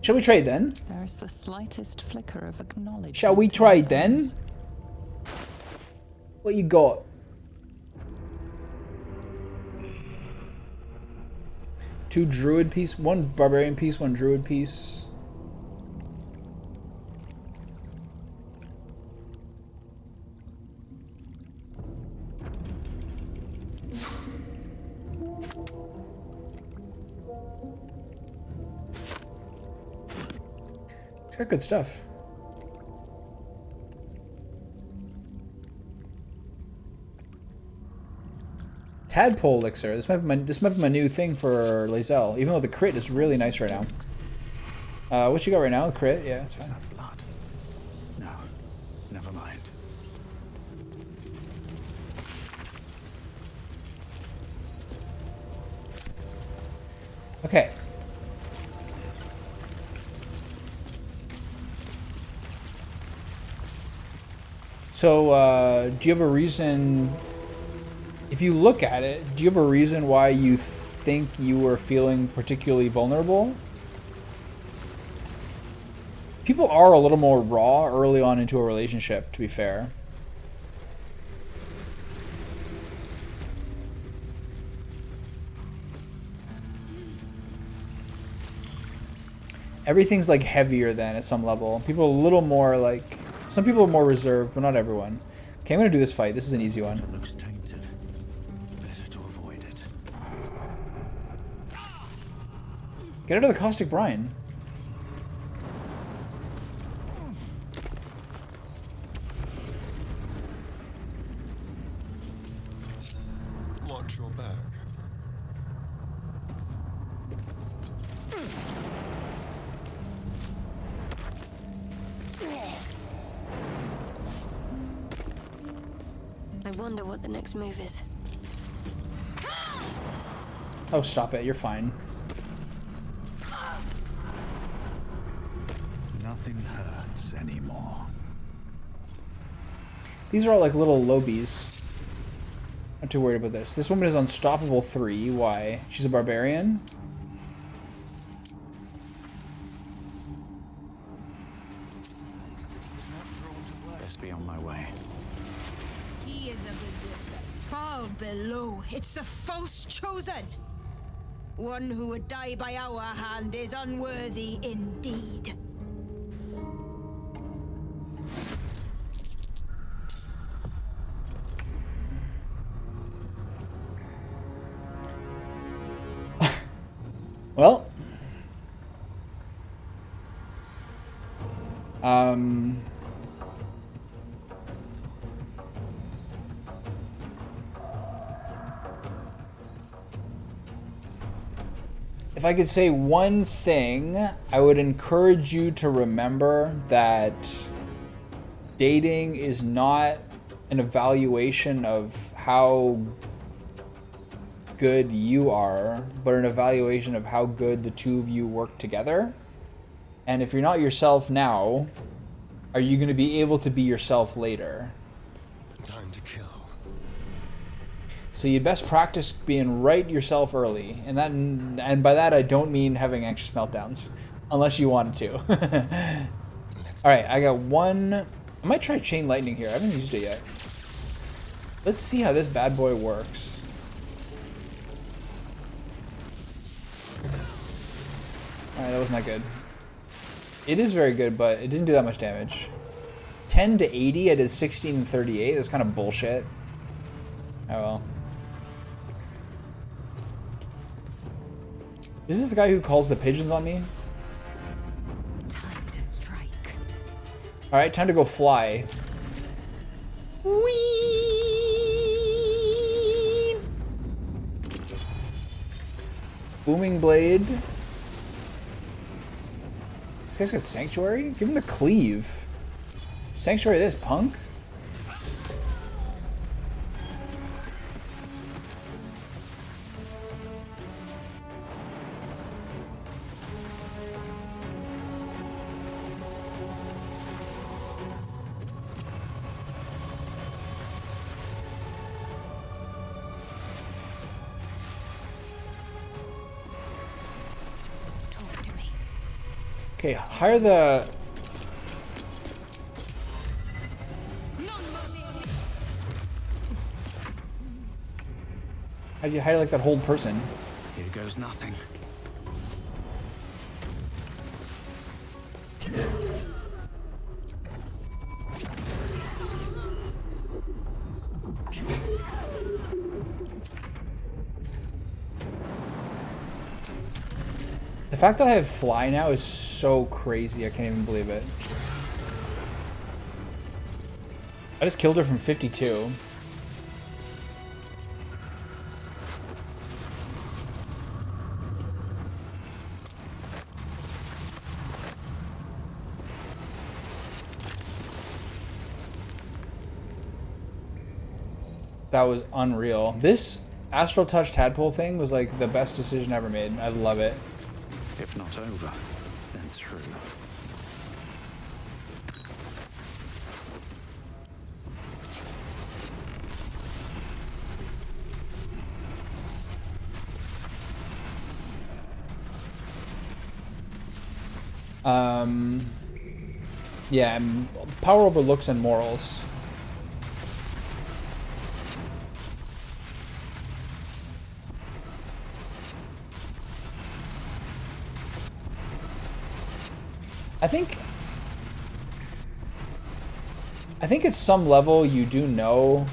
Shall we trade then? There is the slightest flicker of acknowledgement. Shall we trade then? What you got? Two druid piece, one barbarian piece, one druid piece. It's got good stuff. Tadpole elixir. This might be my new thing for Lae'zel, even though the crit is really nice right now. What you got right now? The crit? Yeah, it's fine. Blood. No, never mind. Okay. So, do you have a reason? If you look at it, do you have a reason why you think you were feeling particularly vulnerable? People are a little more raw early on into a relationship, to be fair. Everything's like heavier than at some level. People are a little more like, some people are more reserved, but not everyone. Okay, I'm gonna do this fight. This is an easy one. It looks tainted. Better to avoid it. Get out of the caustic brine. Watch your back. I wonder what the next move is. Oh, stop it. You're fine. Nothing hurts anymore. These are all like little lobies. Not too worried about this. This woman is unstoppable 3. Why? She's a barbarian? Best be on my way. He is a berserker. Far below, it's the false chosen. One who would die by our hand is unworthy indeed. Well. if I could say one thing, I would encourage you to remember that dating is not an evaluation of how good you are, but an evaluation of how good the two of you work together. And if you're not yourself now, are you going to be able to be yourself later? Time to kill. So you'd best practice being right yourself early, and by that I don't mean having anxious meltdowns, unless you wanted to. All right, I got one. I might try chain lightning here. I haven't used it yet. Let's see how this bad boy works. All right, that wasn't that good. It is very good, but it didn't do that much damage. 10 to 80, I did 16 and 38. That's kind of bullshit. Oh well. Is this the guy who calls the pigeons on me? Time to strike. All right, time to go fly. Whee! Booming blade. This guy's got sanctuary? Give him the cleave. Sanctuary this, punk? Okay, hire the... How do you hire like that whole person? Here goes nothing. The fact that I have fly now is so crazy. I can't even believe it. I just killed her from 52. That was unreal. This Astral Touch Tadpole thing was like the best decision ever made. I love it. If not over, then through. Yeah, power over looks and morals. I think at some level you do know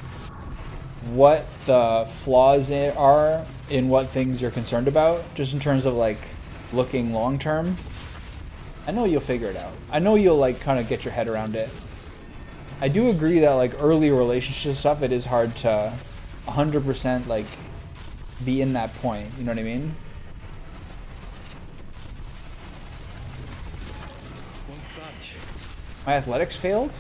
what the flaws are in what things you're concerned about, just in terms of like looking long term. I know you'll figure it out. I know you'll like kind of get your head around it. I do agree that like early relationship stuff, it is hard to 100% like be in that point. You know what I mean? My athletics failed?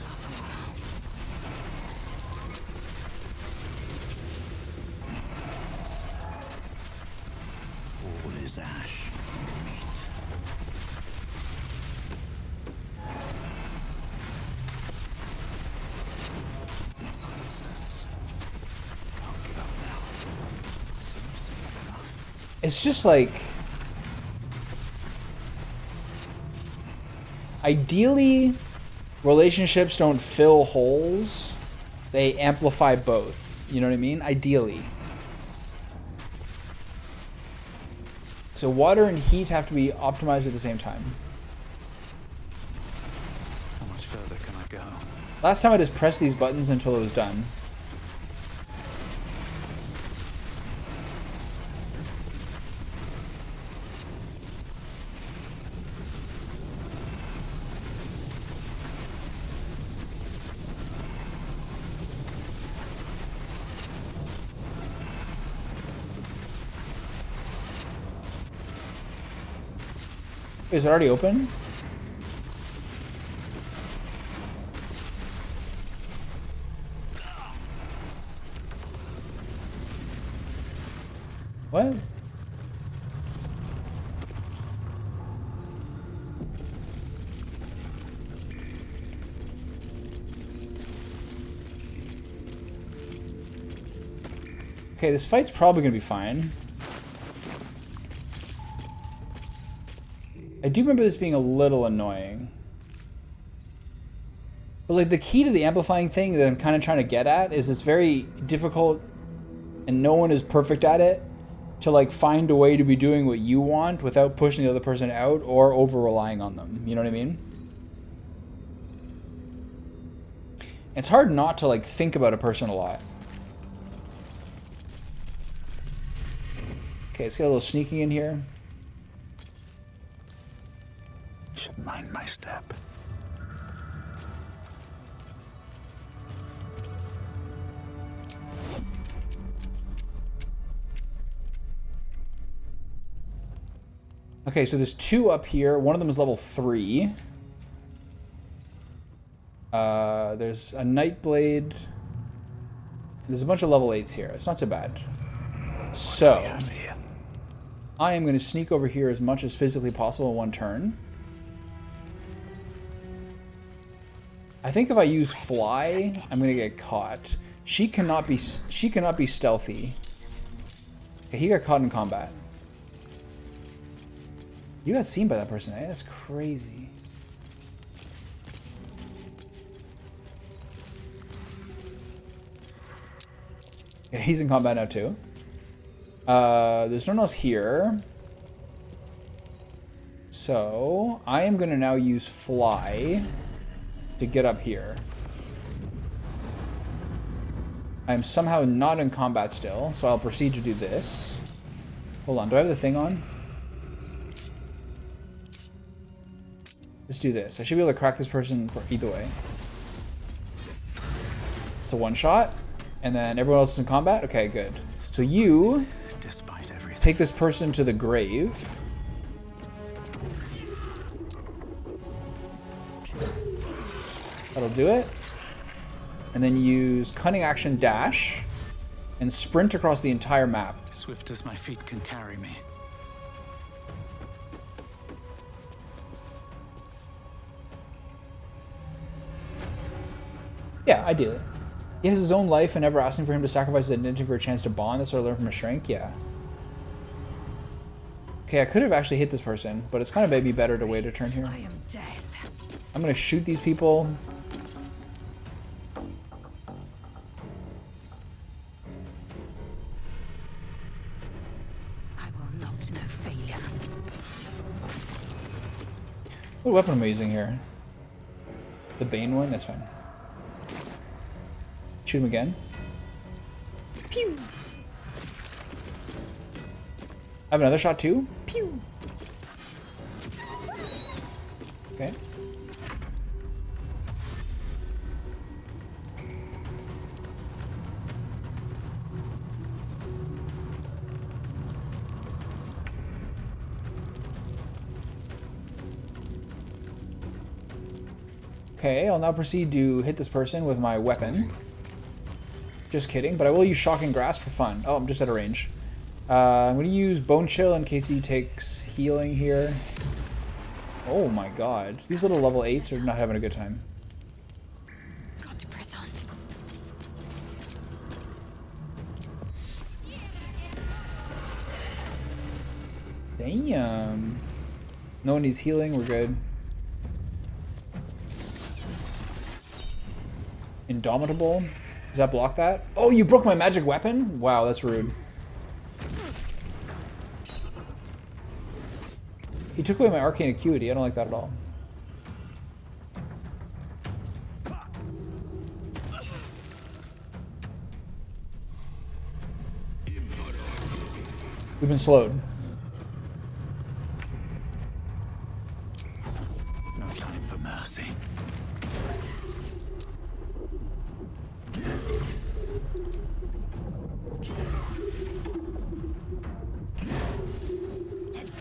All is ash. It's just like, ideally, relationships don't fill holes, they amplify both. You know what I mean? Ideally. So water and heat have to be optimized at the same time. How much further can I go? Last time I just pressed these buttons until it was done. Is it already open? What? Okay, this fight's probably gonna be fine. I do remember this being a little annoying. But like the key to the amplifying thing that I'm kind of trying to get at is it's very difficult and no one is perfect at it to like find a way to be doing what you want without pushing the other person out or over relying on them. You know what I mean? It's hard not to like think about a person a lot. Okay, let's get a little sneaking in here. Should mind my step. Okay, so there's 2 up here. One of them is level 3. There's a Nightblade. There's a bunch of level 8s here. It's not so bad. So, I am going to sneak over here as much as physically possible in one turn. I think if I use fly, I'm going to get caught. She cannot be stealthy. Okay, he got caught in combat. You got seen by that person, eh? That's crazy. Yeah, he's in combat now too. There's no one else here. So, I am going to now use fly to get up here. I'm somehow not in combat still, so I'll proceed to do this. Hold on, do I have the thing on? Let's do this. I should be able to crack this person for either way. It's a one-shot, and then everyone else is in combat? Okay, good. So you take this person to the grave. That'll do it. And then use cunning action dash and sprint across the entire map. Swift as my feet can carry me. Yeah, ideally. He has his own life and never asking for him to sacrifice his identity for a chance to bond. That's what I learned from a shrink. Yeah. Okay, I could have actually hit this person, but it's kind of maybe better to wait a turn here. I am death. I'm gonna shoot these people. I will not know failure. What weapon am I using here? The Bane one? That's fine. Shoot him again. Pew! I have another shot too. Pew! Okay. Okay, I'll now proceed to hit this person with my weapon. Just kidding, but I will use Shocking Grasp for fun. Oh, I'm just at a range. I'm going to use Bone Chill in case he takes healing here. Oh my god. These little level 8s are not having a good time. Got to press on. Damn. No one needs healing, we're good. Indomitable. Does that block that? Oh, you broke my magic weapon? Wow, that's rude. He took away my arcane acuity. I don't like that at all. We've been slowed. No time for mercy.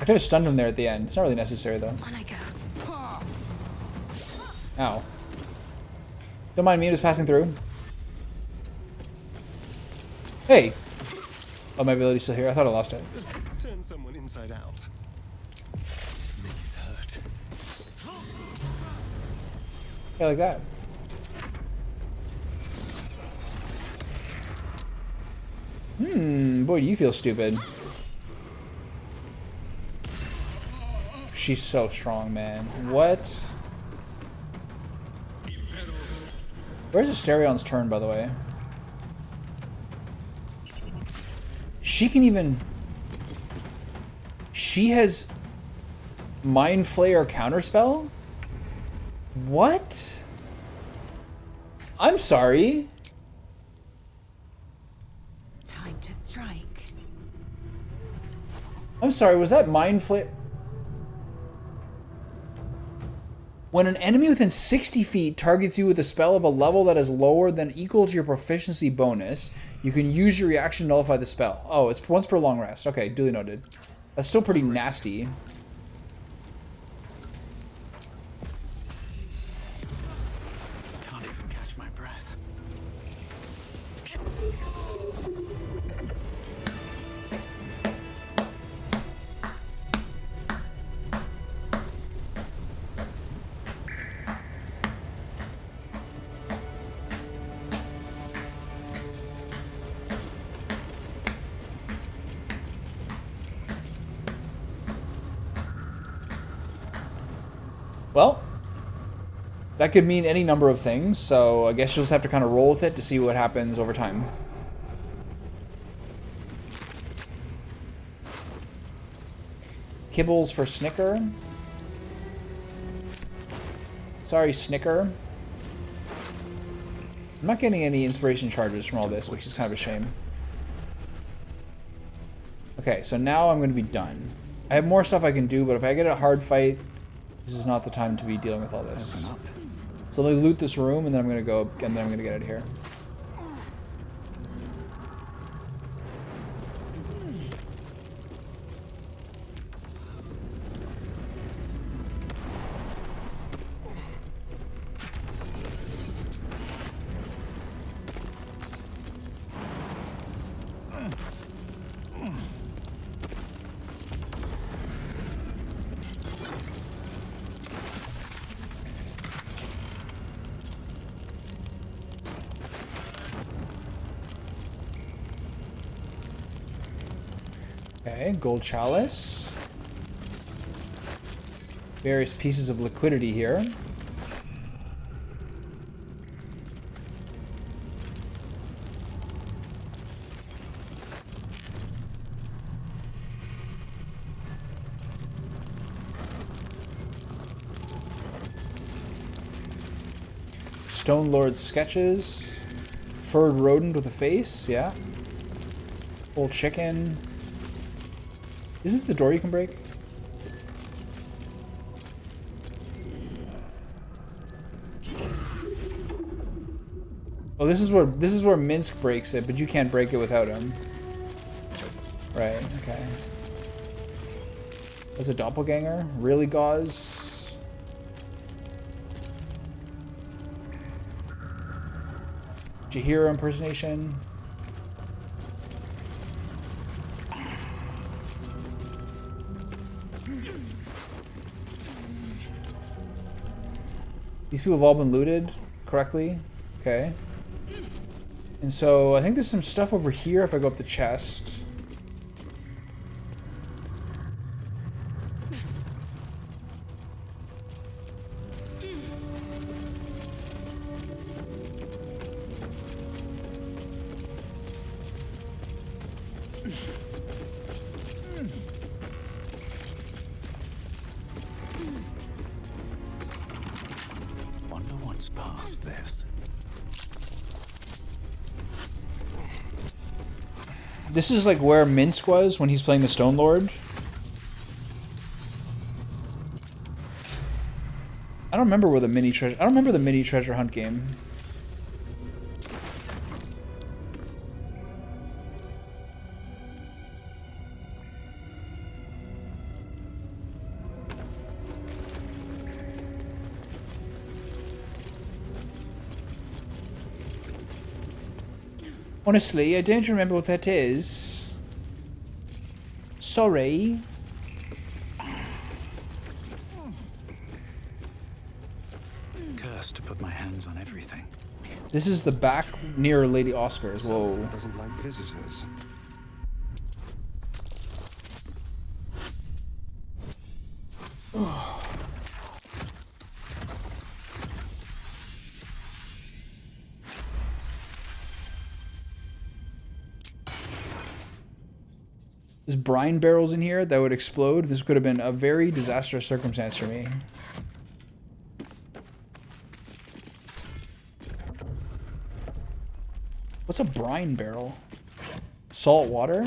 I could have stunned him there at the end. It's not really necessary though. On I go. Ow. Don't mind me just passing through. Hey! Oh, my ability's still here. I thought I lost it. Turn someone inside out. Make it hurt. Yeah, like that. Boy, do you feel stupid. She's so strong, man. What? Where's Asterion's turn, by the way? She can even... She has... Mind Flayer counterspell? What? I'm sorry. Time to strike. I'm sorry, was that Mind Flayer? When an enemy within 60 feet targets you with a spell of a level that is lower than equal to your proficiency bonus, you can use your reaction to nullify the spell. Oh, it's once per long rest. Okay, duly noted. That's still pretty nasty. Can't even catch my breath. Well, that could mean any number of things, so I guess you'll just have to kind of roll with it to see what happens over time. Kibbles for Snicker. Sorry, Snicker. I'm not getting any inspiration charges from all this, which is kind of a shame. Okay, so now I'm going to be done. I have more stuff I can do, but if I get a hard fight, this is not the time to be dealing with all this. So let me loot this room, and then I'm going to go, and then I'm going to get out of here. Okay, gold chalice. Various pieces of liquidity here. Stone Lord sketches. Furred rodent with a face, yeah. Old chicken. Is this the door you can break? Oh, this is where Minsk breaks it, but you can't break it without him. Right, okay. That's a doppelganger? Really, Gauze? Jahira impersonation? These people have all been looted correctly. Okay. And so I think there's some stuff over here if I go up the chest. Wonder what's past this. This is like where Minsk was when he's playing the Stone Lord. I don't remember where the mini treasure. I don't remember the mini treasure hunt game. Honestly, I don't remember what that is. Sorry. Cursed to put my hands on everything. This is the back near Lady Oscar's. Whoa. Doesn't like visitors. There's brine barrels in here that would explode. This could have been a very disastrous circumstance for me. What's a brine barrel? Salt water?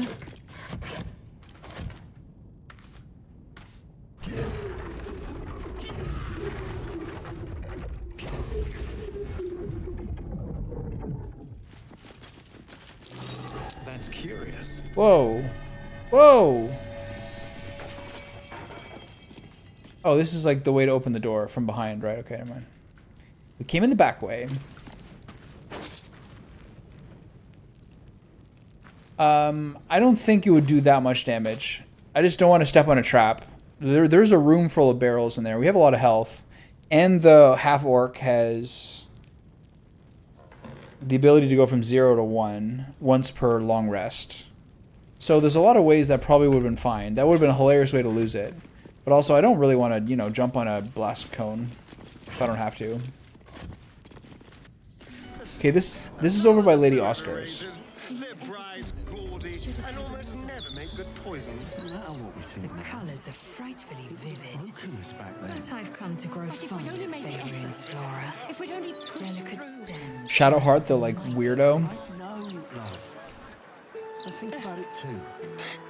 That's curious. Whoa. Whoa! Oh, this is like the way to open the door from behind, right? Okay, never mind. We came in the back way. I don't think it would do that much damage. I just don't want to step on a trap. There's a room full of barrels in there. We have a lot of health. And the half-orc has the ability to go from 0 to 1 once per long rest. So there's a lot of ways that probably would have been fine. That would have been a hilarious way to lose it. But also, I don't really want to, you know, jump on a blast cone if I don't have to. Okay, this is over by Lady Oscar's. Their brides gaudy and almost never make good poisons. No matter what we think. The colours are frightfully vivid. Back then. But I've come to grow fond of Faerun's flora. If we'd only push Delicate stems. Shadowheart, the like weirdo. No, love. I think about it too.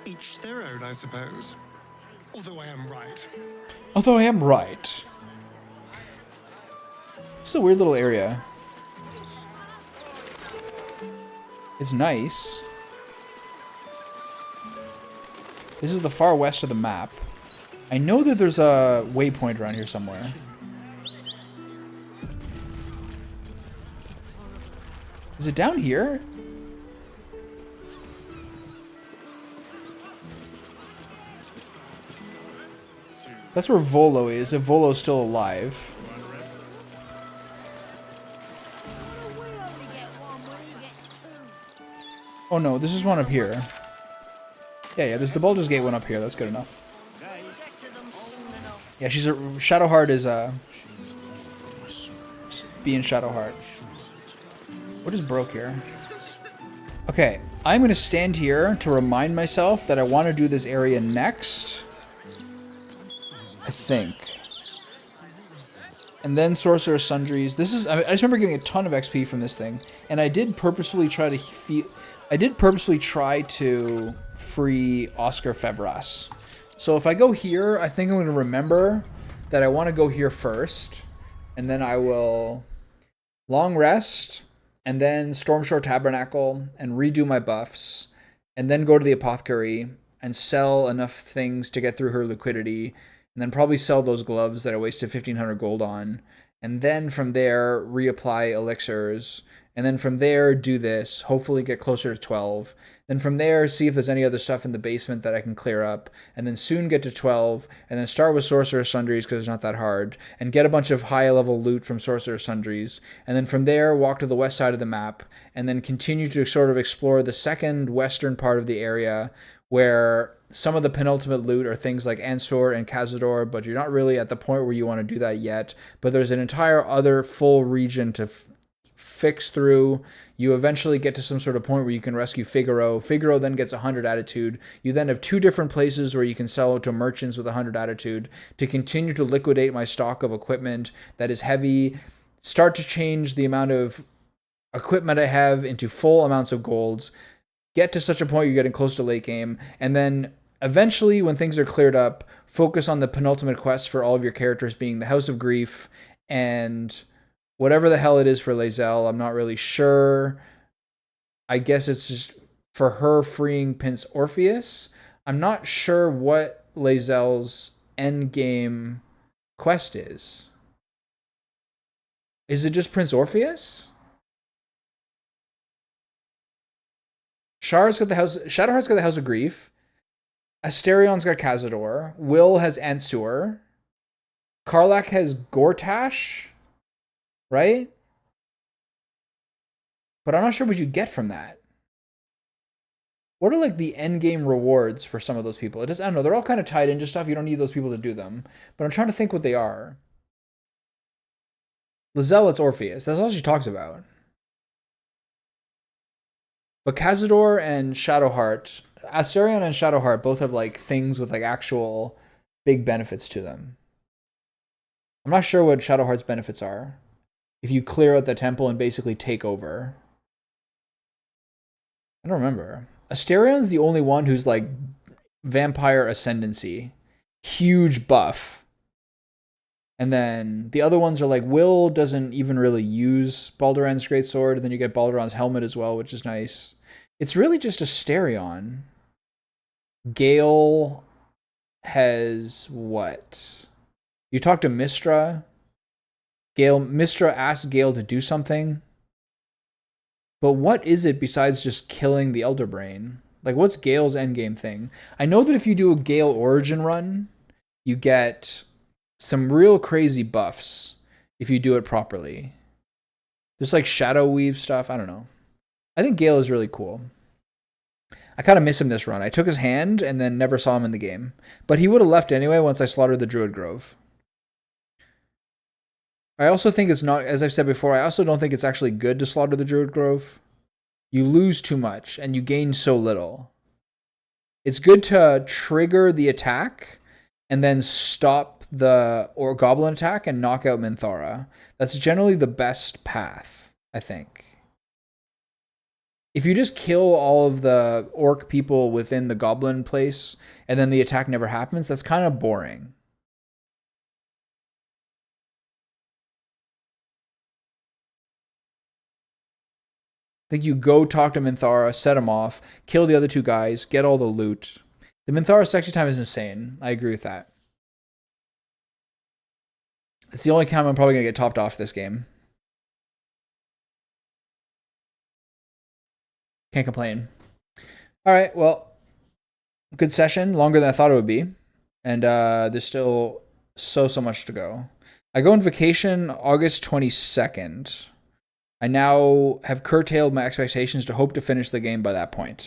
Each their own, I suppose. Although I am right. Although I am right. It's a weird little area. It's nice. This is the far west of the map. I know that there's a waypoint around here somewhere. Is it down here? That's where Volo is, if Volo's still alive. Oh no, this is one up here. Yeah, there's the Baldur's Gate one up here. That's good enough. Yeah, she's a Shadowheart is being Shadowheart. What is broke here? Okay, I'm gonna stand here to remind myself that I want to do this area next. I think. And then Sorcerer's Sundries. This is I just remember getting a ton of XP from this thing, and I did purposefully try to free Oscar Fevras. So if I go here, I think I'm going to remember that I want to go here first, and then I will long rest, and then Stormshore Tabernacle, and redo my buffs, and then go to the Apothecary and sell enough things to get through her liquidity, and then probably sell those gloves that I wasted 1,500 gold on, and then from there reapply elixirs, and then from there do this, hopefully get closer to 12. Then from there see if there's any other stuff in the basement that I can clear up, and then soon get to 12, and then start with Sorcerer's Sundries because it's not that hard, and get a bunch of high level loot from Sorcerer's Sundries, and then from there walk to the west side of the map, and then continue to sort of explore the second western part of the area where some of the penultimate loot are things like Ansor and Cazador, but you're not really at the point where you want to do that yet. But there's an entire other full region to fix through. You eventually get to some sort of point where you can rescue Figaro. Figaro then gets 100 attitude. You then have 2 different places where you can sell to merchants with 100 attitude to continue to liquidate my stock of equipment that is heavy, start to change the amount of equipment I have into full amounts of golds, get to such a point you're getting close to late game, and then eventually when things are cleared up, focus on the penultimate quest for all of your characters being the House of Grief and whatever the hell it is for Lae'zel. I'm not really sure. I guess it's just for her freeing Prince Orpheus. I'm not sure what Lae'zel's endgame quest is. Is it just Prince Orpheus? Shadowheart's got the House of Grief. Asterion's got Cazador. Will has Ansur. Karlach has Gortash, right? But I'm not sure what you get from that. What are like the end game rewards for some of those people? I don't know. They're all kind of tied into stuff. You don't need those people to do them. But I'm trying to think what they are. Lazelle's Orpheus. That's all she talks about. But Cazador and Shadowheart, Asterion and Shadowheart both have like things with like actual big benefits to them. I'm not sure what Shadowheart's benefits are. If you clear out the temple and basically take over. I don't remember. Asterion's the only one who's like vampire ascendancy. Huge buff. And then the other ones are like, Will doesn't even really use Baldur's Greatsword, and then you get Baldur's helmet as well, which is nice. It's really just Asterion. Gale has what? You talk to Mystra. Mystra asks Gale to do something. But what is it besides just killing the Elder Brain? Like, what's Gale's endgame thing? I know that if you do a Gale origin run, you get some real crazy buffs if you do it properly. There's like Shadow Weave stuff. I don't know. I think Gale is really cool. I kind of miss him this run. I took his hand and then never saw him in the game. But he would have left anyway once I slaughtered the Druid Grove. I also think it's not, as I've said before, I also don't think it's actually good to slaughter the Druid Grove. You lose too much and you gain so little. It's good to trigger the attack and then stop the goblin attack and knock out Minthara. That's generally the best path, I think. If you just kill all of the orc people within the goblin place and then the attack never happens, that's kind of boring. I think you go talk to Minthara, set him off, kill the other two guys, get all the loot. The Minthara sexy time is insane. I agree with that. It's the only time I'm probably going to get topped off this game. Can't complain. All right, well, good session. Longer than I thought it would be. And there's still so much to go. I go on vacation August 22nd. I now have curtailed my expectations to hope to finish the game by that point.